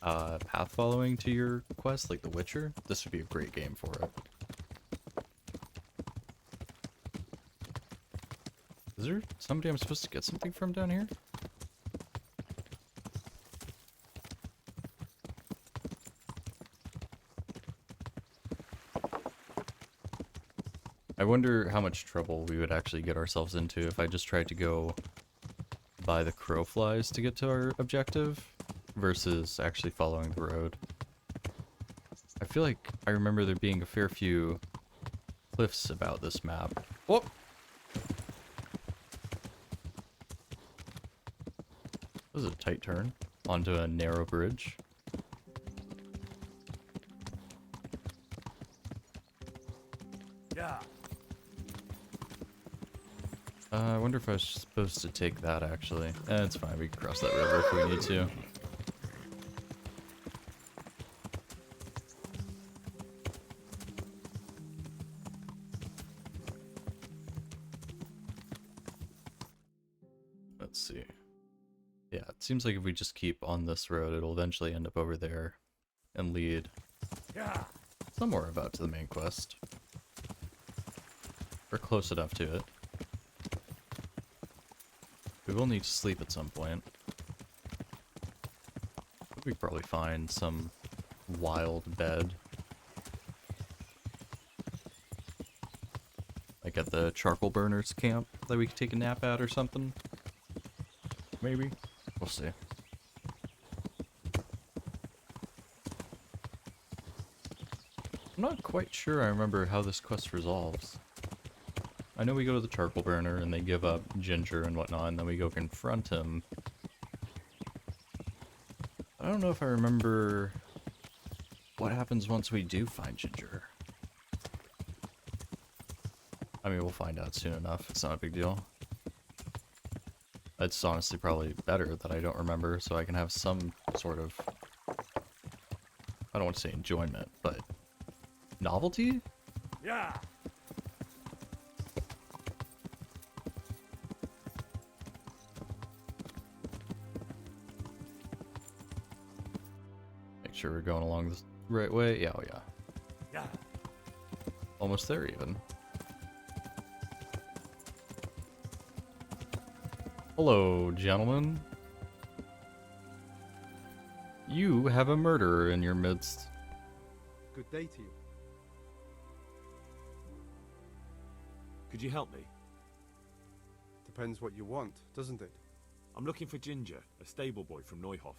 path following to your quest, like The Witcher, this would be a great game for it. Is there somebody I'm supposed to get something from down here? I wonder how much trouble we would actually get ourselves into if I just tried to go by the crow flies to get to our objective versus actually following the road. I feel like I remember there being a fair few cliffs about this map. Whoop! That was a tight turn onto a narrow bridge. Yeah. I wonder if I was supposed to take that, actually. It's fine, we can cross that river if we need to. Let's see. Yeah, seems like if we just keep on this road, it'll eventually end up over there and lead somewhere about to the main quest. We're close enough to it. We will need to sleep at some point. We could probably find some wild bed. Like at the charcoal burners camp that we could take a nap at or something. Maybe. We'll see. I'm not quite sure I remember how this quest resolves. I know we go to the charcoal burner and they give up Ginger and whatnot, and then we go confront him. I don't know if I remember what happens once we do find Ginger. I mean, we'll find out soon enough. It's not a big deal. It's honestly probably better that I don't remember, so I can have some sort of, I don't want to say enjoyment, but novelty? Yeah. Make sure we're going along the right way. Yeah, oh yeah. Yeah. Almost there even. Hello, gentlemen. You have a murderer in your midst. Good day to you. Could you help me? Depends what you want, doesn't it? I'm looking for Ginger, a stable boy from Neuhof.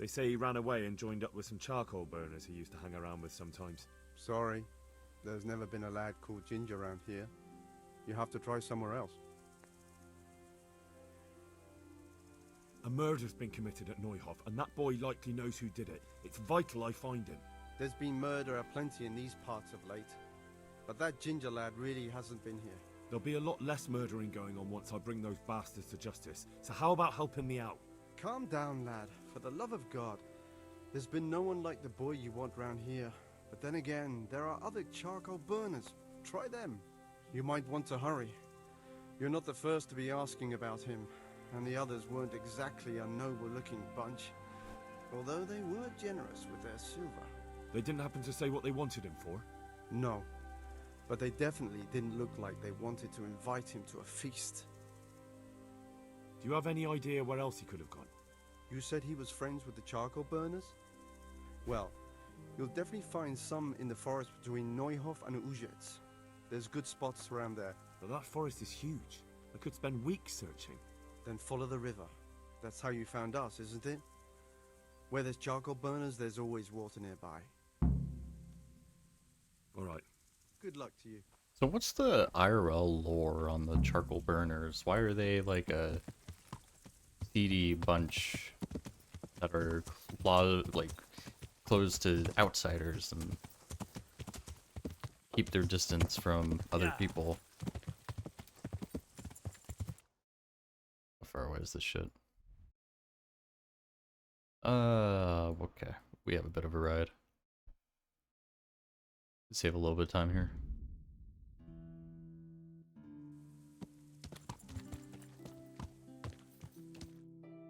They say he ran away and joined up with some charcoal burners he used to hang around with sometimes. Sorry, there's never been a lad called Ginger around here. You have to try somewhere else. A murder's been committed at Neuhof, and that boy likely knows who did it. It's vital I find him. There's been murder aplenty in these parts of late, but that Ginger lad really hasn't been here. There'll be a lot less murdering going on once I bring those bastards to justice, so how about helping me out? Calm down, lad, for the love of God. There's been no one like the boy you want round here. But then again, there are other charcoal burners. Try them. You might want to hurry. You're not the first to be asking about him, and the others weren't exactly a noble-looking bunch, although they were generous with their silver. They didn't happen to say what they wanted him for? No, but they definitely didn't look like they wanted to invite him to a feast. Do you have any idea where else he could have gone? You said he was friends with the charcoal burners? Well, you'll definitely find some in the forest between Neuhof and Ujetz. There's good spots around there. But that forest is huge. I could spend weeks searching. Then follow the river. That's how you found us, isn't it? Where there's charcoal burners, there's always water nearby. Alright. Good luck to you. So what's the IRL lore on the charcoal burners? Why are they like a seedy bunch that are closed to outsiders and keep their distance from other people? How far away is this shit? Okay. We have a bit of a ride. Save a little bit of time here.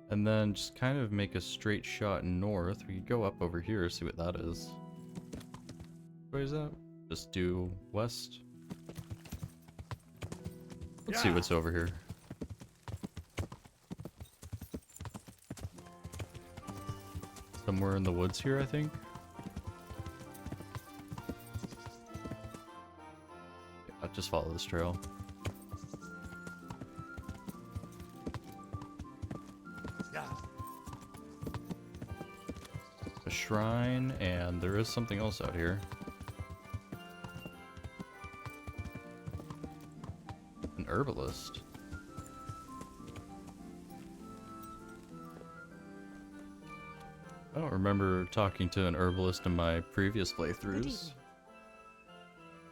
And then just kind of make a straight shot north. We could go up over here, see what that is. What is that? Just due west. Let's see what's over here. Somewhere in the woods here, I think. Yeah, just follow this trail. A shrine, and there is something else out here. An herbalist. I don't remember talking to an herbalist in my previous playthroughs.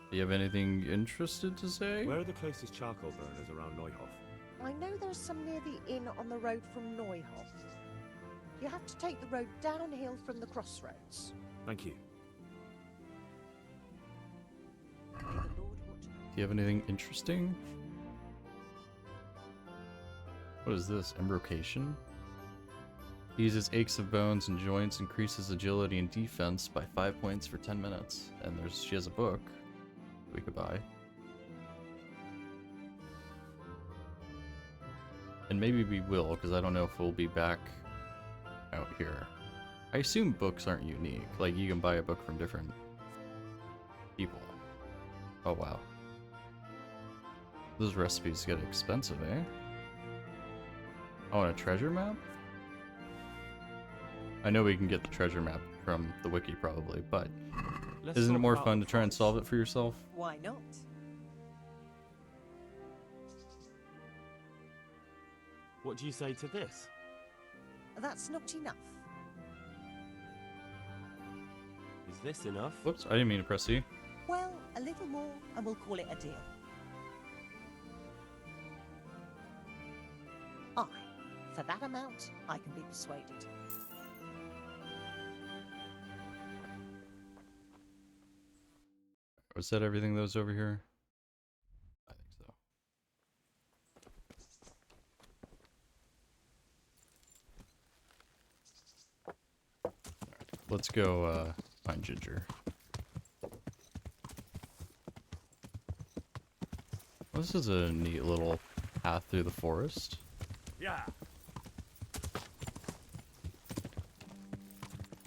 Do you have anything interested to say? Where are the closest charcoal burners around Neuhof? I know there's some near the inn on the road from Neuhof. You have to take the road downhill from the crossroads. Thank you. Do you have anything interesting? What is this? Embrocation? Eases aches of bones and joints, increases agility and defense by 5 points for 10 minutes. And she has a book we could buy. And maybe we will, because I don't know if we'll be back out here. I assume books aren't unique. Like, you can buy a book from different people. Oh, wow. Those recipes get expensive, eh? Oh, and a treasure map? I know we can get the treasure map from the wiki, probably, but isn't it more fun to try and solve it for yourself? Why not? What do you say to this? That's not enough. Is this enough? Whoops, I didn't mean to press C. Well, a little more, and we'll call it a deal. Aye, for that amount, I can be persuaded. Was that everything that was over here? I think so. Alright, let's go find Ginger. Well, this is a neat little path through the forest. Yeah.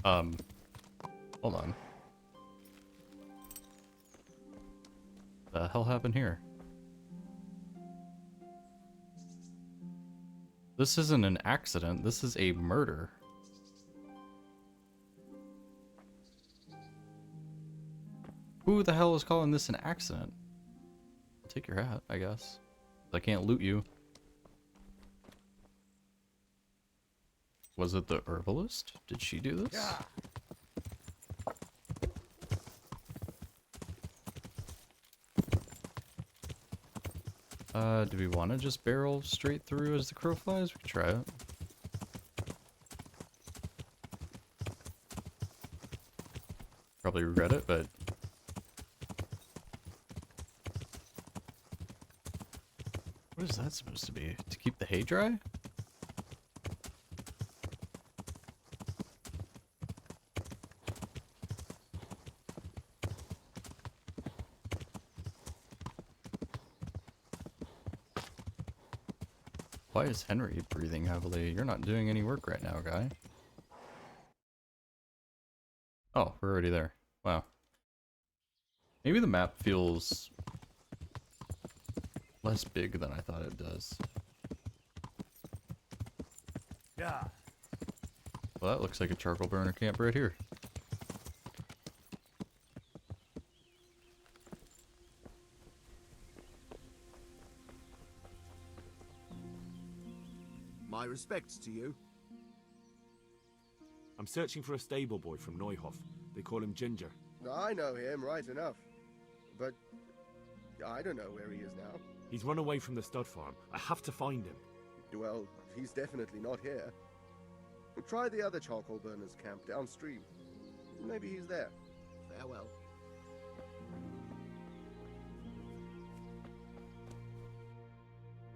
Hold on. The hell happened here? This isn't an accident, this is a murder. Who the hell is calling this an accident? Take your hat, I guess. I can't loot you. Was it the herbalist? Did she do this? Yeah. Do we want to just barrel straight through as the crow flies? We could try it. Probably regret it, but... What is that supposed to be? To keep the hay dry? Why is Henry breathing heavily? You're not doing any work right now, guy. Oh, we're already there. Wow. Maybe the map feels less big than I thought it does. Yeah. Well, that looks like a charcoal burner camp right here. My respects to you. I'm searching for a stable boy from Neuhof. They call him Ginger. I know him, right enough. But I don't know where he is now. He's run away from the stud farm. I have to find him. Well, he's definitely not here. Try the other charcoal burners camp downstream. Maybe he's there. Farewell.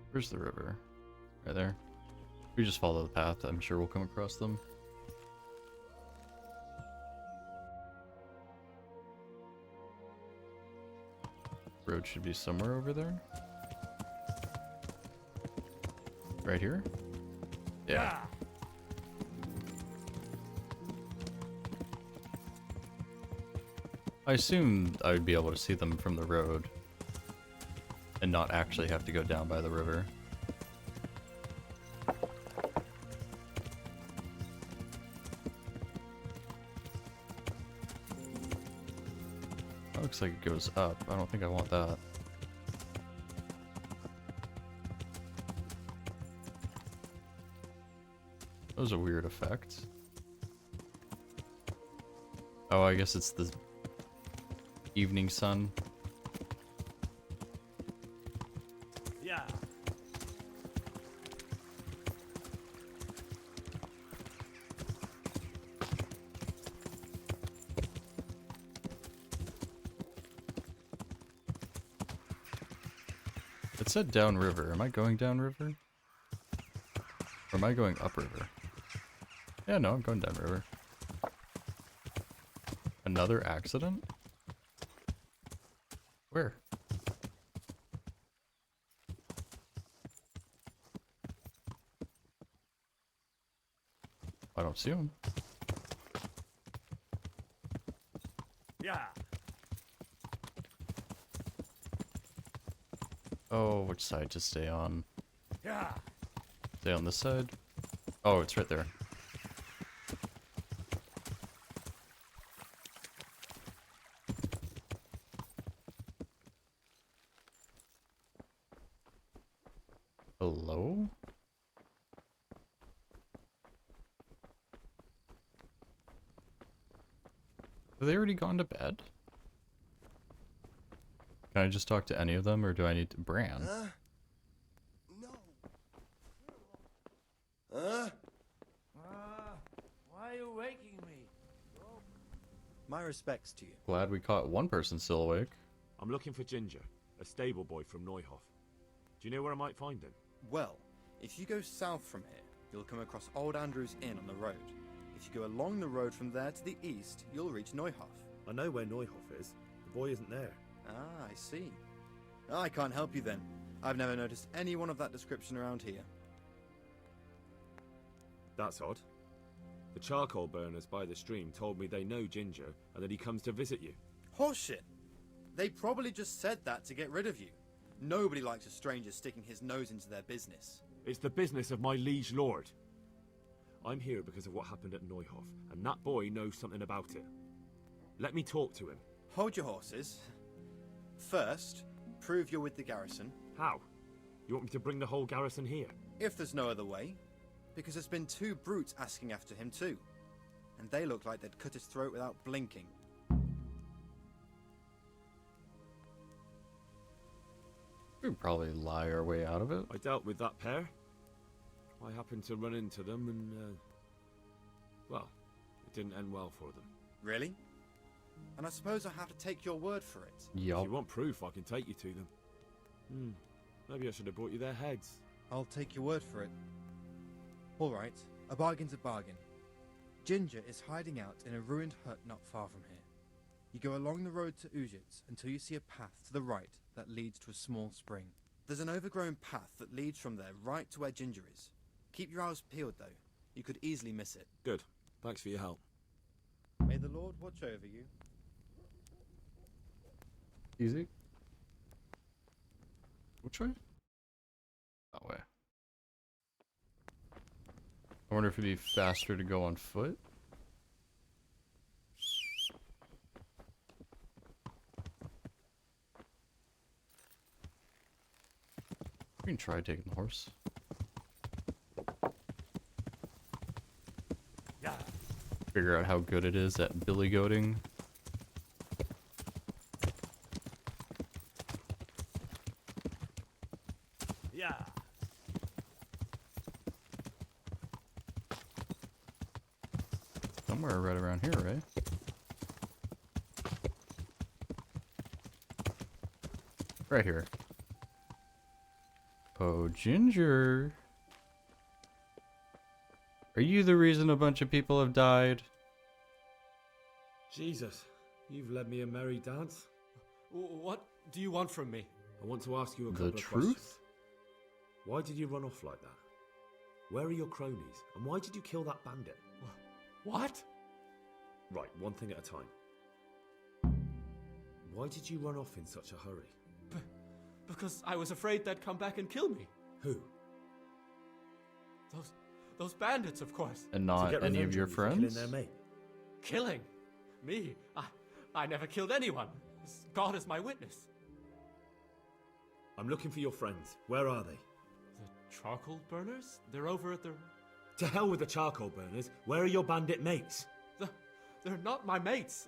Where's the river? Right there. We just follow the path. I'm sure we'll come across them. Road should be somewhere over there. Right here? Yeah. I assumed I would be able to see them from the road and not actually have to go down by the river. That looks like it goes up. I don't think I want that. That was a weird effect. Oh, I guess it's the evening sun. Yeah. It said downriver. Am I going downriver? Or am I going upriver? Yeah, no, I'm going downriver. Another accident? Where? I don't see him. Yeah. Oh, which side to stay on? Yeah. Stay on this side? Oh, it's right there. Hello? Have they already gone to bed? Can I just talk to any of them, or do I need to... Bran? Why are you waking me? My respects to you. Glad we caught one person still awake. I'm looking for Ginger, a stable boy from Neuhof. Do you know where I might find him? Well, if you go south from here, you'll come across Old Andrew's Inn on the road. If you go along the road from there to the east, you'll reach Neuhof. I know where Neuhof is. The boy isn't there. Ah, I see. I can't help you then. I've never noticed anyone of that description around here. That's odd. The charcoal burners by the stream told me they know Ginger and that he comes to visit you. Horseshit! They probably just said that to get rid of you. Nobody likes a stranger sticking his nose into their business. It's the business of my liege lord. I'm here because of what happened at Neuhof, and that boy knows something about it. Let me talk to him. Hold your horses. First, prove you're with the garrison. How? You want me to bring the whole garrison here? If there's no other way. Because there's been 2 brutes asking after him too. And they look like they'd cut his throat without blinking. We could probably lie our way out of it. I dealt with that pair. I happened to run into them and, well, it didn't end well for them. Really? And I suppose I have to take your word for it. Yup. If you want proof, I can take you to them. Maybe I should have brought you their heads. I'll take your word for it. All right, a bargain's a bargain. Ginger is hiding out in a ruined hut not far from here. You go along the road to Ujits until you see a path to the right that leads to a small spring. There's an overgrown path that leads from there right to where Ginger is. Keep your eyes peeled, though. You could easily miss it. Good. Thanks for your help. May the Lord watch over you. Easy. Which way? That way. I wonder if it'd be faster to go on foot. We can try taking the horse. Yeah. Figure out how good it is at billy goating. Yeah. Somewhere right around here, right? Right here. Oh, Ginger. Are you the reason a bunch of people have died? Jesus, you've led me a merry dance. What do you want from me? I want to ask you a The couple of truth? questions. Why did you run off like that? Where are your cronies? And why did you kill that bandit? What? Right, one thing at a time. Why did you run off in such a hurry? Because I was afraid they'd come back and kill me. Who? Those bandits, of course. And not any of your friends? Their mate. Killing? Me? I never killed anyone. God is my witness. I'm looking for your friends. Where are they? The charcoal burners? They're over at the... To hell with the charcoal burners. Where are your bandit mates? They're not my mates.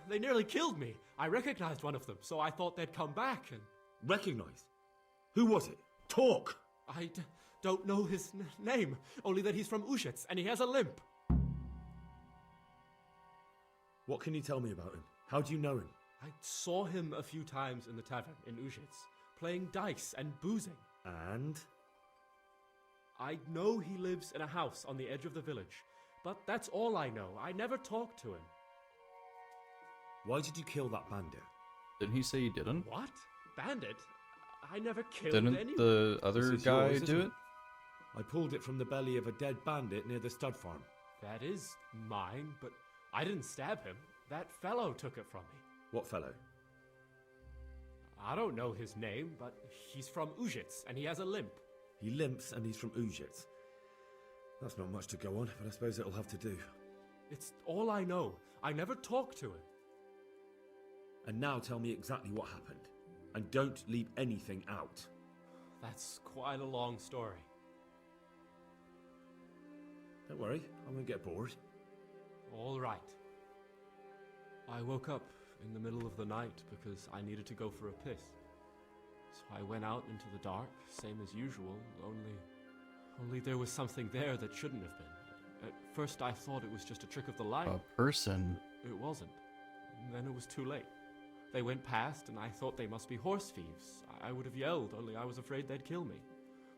They nearly killed me. I recognized one of them, so I thought they'd come back and... Recognized? Who was it? Talk! I don't know his name, only that he's from Ujits, and he has a limp. What can you tell me about him? How do you know him? I saw him a few times in the tavern in Ujits, playing dice and boozing. And? I know he lives in a house on the edge of the village, But that's all I know. I never talked to him. Why did you kill that bandit? Didn't he say he didn't? What? Bandit? I never killed Didn't anyone. the other This is guy yours, do isn't it? I pulled it from the belly of a dead bandit near the stud farm. That is mine, but I didn't stab him. That fellow took it from me. What fellow? I don't know his name, but he's from Uzhitz, and he has a limp. He limps and he's from Uzhitz. That's not much to go on, but I suppose it'll have to do. It's all I know. I never talked to him. And now tell me exactly what happened. And don't leave anything out. That's quite a long story. Don't worry, I won't get bored. All right. I woke up in the middle of the night because I needed to go for a piss. So I went out into the dark, same as usual, only there was something there that shouldn't have been. At first I thought it was just a trick of the light. A person. It wasn't. And then it was too late. They went past and I thought they must be horse thieves. I would have yelled, only I was afraid they'd kill me.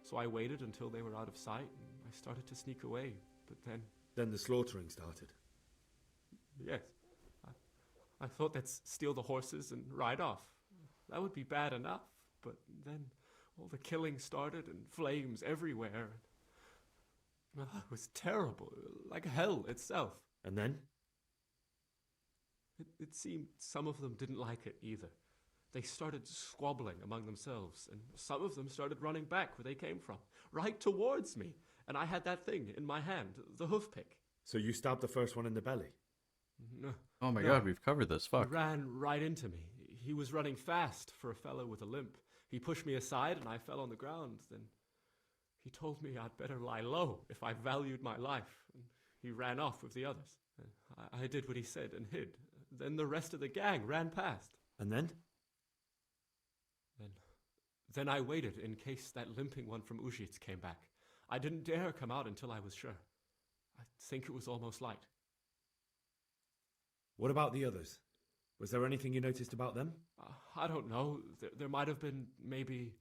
So I waited until they were out of sight and I started to sneak away, but then... Then the slaughtering started? Yes. I thought they'd steal the horses and ride off. That would be bad enough, but then all the killing started and flames everywhere. It was terrible, like hell itself. And then? It seemed some of them didn't like it either. They started squabbling among themselves, and some of them started running back where they came from, right towards me. And I had that thing in my hand, the hoof pick. So you stabbed the first one in the belly? No. Oh my god, we've covered this. Fuck. He ran right into me. He was running fast for a fellow with a limp. He pushed me aside and I fell on the ground. Then he told me I'd better lie low if I valued my life. And he ran off with the others. I did what he said and hid. Then the rest of the gang ran past. And then? Then I waited in case that limping one from Uzhitz came back. I didn't dare come out until I was sure. I think it was almost light. What about the others? Was there anything you noticed about them? I don't know. There might have been maybe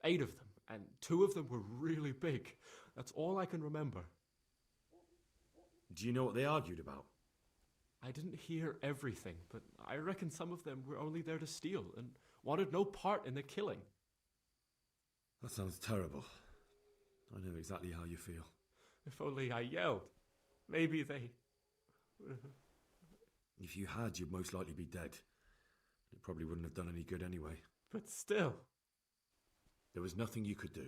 8 of them, and 2 of them were really big. That's all I can remember. Do you know what they argued about? I didn't hear everything, but I reckon some of them were only there to steal and wanted no part in the killing. That sounds terrible. I know exactly how you feel. If only I yelled. Maybe they... If you had, you'd most likely be dead. It probably wouldn't have done any good anyway. But still. There was nothing you could do.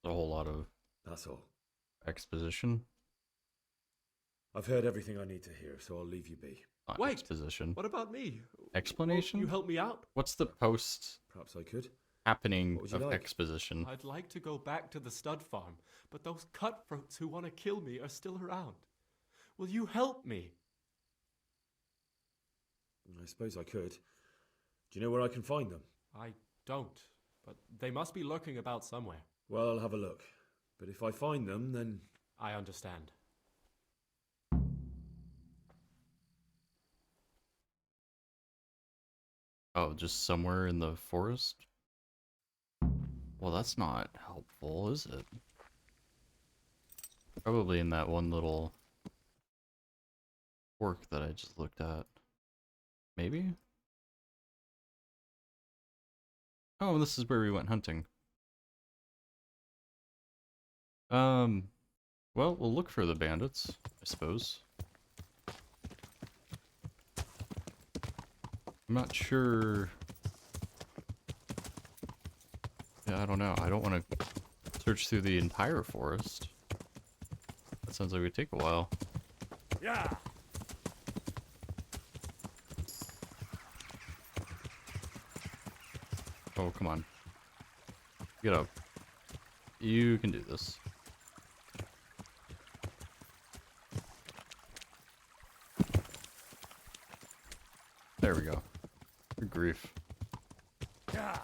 A whole lot of... That's all. Exposition? I've heard everything I need to hear, so I'll leave you be. Not Wait, exposition. What about me? Explanation? You help me out? What's the post... Perhaps I could. Happening What would you of like? exposition? I'd like to go back to the stud farm, but those cutthroats who want to kill me are still around. Will you help me? I suppose I could. Do you know where I can find them? I don't, but they must be lurking about somewhere. Well, I'll have a look. But if I find them, then... I understand. Oh, just somewhere in the forest? Well, that's not helpful, is it? Probably in that one little fork that I just looked at. Maybe? Oh, this is where we went hunting. Well, we'll look for the bandits, I suppose. I'm not sure. Yeah, I don't know. I don't want to search through the entire forest. That sounds like it would take a while. Yeah. Oh, come on. Get up. You can do this. There we go. Good grief. Yeah.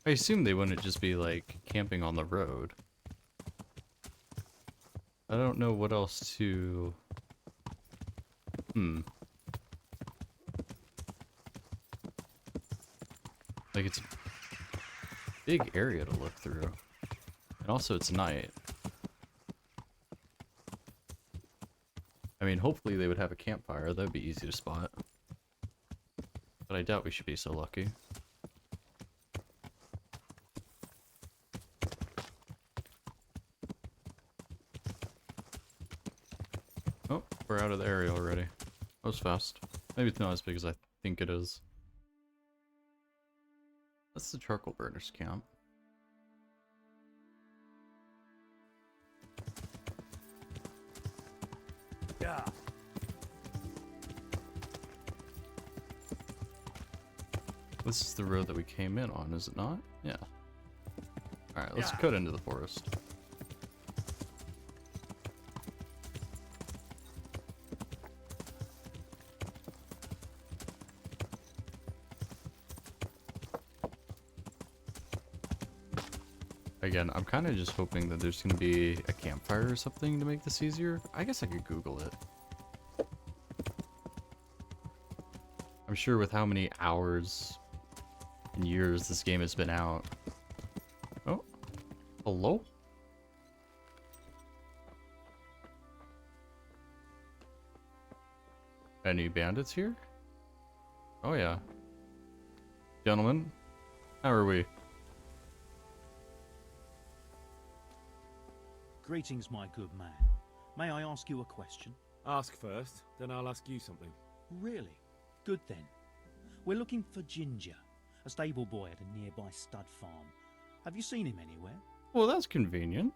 I assume they wouldn't just be like camping on the road. I don't know what else to... Like it's big area to look through. And also it's night. I mean, hopefully they would have a campfire. That'd be easy to spot. But I doubt we should be so lucky. Oh, we're out of the area already. That was fast. Maybe it's not as big as I think it is. That's the charcoal burners camp. Yeah. This is the road that we came in on, is it not? Yeah. Alright, let's Yeah. cut into the forest. Again, I'm kind of just hoping that there's going to be a campfire or something to make this easier. I guess I could Google it. I'm sure with how many hours and years this game has been out. Oh, hello? Any bandits here? Oh yeah. Gentlemen, how are we? Greetings, my good man. May I ask you a question? Ask first, then I'll ask you something. Really? Good then. We're looking for Ginger, a stable boy at a nearby stud farm. Have you seen him anywhere? Well, that's convenient.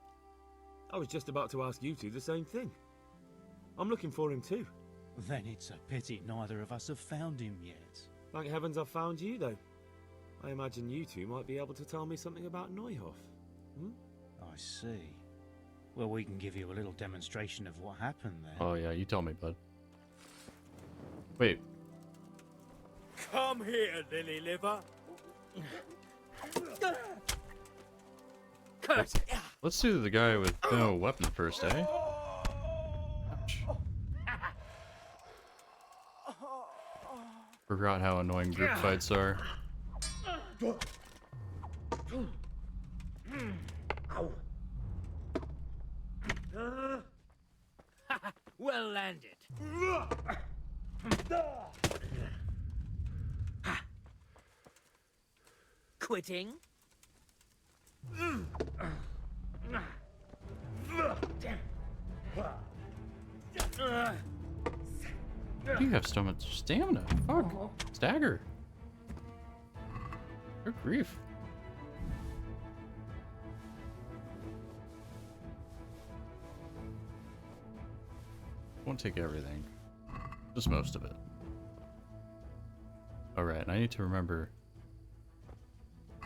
I was just about to ask you two the same thing. I'm looking for him too. Then it's a pity neither of us have found him yet. Thank heavens I've found you, though. I imagine you two might be able to tell me something about Neuhof. Hmm? I see. Well, we can give you a little demonstration of what happened there. Oh yeah, you tell me, bud. Wait. Come here, lily liver. Let's do the guy with no weapon first, eh? Ouch. Forgot how annoying group fights are. Well landed. Quitting? You have so much stamina. Fuck. Stagger. Good grief. Won't take everything. Just most of it. Alright, and I need to remember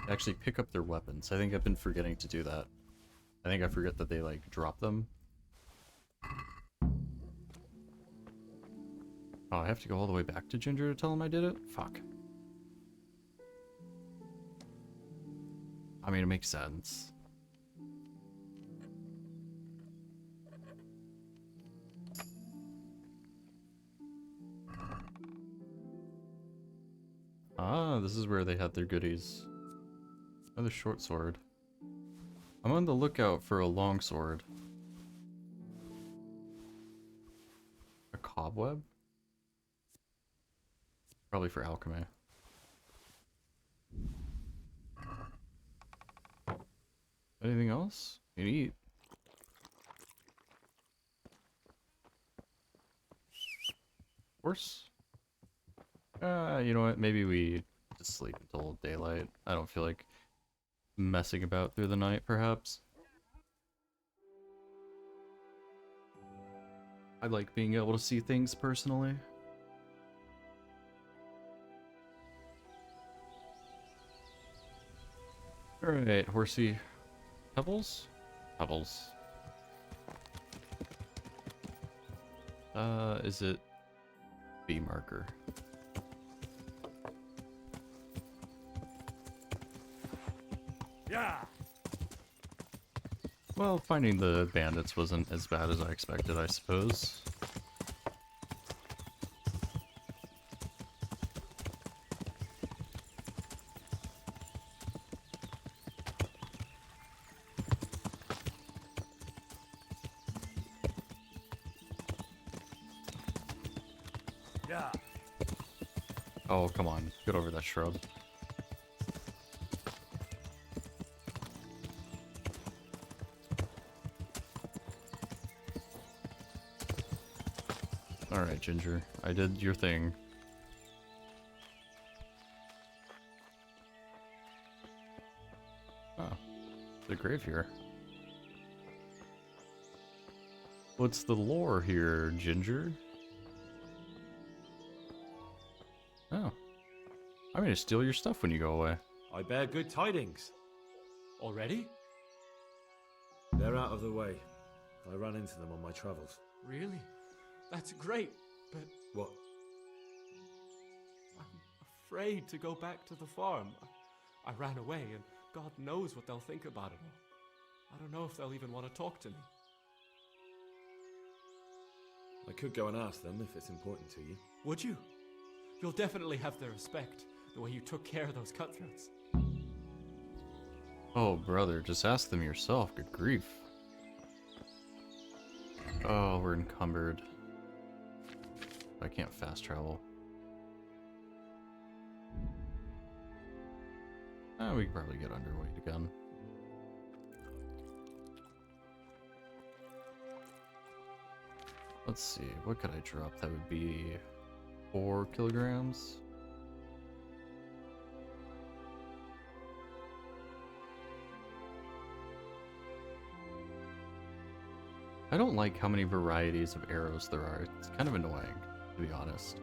to actually pick up their weapons. I think I've been forgetting to do that. I think I forget that they, like, drop them. Oh, I have to go all the way back to Ginger to tell him I did it? Fuck. I mean, it makes sense. Ah, this is where they had their goodies. Another short sword. I'm on the lookout for a long sword. A cobweb? Probably for alchemy. Anything else? You can eat. Horse? You know what? Maybe we just sleep until daylight. I don't feel like messing about through the night, perhaps. I like being able to see things personally. Alright, horsey. Pebbles? Pebbles. Is it B marker? Yeah. Well, finding the bandits wasn't as bad as I expected, I suppose. Yeah. Oh, come on. Get over that shrub. Alright, Ginger. I did your thing. Oh. The grave here. What's the lore here, Ginger? Oh. I'm gonna steal your stuff when you go away. I bear good tidings. Already? They're out of the way. I ran into them on my travels. Really? That's great, but What? I'm afraid to go back to the farm. I ran away, and God knows what they'll think about it all. I don't know if they'll even want to talk to me. I could go and ask them if it's important to you. Would you? You'll definitely have their respect, the way you took care of those cutthroats. Oh, brother, just ask them yourself. Good grief. Oh, we're encumbered. I can't fast travel. We can probably get underweight again. Let's see, what could I drop? That would be 4 kilograms. I don't like how many varieties of arrows there are. It's kind of annoying, to be honest.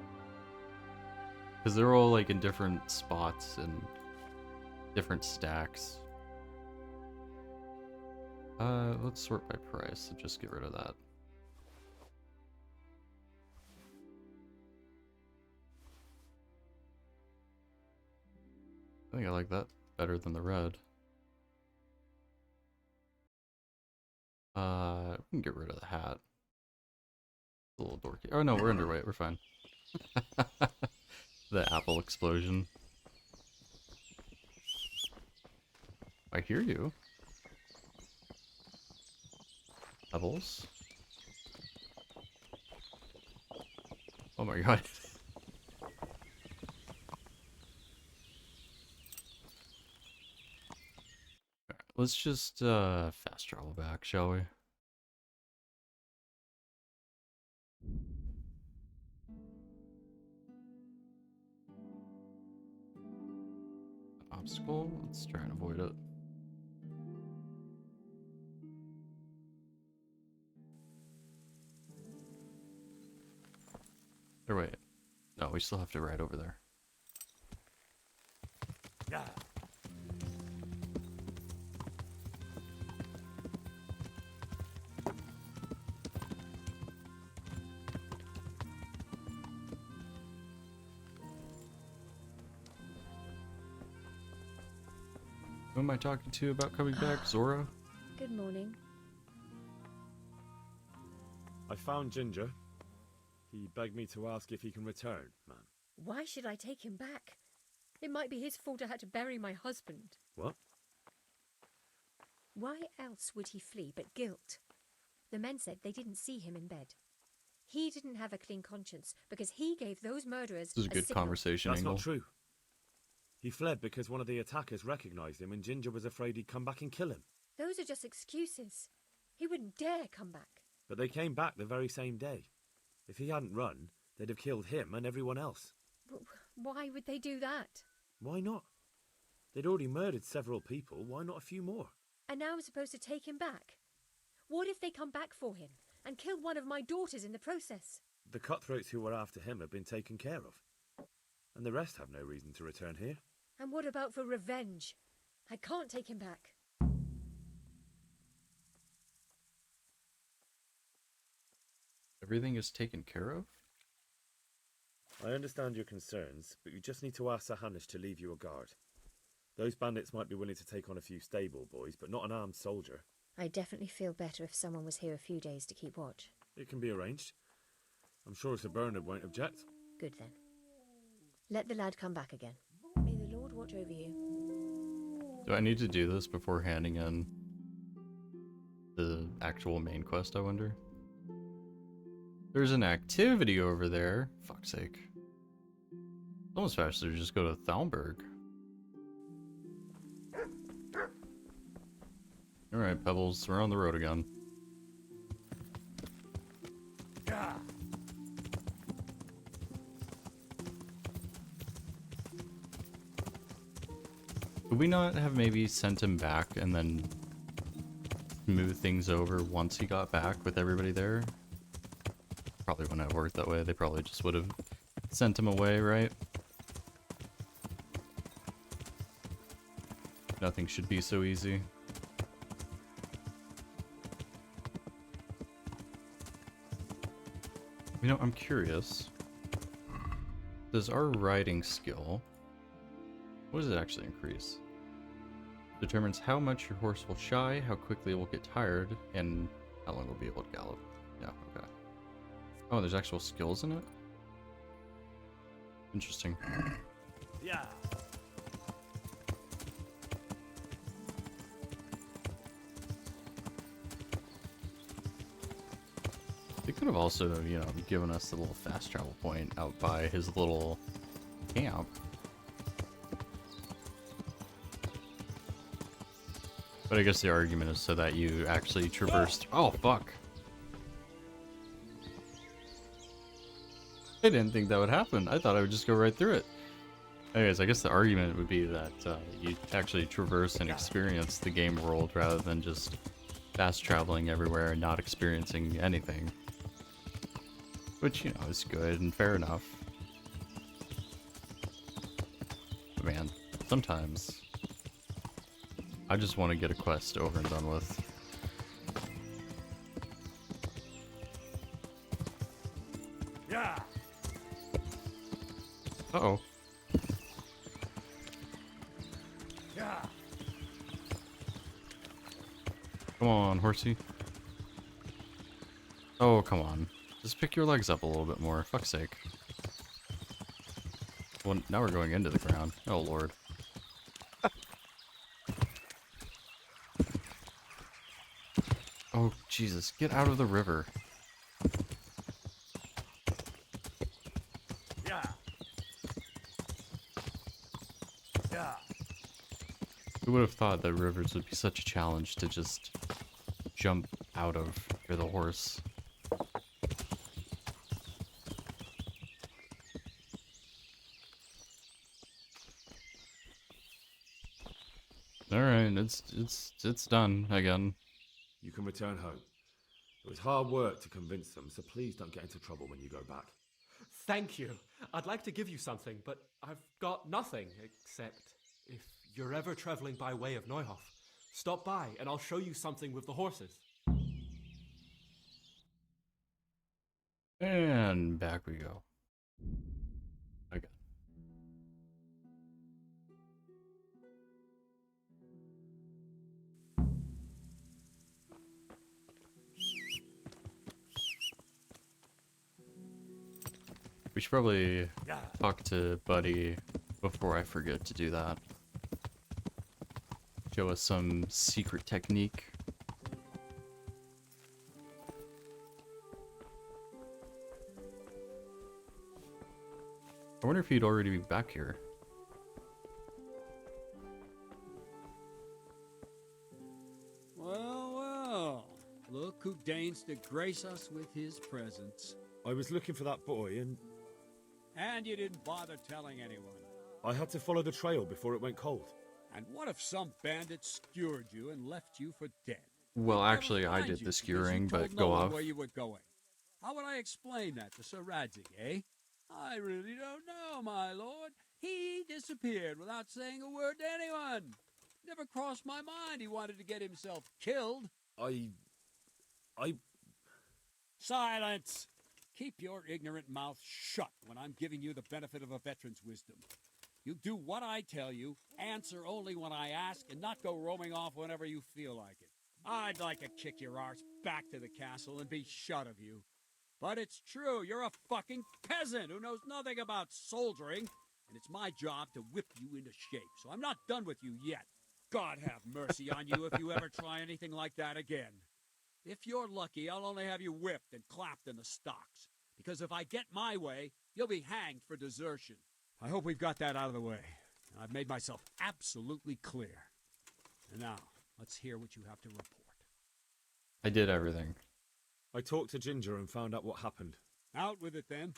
Because they're all like in different spots and different stacks. Let's sort by price and just get rid of that. I think I like that better than the red. We can get rid of the hat. A little dorky. Oh no, we're underweight. We're fine. The apple explosion. I hear you. Pebbles. Oh my god. Let's just fast travel back, shall we? Obstacle? Let's try and avoid it. Or wait. No, we still have to ride over there. Yeah. Who am I talking to about coming back? Zora? Good morning. I found Ginger. He begged me to ask if he can return, man. Why should I take him back? It might be his fault I had to bury my husband. What? Why else would he flee but guilt? The men said they didn't see him in bed. He didn't have a clean conscience because he gave those murderers This is a good signal. conversation That's angle. not true. He fled because one of the attackers recognized him and Ginger was afraid he'd come back and kill him. Those are just excuses. He wouldn't dare come back. But they came back the very same day. If he hadn't run, they'd have killed him and everyone else. Why would they do that? Why not? They'd already murdered several people, why not a few more? And now I'm supposed to take him back? What if they come back for him and kill one of my daughters in the process? The cutthroats who were after him have been taken care of. And the rest have no reason to return here. And what about for revenge? I can't take him back. Everything is taken care of? I understand your concerns, but you just need to ask Sir Hanish to leave you a guard. Those bandits might be willing to take on a few stable boys, but not an armed soldier. I'd definitely feel better if someone was here a few days to keep watch. It can be arranged. I'm sure Sir Bernard won't object. Good then. Let the lad come back again. May the Lord watch over you. Do I need to do this before handing in the actual main quest, I wonder? There's an activity over there. Fuck's sake. It's almost faster to just go to Thalberg. Alright, Pebbles, we're on the road again. Yeah. Could we not have maybe sent him back and then smooth things over once he got back with everybody there? Probably wouldn't have worked that way. They probably just would have sent him away, right? Nothing should be so easy. You know, I'm curious. Does our riding skill... What does it actually increase? Determines how much your horse will shy, how quickly it will get tired, and how long it will be able to gallop. Yeah, okay. Oh, there's actual skills in it? Interesting. Yeah. They could have also, you know, given us the little fast travel point out by his little camp. But I guess the argument is so that you actually traversed... Oh, fuck! I didn't think that would happen. I thought I would just go right through it. Anyways, I guess the argument would be that you actually traverse and experience the game world rather than just fast traveling everywhere and not experiencing anything. Which, you know, is good and fair enough. But man, sometimes I just want to get a quest over and done with. Yeah. Uh-oh. Yeah. Come on, horsey. Oh, come on. Just pick your legs up a little bit more, fuck's sake. Well, now we're going into the ground. Oh, Lord. Oh, Jesus. Get out of the river. Yeah. Yeah. Who would have thought that rivers would be such a challenge to just jump out of for the horse? Alright, it's done again. You can return home. It was hard work to convince them, so please don't get into trouble when you go back. Thank you. I'd like to give you something, but I've got nothing except if you're ever traveling by way of Neuhof, stop by and I'll show you something with the horses. And back we go. Okay. We should probably talk to Buddy before I forget to do that. Show us some secret technique. I wonder if he'd already be back here. Well, well. Look who deigns to grace us with his presence. I was looking for that boy and... And you didn't bother telling anyone. I had to follow the trail before it went cold. And what if some bandit skewered you and left you for dead? Well, actually, I did the skewering, but go off. Where you were going. How would I explain that to Sir Radzig, eh? I really don't know, my lord. He disappeared without saying a word to anyone. Never crossed my mind he wanted to get himself killed. Silence! Keep your ignorant mouth shut when I'm giving you the benefit of a veteran's wisdom. You do what I tell you, answer only when I ask, and not go roaming off whenever you feel like it. I'd like to kick your arse back to the castle and be shut of you. But it's true, you're a fucking peasant who knows nothing about soldiering, and it's my job to whip you into shape, so I'm not done with you yet. God have mercy on you if you ever try anything like that again. If you're lucky, I'll only have you whipped and clapped in the stocks. Because if I get my way, you'll be hanged for desertion. I hope we've got that out of the way. I've made myself absolutely clear. And now, let's hear what you have to report. I did everything. I talked to Ginger and found out what happened. Out with it, then.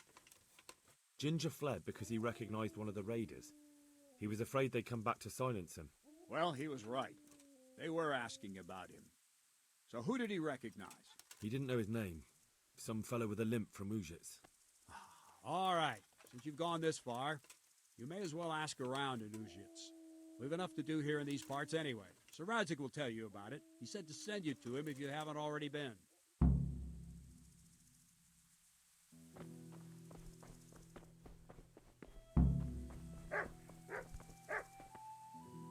Ginger fled because he recognized one of the raiders. He was afraid they'd come back to silence him. Well, he was right. They were asking about him. So who did he recognize? He didn't know his name. Some fellow with a limp from Uzhitz. All right. Since you've gone this far, you may as well ask around in Uzhitz. We've enough to do here in these parts anyway. Sir Radzik will tell you about it. He said to send you to him if you haven't already been.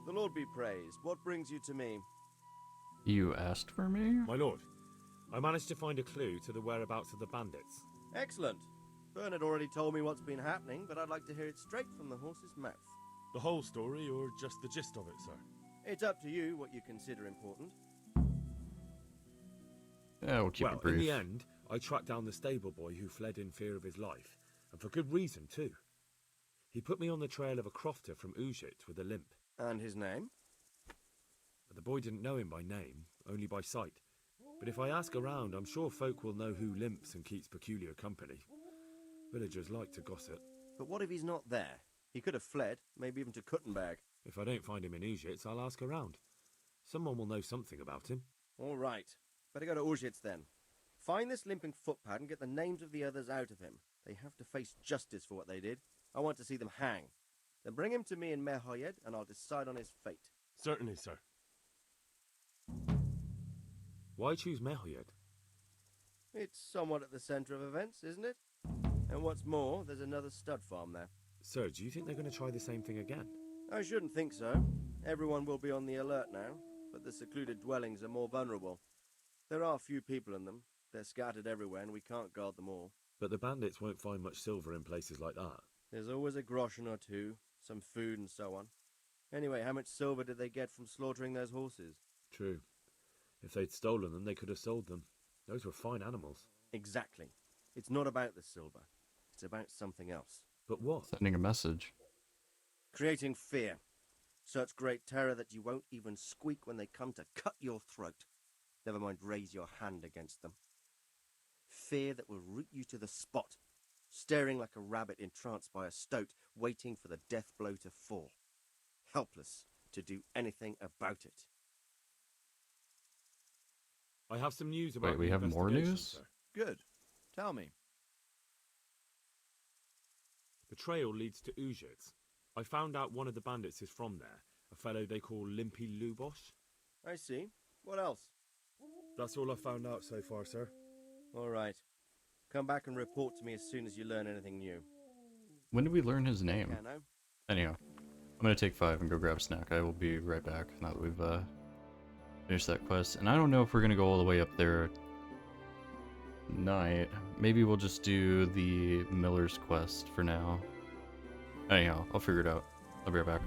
The Lord be praised. What brings you to me? You asked for me? My lord, I managed to find a clue to the whereabouts of the bandits. Excellent. Bernard already told me what's been happening, but I'd like to hear it straight from the horse's mouth. The whole story, or just the gist of it, sir? It's up to you what you consider important. Yeah, we'll keep it brief. In the end, I tracked down the stable boy who fled in fear of his life, and for good reason, too. He put me on the trail of a crofter from Uzhitz with a limp. And his name? But the boy didn't know him by name, only by sight. But if I ask around, I'm sure folk will know who limps and keeps peculiar company. Villagers like to gossip. But what if he's not there? He could have fled, maybe even to Kuttenberg. If I don't find him in Uzhitz, I'll ask around. Someone will know something about him. All right. Better go to Uzhitz then. Find this limping footpad and get the names of the others out of him. They have to face justice for what they did. I want to see them hang. Then bring him to me in Merhoyed and I'll decide on his fate. Certainly, sir. Why choose Merhoyed? It's somewhat at the centre of events, isn't it? And what's more, there's another stud farm there. Sir, do you think they're going to try the same thing again? I shouldn't think so. Everyone will be on the alert now, but the secluded dwellings are more vulnerable. There are few people in them. They're scattered everywhere and we can't guard them all. But the bandits won't find much silver in places like that. There's always a groschen or two, some food and so on. Anyway, how much silver did they get from slaughtering those horses? True. If they'd stolen them, they could have sold them. Those were fine animals. Exactly. It's not about the silver. It's about something else. But what? Sending a message. Creating fear. Such great terror that you won't even squeak when they come to cut your throat. Never mind raise your hand against them. Fear that will root you to the spot, staring like a rabbit entranced by a stoat, waiting for the death blow to fall. Helpless to do anything about it. I have some news about Wait, we have more news? Sir. Good. Tell me. The trail leads to Uzhitz. I found out one of the bandits is from there, a fellow they call Limpy Lubosh. I see. What else? That's all I found out so far, sir. All right. Come back and report to me as soon as you learn anything new. When did we learn his name? Yeah, no? Anyhow, I'm gonna take 5 and go grab a snack. I will be right back now that we've finished that quest. And I don't know if we're gonna go all the way up there tonight. Maybe we'll just do the Miller's quest for now. Anyhow, I'll figure it out. I'll be right back.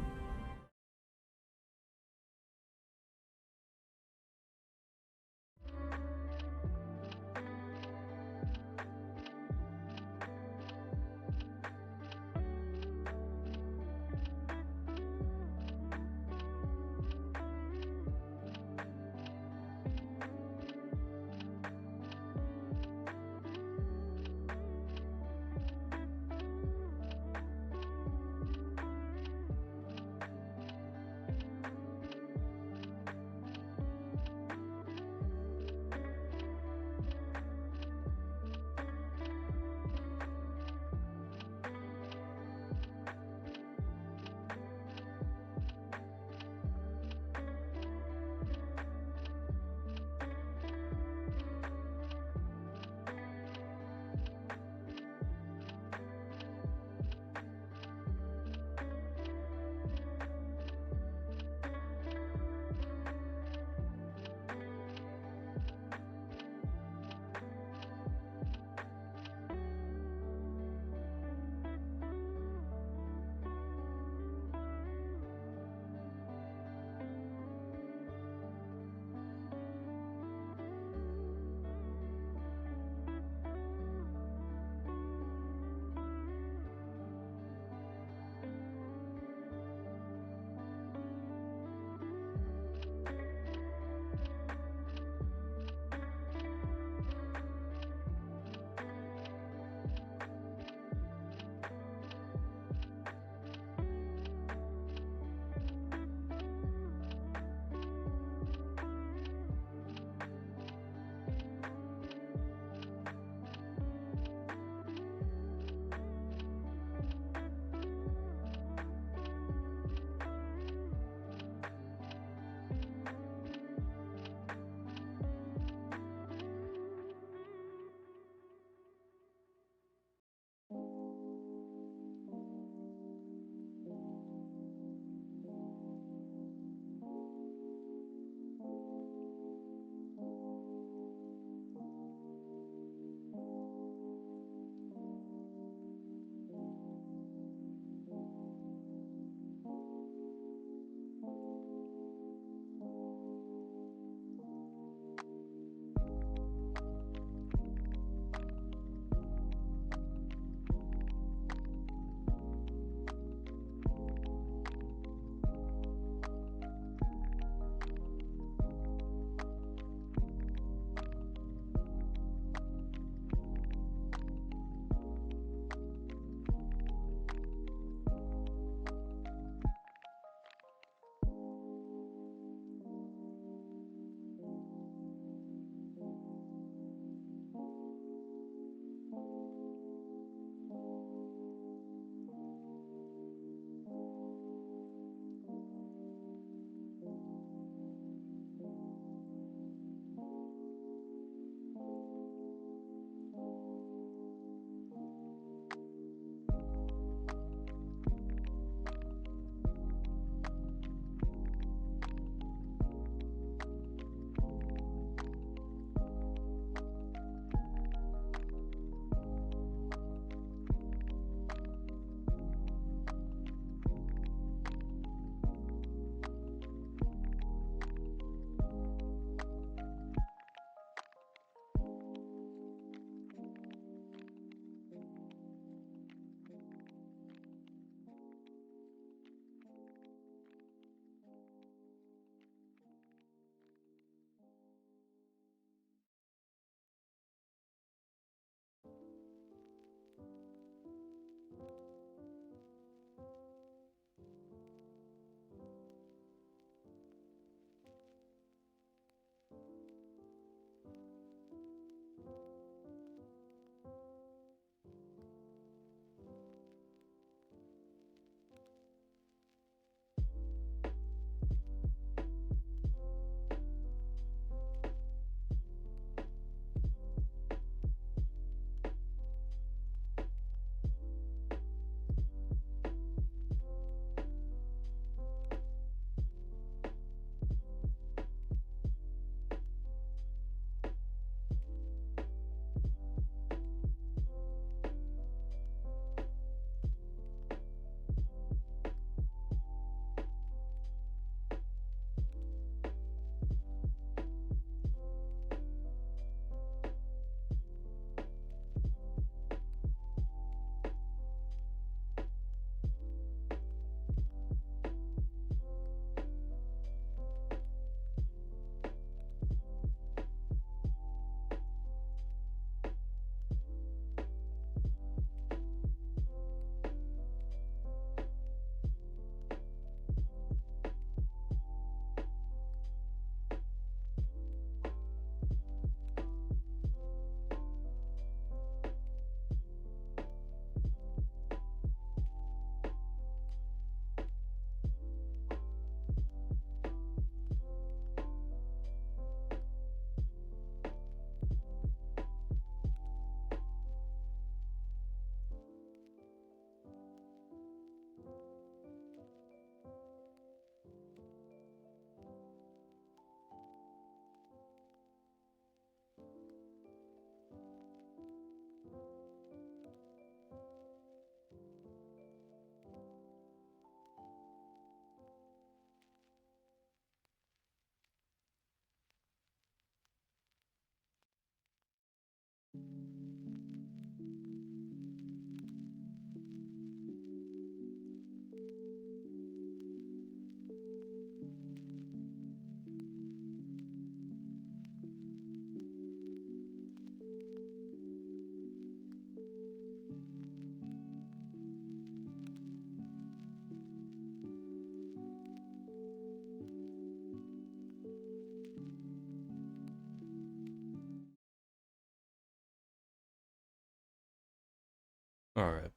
Alright.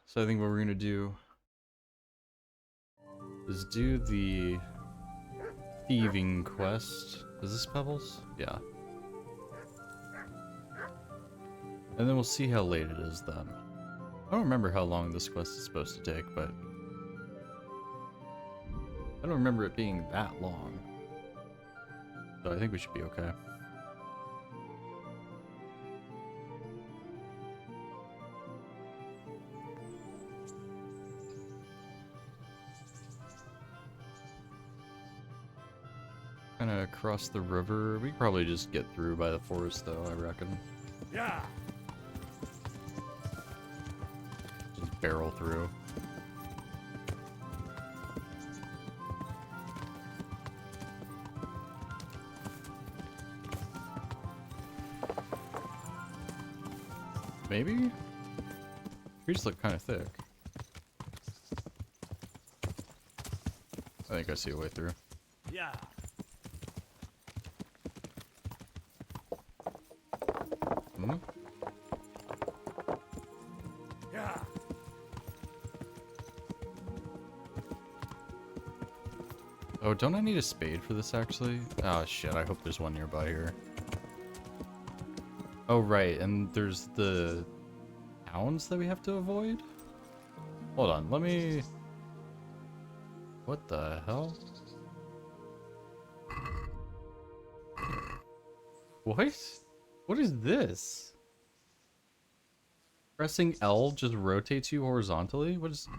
So I think what we're gonna do is do the thieving quest. Is this Pebbles? Yeah. And then we'll see how late it is then. I don't remember how long this quest is supposed to take, but I don't remember it being that long. So I think we should be okay. Kind of across the river. We could probably just get through by the forest though, I reckon. Yeah. Just barrel through. Maybe? We just look kind of thick. I think I see a way through. Yeah. Hmm? Yeah. Oh, don't I need a spade for this actually? Oh shit, I hope there's one nearby here. Oh right, and there's the towns that we have to avoid? Hold on, let me... What the hell? What? What is this? Pressing L just rotates you horizontally? What is...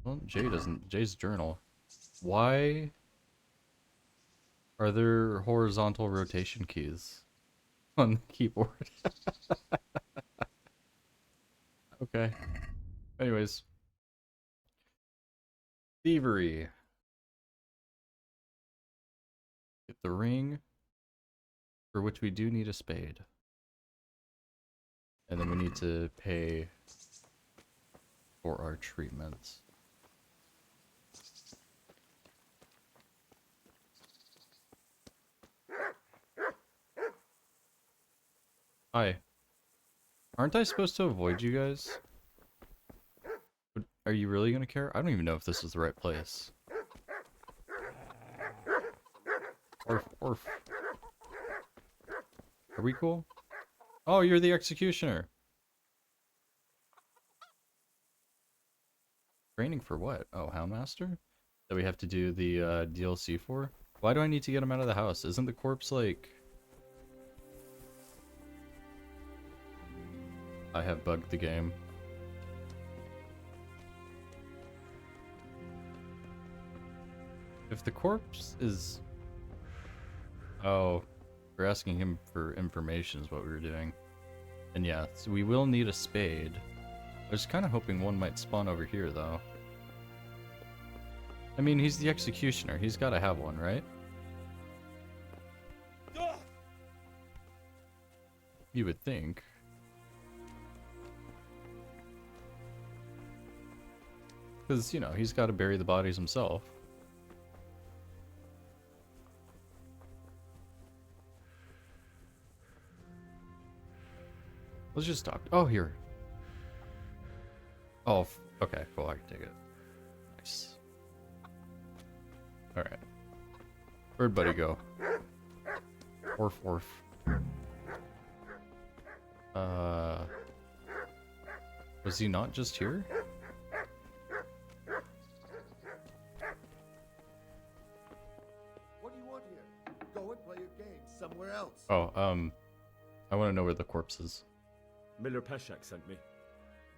Well, Jay doesn't... Jay's journal. Why are there horizontal rotation keys on the keyboard? Okay. Anyways. Thievery. Get the ring, for which we do need a spade. And then we need to pay for our treatments. Hi. Aren't I supposed to avoid you guys? Are you really gonna care? I don't even know if this is the right place. Orf, orf. Are we cool? Oh, you're the executioner. Training for what? Oh, Houndmaster? That we have to do the DLC for? Why do I need to get him out of the house? Isn't the corpse like... I have bugged the game. If the corpse is... Oh, we're asking him for information is what we were doing. And yeah, so we will need a spade. I was kind of hoping one might spawn over here, though. I mean, he's the executioner. He's got to have one, right? You would think. Because, you know, he's got to bury the bodies himself. Let's just talk. Oh, here. Oh, okay, cool. I can take it. Nice. Alright. Where'd Buddy go? Orf, orf. Was he not just here? What do you want here? Go and play your game somewhere else. Oh, I want to know where the corpse is. Miller Peshek sent me.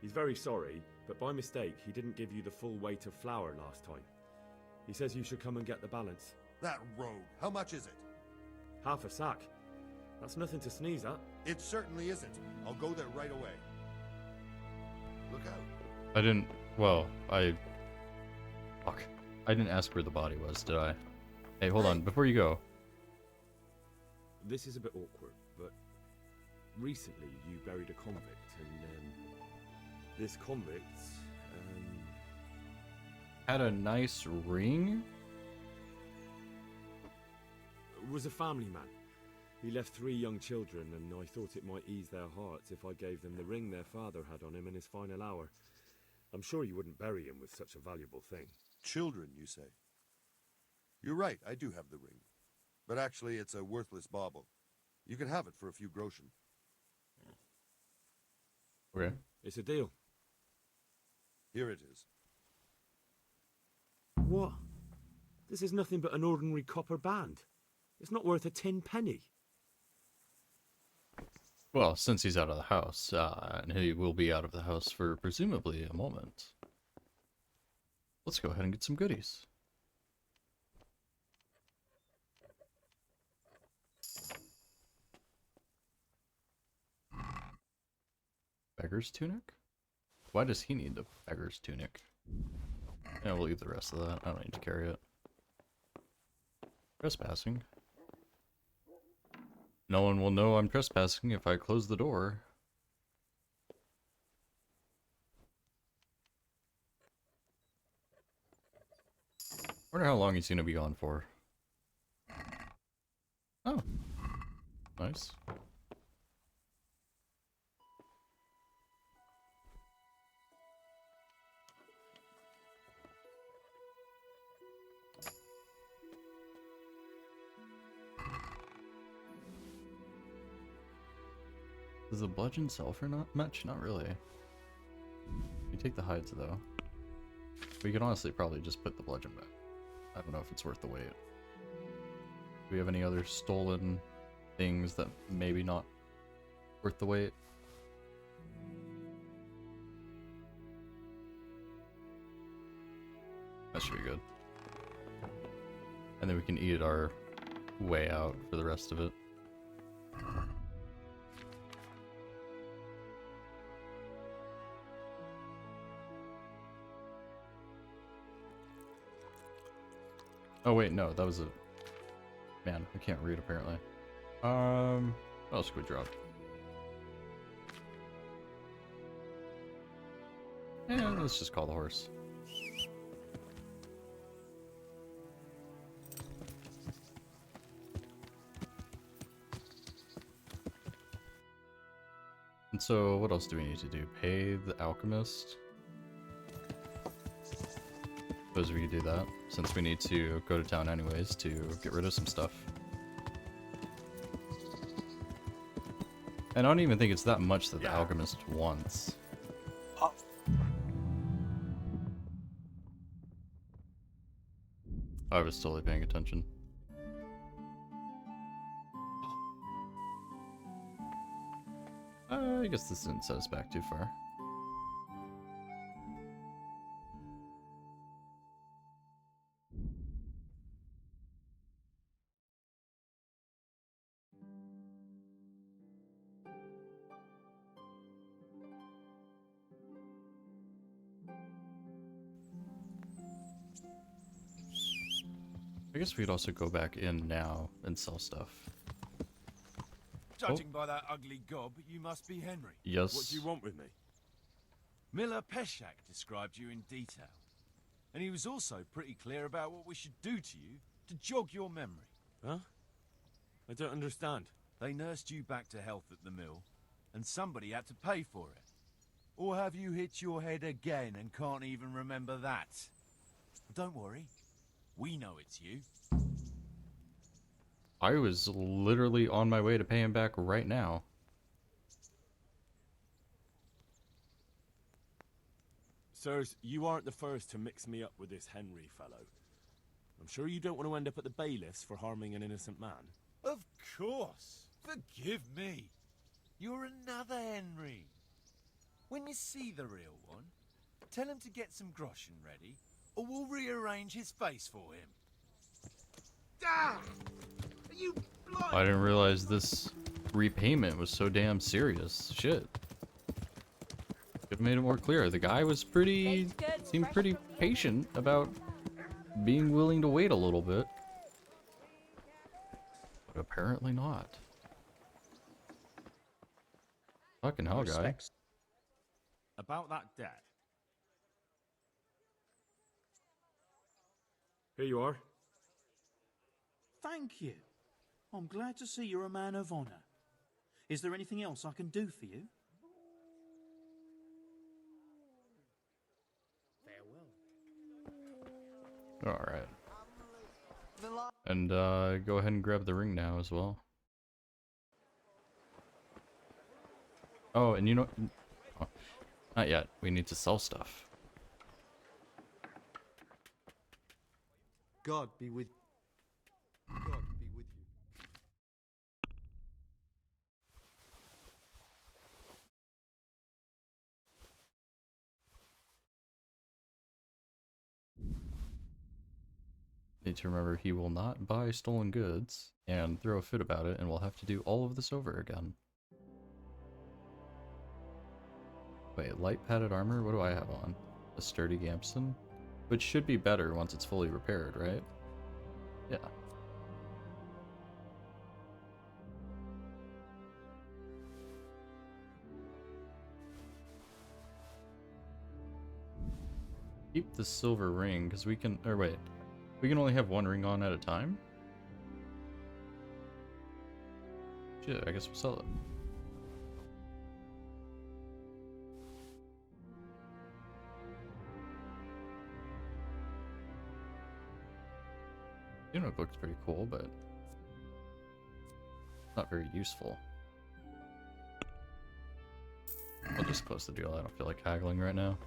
He's very sorry, but by mistake he didn't give you the full weight of flour last time. He says you should come and get the balance. That rogue. How much is it? Half a sack. That's nothing to sneeze at. It certainly isn't. I'll go there right away. Look out. I didn't... Well, Fuck. I didn't ask where the body was, did I? Hey, hold on. Before you go. This is a bit awkward, but recently you buried a convict, and this convict had a nice ring? was a family man. He left 3 young children, and I thought it might ease their hearts if I gave them the ring their father had on him in his final hour. I'm sure you wouldn't bury him with such a valuable thing. Children, you say? You're right, I do have the ring. But actually, it's a worthless bauble. You can have it for a few groschen. Okay. It's a deal. Here it is. What? This is nothing but an ordinary copper band. It's not worth a 10 penny. Well, since he's out of the house, and he will be out of the house for presumably a moment, let's go ahead and get some goodies. Beggar's tunic? Why does he need the beggar's tunic? Yeah, we'll leave the rest of that. I don't need to carry it. Trespassing. No one will know I'm trespassing if I close the door. Wonder how long he's gonna be gone for. Oh. Nice. Does the bludgeon sell for not much? Not really. You take the hides though. We could honestly probably just put the bludgeon back. I don't know if it's worth the wait. Do we have any other stolen things that maybe not worth the wait? That should be good. And then we can eat our way out for the rest of it. Oh wait, no, that was a... Man, I can't read apparently. What else could we drop? Yeah, let's just call the horse. And so, what else do we need to do? Pay the alchemist? Suppose we could do that, since we need to go to town anyways to get rid of some stuff. And I don't even think it's that much that the alchemist wants. I was totally paying attention. I guess this didn't set us back too far. I guess we could also go back in now and sell stuff. Judging by that ugly gob, you must be Henry. Yes. What do you want with me? Miller Peshak described you in detail. And he was also pretty clear about what we should do to you to jog your memory. Huh? I don't understand. They nursed you back to health at the mill, and somebody had to pay for it. Or have you hit your head again and can't even remember that? Don't worry. We know it's you. I was literally on my way to pay him back right now. Sirs, you aren't the first to mix me up with this Henry fellow. I'm sure you don't want to end up at the bailiffs for harming an innocent man. Of course. Forgive me. You're another Henry. When you see the real one, tell him to get some groschen ready, or we'll rearrange his face for him. Ah! Are you blind? I didn't realize this repayment was so damn serious. Shit. Could have made it more clear. The guy was seemed pretty patient about being willing to wait a little bit. But apparently not. Fucking hell, guy. About that debt. Here you are. Thank you. I'm glad to see you're a man of honour. Is there anything else I can do for you? All right. And go ahead and grab the ring now as well. Oh, and you know, oh, not yet. We need to sell stuff. God be with God be with you. Need to remember he will not buy stolen goods and throw a fit about it, and we'll have to do all of this over again. Wait, light padded armor? What do I have on? A sturdy gambeson? Which should be better once it's fully repaired, right? Yeah. Keep the silver ring, because we can, or wait, we can only have one ring on at a time? Shit, I guess we'll sell it. You know, it looks pretty cool, but not very useful. I'll just close the deal. I don't feel like haggling right now.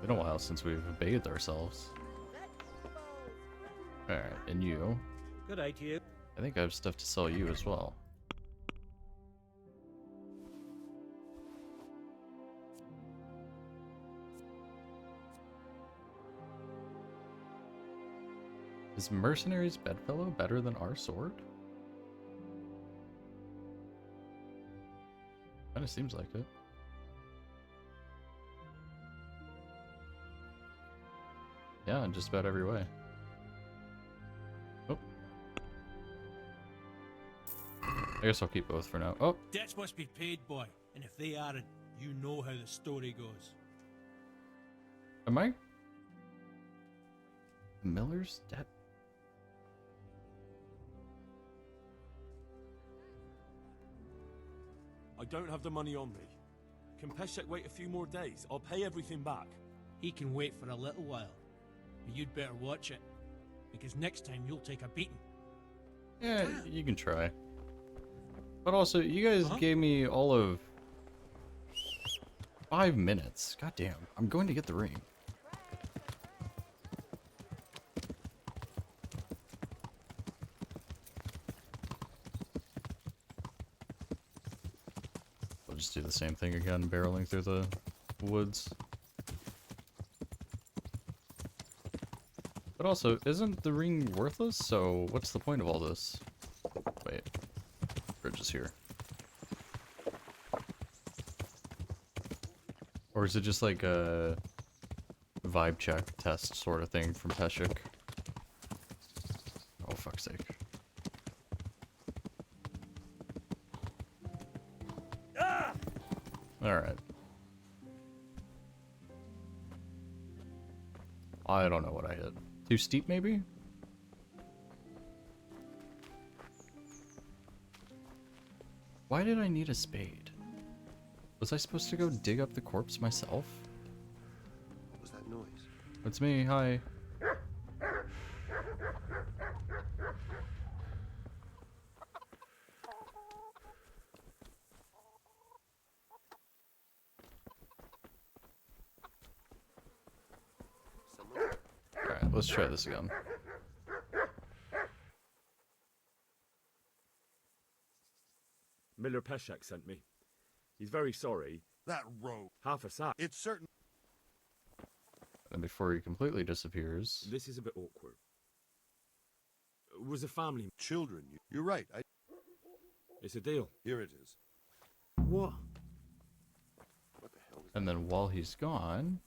Been a while since we've bathed ourselves. Alright, and you. Good day to you. I think I have stuff to sell you as well. Is Mercenary's Bedfellow better than our sword? Kinda seems like it. Yeah, in just about every way. Oh. I guess I'll keep both for now. Oh! Debts must be paid, boy. And if they aren't, you know how the story goes. Am I? Miller's debt? I don't have the money on me. Can Peshek wait a few more days? I'll pay everything back. He can wait for a little while. But you'd better watch it. Because next time you'll take a beating. Yeah, you can try. But also, you guys gave me all of 5 minutes. God damn, I'm going to get the ring. We'll just do the same thing again, barreling through the woods. But also, isn't the ring worthless? So what's the point of all this? Wait, bridge is here. Or is it just like a vibe check test sort of thing from Peshek? Oh, fuck's sake. Alright. I don't know what I hit. Too steep, maybe? Why did I need a spade? Was I supposed to go dig up the corpse myself? What was that noise? It's me, hi. Alright, let's try this again. Miller Peshek sent me. He's very sorry. That rogue. Half a sack. It's certain. And before he completely disappears... This is a bit awkward. It was a family. Children. You're right. It's a deal. Here it is. What? What the hell is And then while he's gone...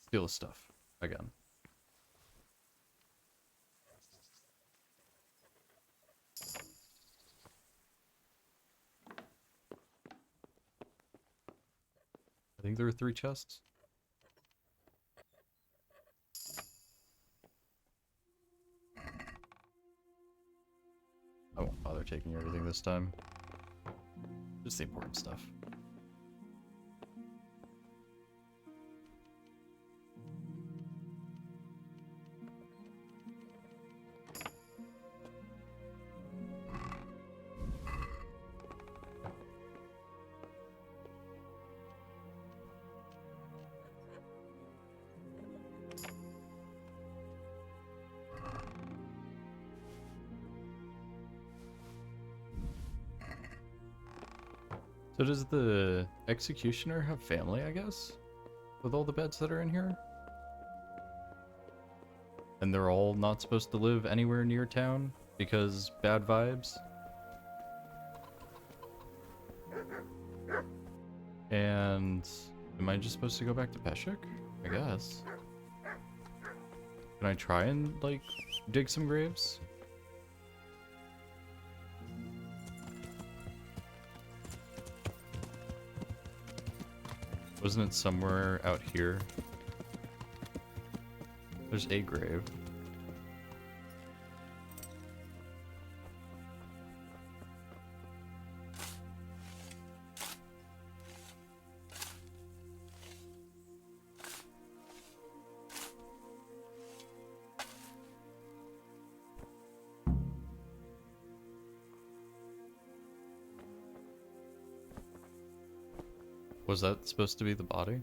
steal his stuff. Again. I think there were 3 chests. I won't bother taking everything this time. Just the important stuff. So does the executioner have family, I guess? With all the beds that are in here? And they're all not supposed to live anywhere near town because bad vibes? And am I just supposed to go back to Peshek? I guess. Can I try and, like, dig some graves? Wasn't it somewhere out here? There's a grave. Was that supposed to be the body?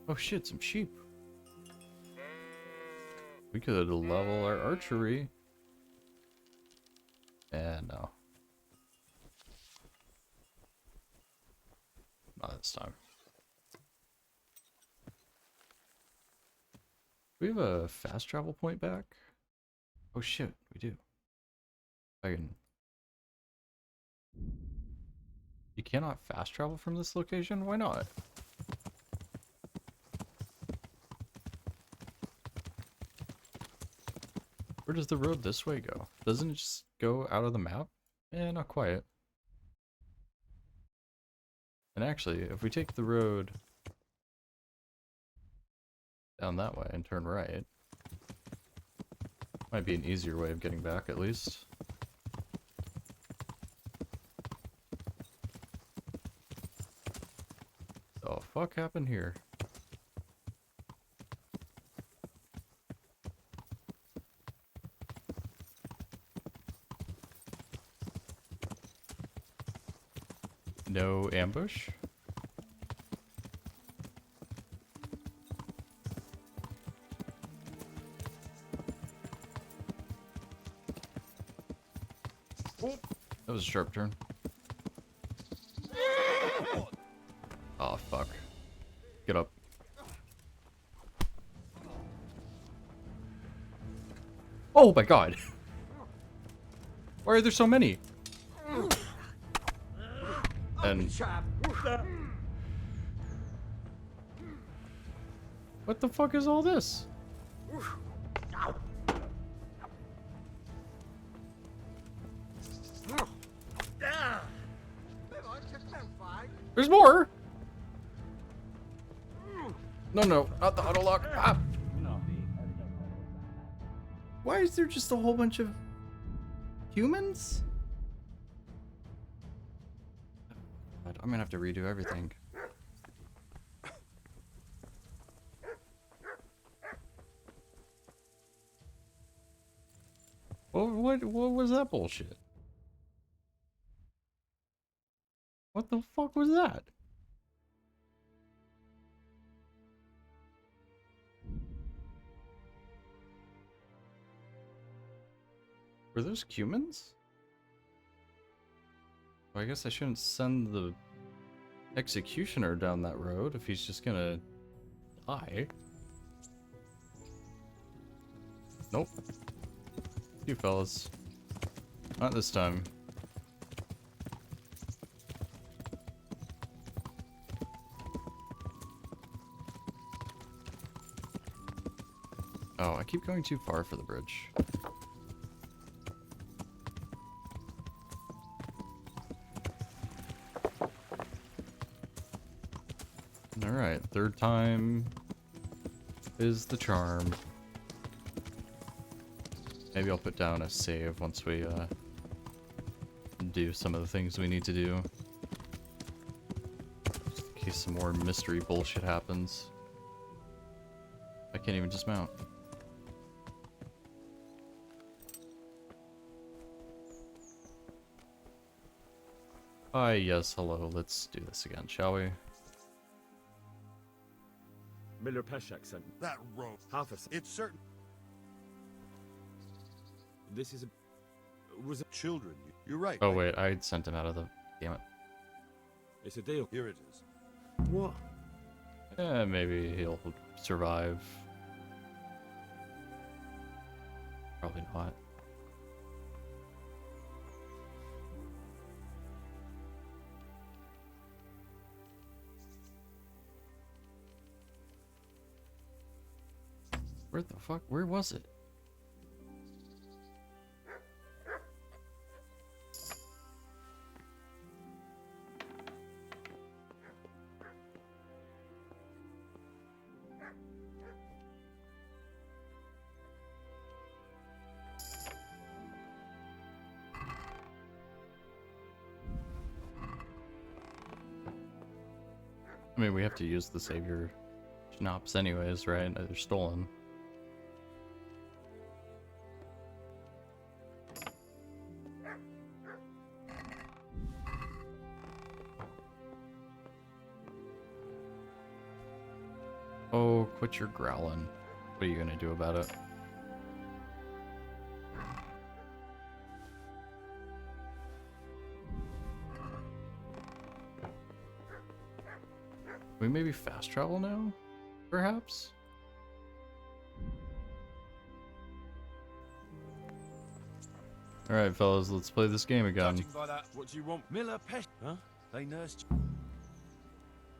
Oh shit, some sheep. We could level our archery. No. Not this time. We have a fast travel point back? Oh shit, we do. I can... You cannot fast travel from this location? Why not? Where does the road this way go? Doesn't it just go out of the map? Eh, not quite. And actually, if we take the road down that way and turn right, might be an easier way of getting back at least. The fuck happened here? No ambush? That was a sharp turn. Oh, fuck. Get up. Oh my god! Why are there so many? And... What the fuck is all this? There's more! No, no, not the auto lock. Ah. Why is there just a whole bunch of humans? God, I'm gonna have to redo everything. What was that bullshit? What the fuck was that? Were those humans? Well, I guess I shouldn't send the executioner down that road if he's just gonna die. Nope. You fellas. Not this time. Oh, I keep going too far for the bridge. Alright, third time is the charm. Maybe I'll put down a save once we do some of the things we need to do. Just in case some more mystery bullshit happens. I can't even dismount. Hi, yes, hello. Let's do this again, shall we? Miller Peshek sent me. That rope. Half a It's certain. This is a... Was it... Children. You're right. Oh wait, I sent him out of the... Damn it. It's a deal. Here it is. What? Maybe he'll survive. Probably not. Where the fuck? Where was it? I mean, we have to use the savior schnapps anyways, right? They're stolen. Oh, quit your growling. What are you gonna do about it? We maybe fast travel now? Perhaps? Alright, fellas, let's play this game again. Judging by that, what do you want? Miller Pesh. Huh? They nursed.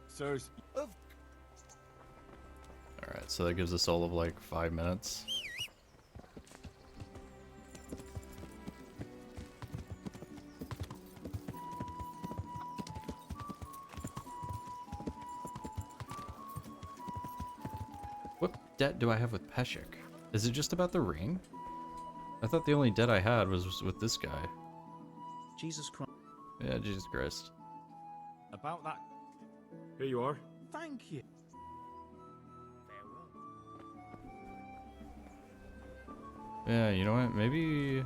Sirs. Alright, so that gives us all of like 5 minutes. What debt do I have with Peshek? Is it just about the ring? I thought the only debt I had was with this guy. Jesus Christ. Yeah, Jesus Christ. About that. Here you are. Thank you. Yeah, you know what? Maybe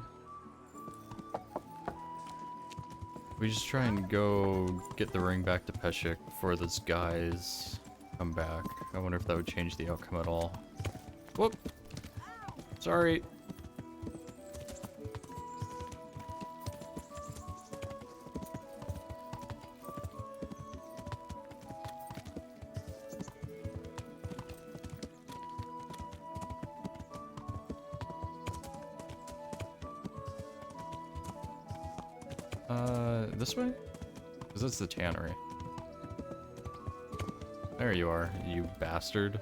we just try and go get the ring back to Peshek before those guys come back. I wonder if that would change the outcome at all. Whoop! Sorry. This way? Because that's the tannery. There you are, you bastard.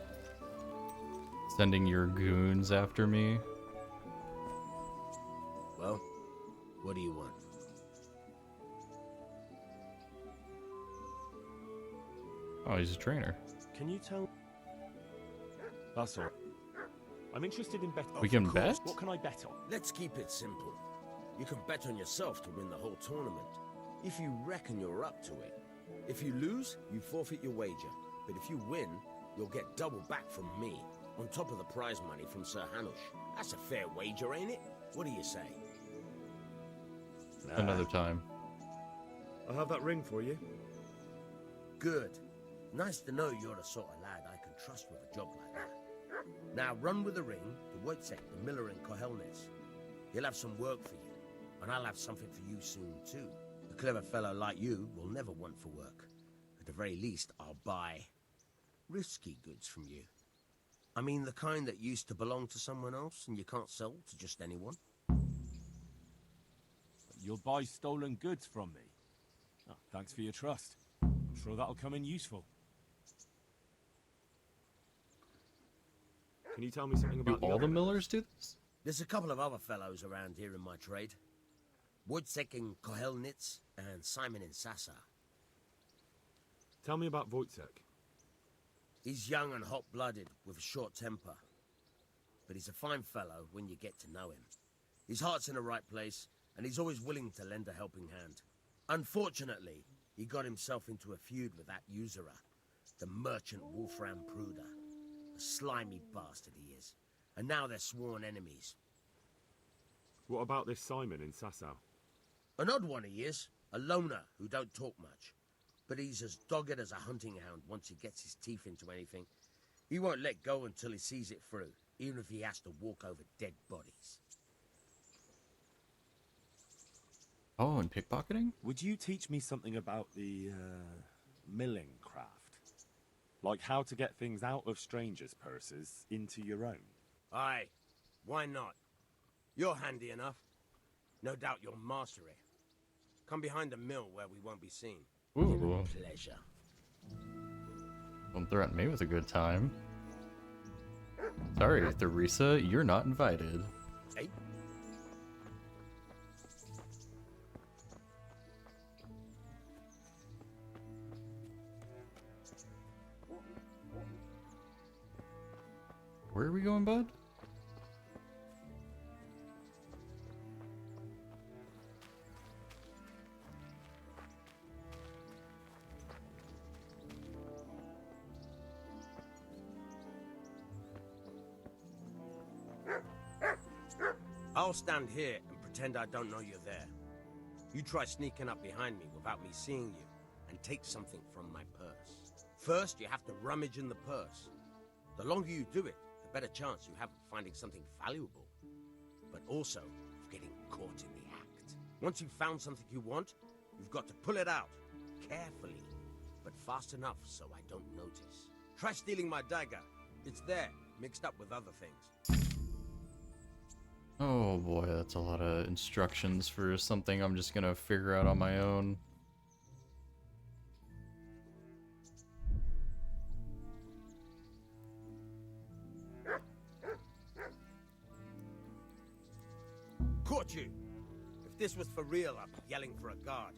Sending your goons after me. Well, what do you want? Oh, he's a trainer. Can you tell? That's all. I'm interested in betting. We can bet? What can I bet on? Let's keep it simple. You can bet on yourself to win the whole tournament. If you reckon you're up to it. If you lose, you forfeit your wager. But if you win, you'll get double back from me, on top of the prize money from Sir Hanush. That's a fair wager, ain't it? What do you say? Another time. I'll have that ring for you. Good. Nice to know you're the sort of lad I can trust with a job like that. Now run with the ring to Wojciech, the miller in Kohelnitz. He'll have some work for you, and I'll have something for you soon too. A clever fellow like you will never want for work. At the very least, I'll buy risky goods from you. I mean the kind that used to belong to someone else and you can't sell to just anyone. You'll buy stolen goods from me. Oh, thanks for your trust. I'm sure that'll come in useful. Can you tell me something Do about all the millers do this? There's a couple of other fellows around here in my trade. Wojciech in Kohelnitz and Simon in Sasa. Tell me about Wojciech. He's young and hot-blooded, with a short temper. But he's a fine fellow when you get to know him. His heart's in the right place, and he's always willing to lend a helping hand. Unfortunately, he got himself into a feud with that usurer, the merchant Wolfram Pruder. A slimy bastard he is. And now they're sworn enemies. What about this Simon in Sasau? An odd one he is. A loner who don't talk much. But he's as dogged as a hunting hound once he gets his teeth into anything. He won't let go until he sees it through, even if he has to walk over dead bodies. Oh, and pickpocketing? Would you teach me something about the, milling craft? Like how to get things out of strangers' purses into your own? Aye, why not? You're handy enough. No doubt you'll master it. Come behind the mill where we won't be seen. Ooh. Pleasure. Don't threaten me with a good time. Sorry, Theresa, you're not invited. Hey. Where are we going, bud? I'll stand here and pretend I don't know you're there. You try sneaking up behind me without me seeing you, and take something from my purse. First, you have to rummage in the purse. The longer you do it, the better chance you have of finding something valuable. But also, of getting caught in the act. Once you've found something you want, you've got to pull it out. Carefully, but fast enough so I don't notice. Try stealing my dagger. It's there, mixed up with other things. Oh boy, that's a lot of instructions for something I'm just gonna figure out on my own. Caught you! If this was for real, I'd be yelling for a guard.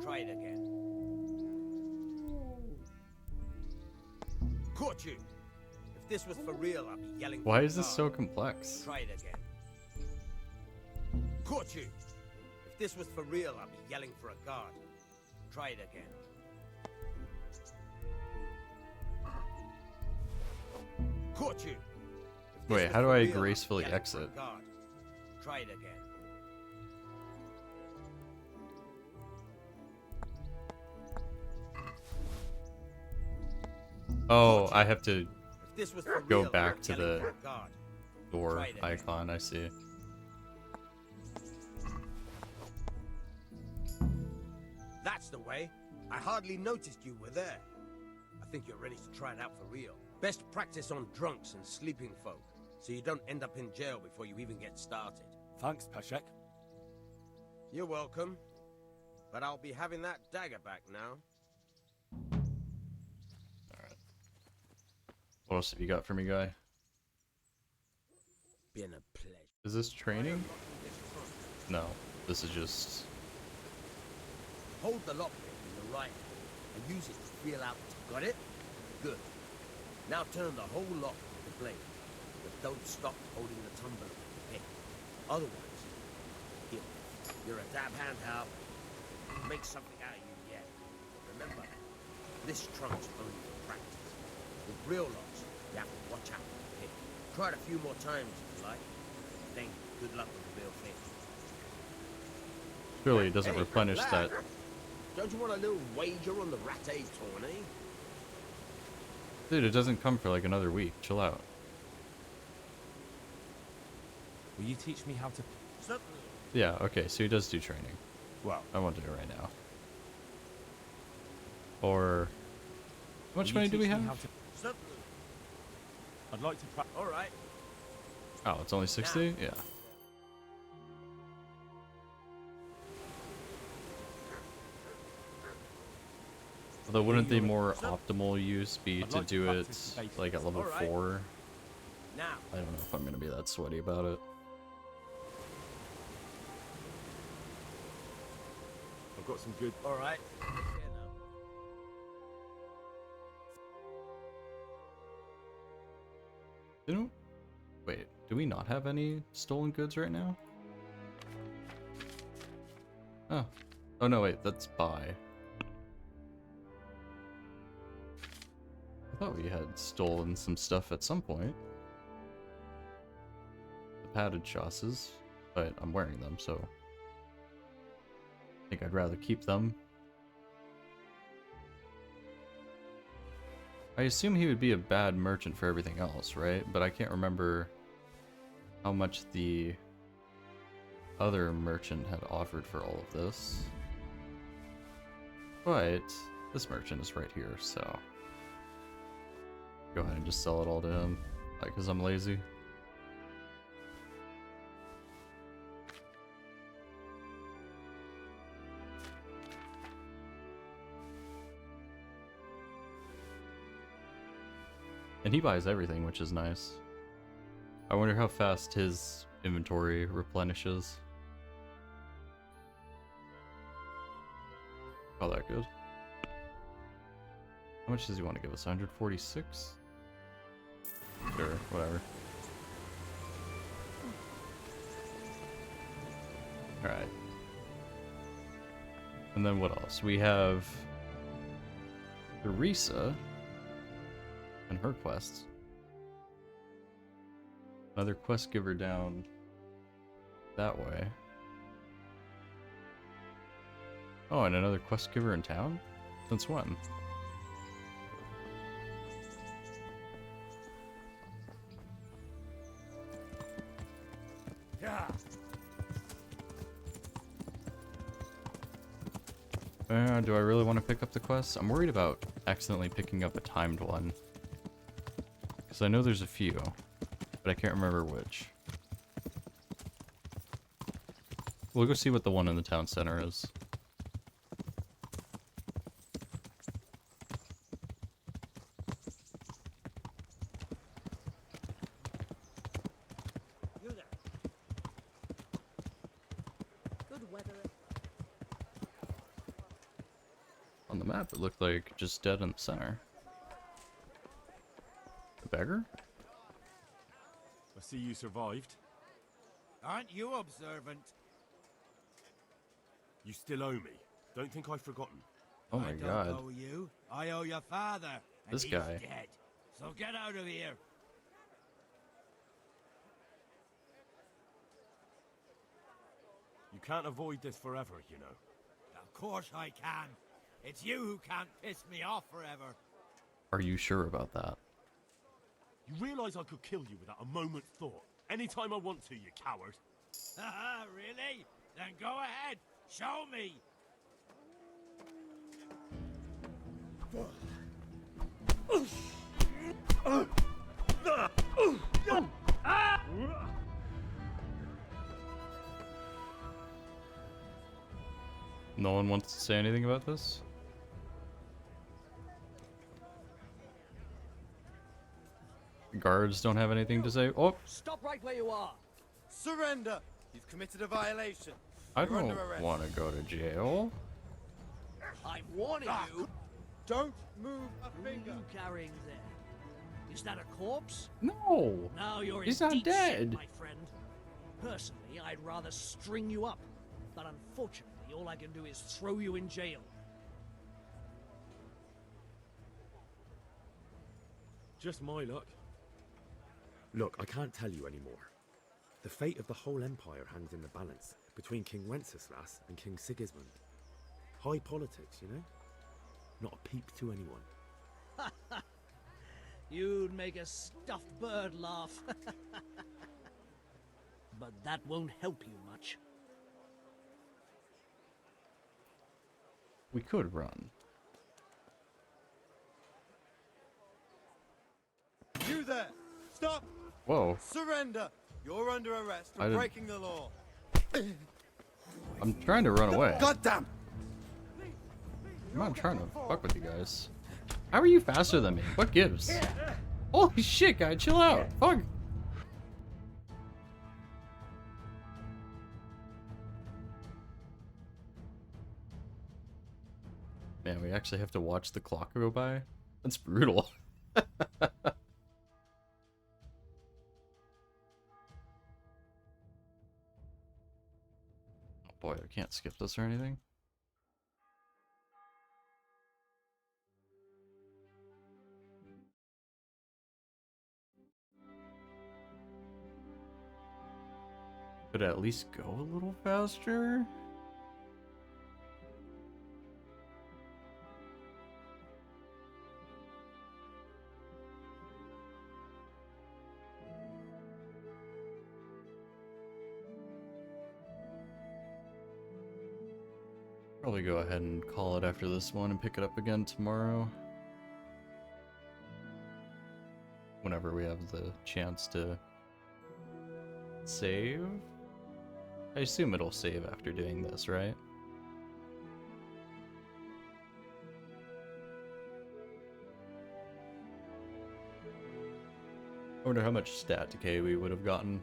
Try it again. Caught you! If this was for real, I'd be yelling for a guard. Why is this so complex? Try it again. Caught you! If this was for real, I'd be yelling for a guard. Try it again. Caught you! If this Wait, was how do for I real, I'd be gracefully yelling for a exit? guard. Try it again. Oh, I have to this was for go real, back I'm to yelling the for a guard. door Try it again. icon, I see. That's the way. I hardly noticed you were there. I think you're ready to try it out for real. Best practice on drunks and sleeping folk, so you don't end up in jail before you even get started. Thanks, Peshek. You're welcome. But I'll be having that dagger back now. What else have you got for me, guy? Been a pleasure. Is this training? No, this is just... Hold the lockpick in the right hand and use it to feel out. Got it? Good. Now turn the whole lock with the blade, but don't stop holding the tumbler with the pick. Otherwise, you're a dab hand, Hal. Make something out of you yet. Remember, this trunk's only for practice. With real locks, you have to watch out for the pick. Try it a few more times if you like. Then good luck with the real thing. Surely it doesn't Hey, replenish lad, that. Don't you want a little wager on the Rattay tourney? Dude, it doesn't come for like another week. Chill out. Will you teach me how to... Certainly. Yeah, okay, so he does do training. Well, I won't do it right now. Or... How much will money you do we teach me have? how to- Certainly. I'd like to All right. Oh, it's only 60? Yeah. Although wouldn't the more optimal use be I'd to like to do it practice the basics. like at level Alright. 4? Now. I don't know if I'm gonna be that sweaty about it. I've got some good... All right. Didn't... Wait, do we not have any stolen goods right now? Oh. Oh no, wait, that's buy. I thought we had stolen some stuff at some point. The padded chasses, but I'm wearing them, so I think I'd rather keep them. I assume he would be a bad merchant for everything else, right? But I can't remember how much the other merchant had offered for all of this. But this merchant is right here, so go ahead and just sell it all to him, like, because I'm lazy. And he buys everything, which is nice. I wonder how fast his inventory replenishes. Oh, that good. How much does he want to give us? 146? Sure, whatever. Alright. And then what else? We have Teresa and her quests. Another quest giver down that way. Oh, and another quest giver in town? Since when? Do I really want to pick up the quest? I'm worried about accidentally picking up a timed one. Because I know there's a few, but I can't remember which. We'll go see what the one in the town center is. You there. Good weather. On the map, it looked like just dead in the center. The beggar? I see you survived. Aren't you observant? You still owe me. Don't think I've forgotten. Oh my god. I don't owe you. I owe your father. And This he's guy. dead. So get out of here. You can't avoid this forever, you know. Of course I can. It's you who can't piss me off forever. Are you sure about that? You realise I could kill you without a moment's thought. Anytime I want to, you coward. Haha, really? Then go ahead. Show me. No one wants to say anything about this? Guards don't have anything to say. Oh, Stop right where you are. Surrender! You've committed a violation. I You're under don't arrest. want to go to jail. I'm warning you. Don't move a finger. Who are you carrying there? Is that a corpse? No! Now you're He's in not deep dead. shit, my friend. Personally, I'd rather string you up, but unfortunately, all I can do is throw you in jail. Just my luck. Look, I can't tell you anymore. The fate of the whole empire hangs in the balance between King Wenceslas and King Sigismund. High politics, you know? Not a peep to anyone. You'd make a stuffed bird laugh. But that won't help you much. We could run. You there! Stop! Whoa. Surrender! You're under arrest I for didn't- breaking the law. I'm trying to run away. Goddamn! I'm not trying to fuck with you guys. How are you faster than me? What gives? Holy shit, guy, chill out. Fuck. Man, we actually have to watch the clock go by? That's brutal. boy, I can't skip this or anything. Could at least go a little faster? Probably go ahead and call it after this one and pick it up again tomorrow. Whenever we have the chance to save. I assume it'll save after doing this, right? I wonder how much stat decay we would have gotten.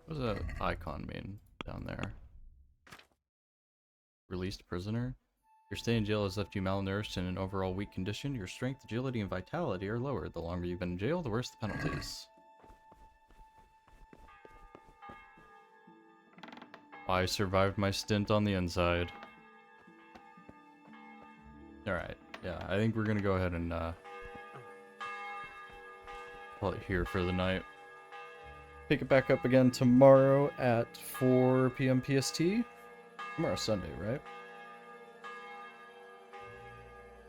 What does that icon mean down there? Released prisoner? Your stay in jail has left you malnourished and in an overall weak condition. Your strength, agility, and vitality are lowered. The longer you've been in jail, the worse the penalties. I survived my stint on the inside. Alright, yeah, I think we're gonna go ahead and call it here for the night. Pick it back up again tomorrow at 4 p.m. PST. Tomorrow's Sunday, right?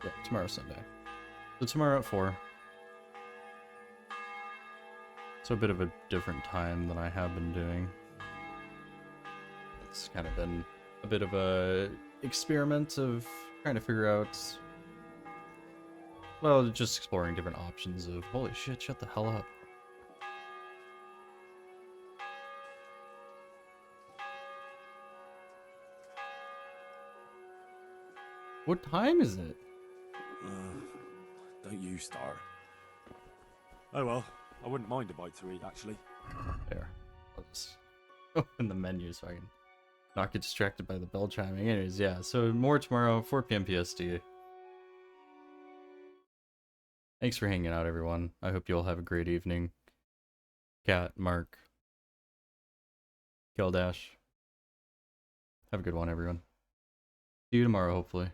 Yeah, tomorrow's Sunday. So tomorrow at 4. So a bit of a different time than I have been doing. It's kind of been a bit of a experiment of trying to figure out, well, just exploring different options of, holy shit, shut the hell up. What time is it? Don't you start. Oh well, I wouldn't mind a bite to eat, actually. There. I'll just open the menu so I can not get distracted by the bell chiming. Anyways, yeah, so more tomorrow, 4 p.m. PST. Thanks for hanging out, everyone. I hope you all have a great evening. Kat, Mark, Keldash. Have a good one, everyone. See you tomorrow, hopefully.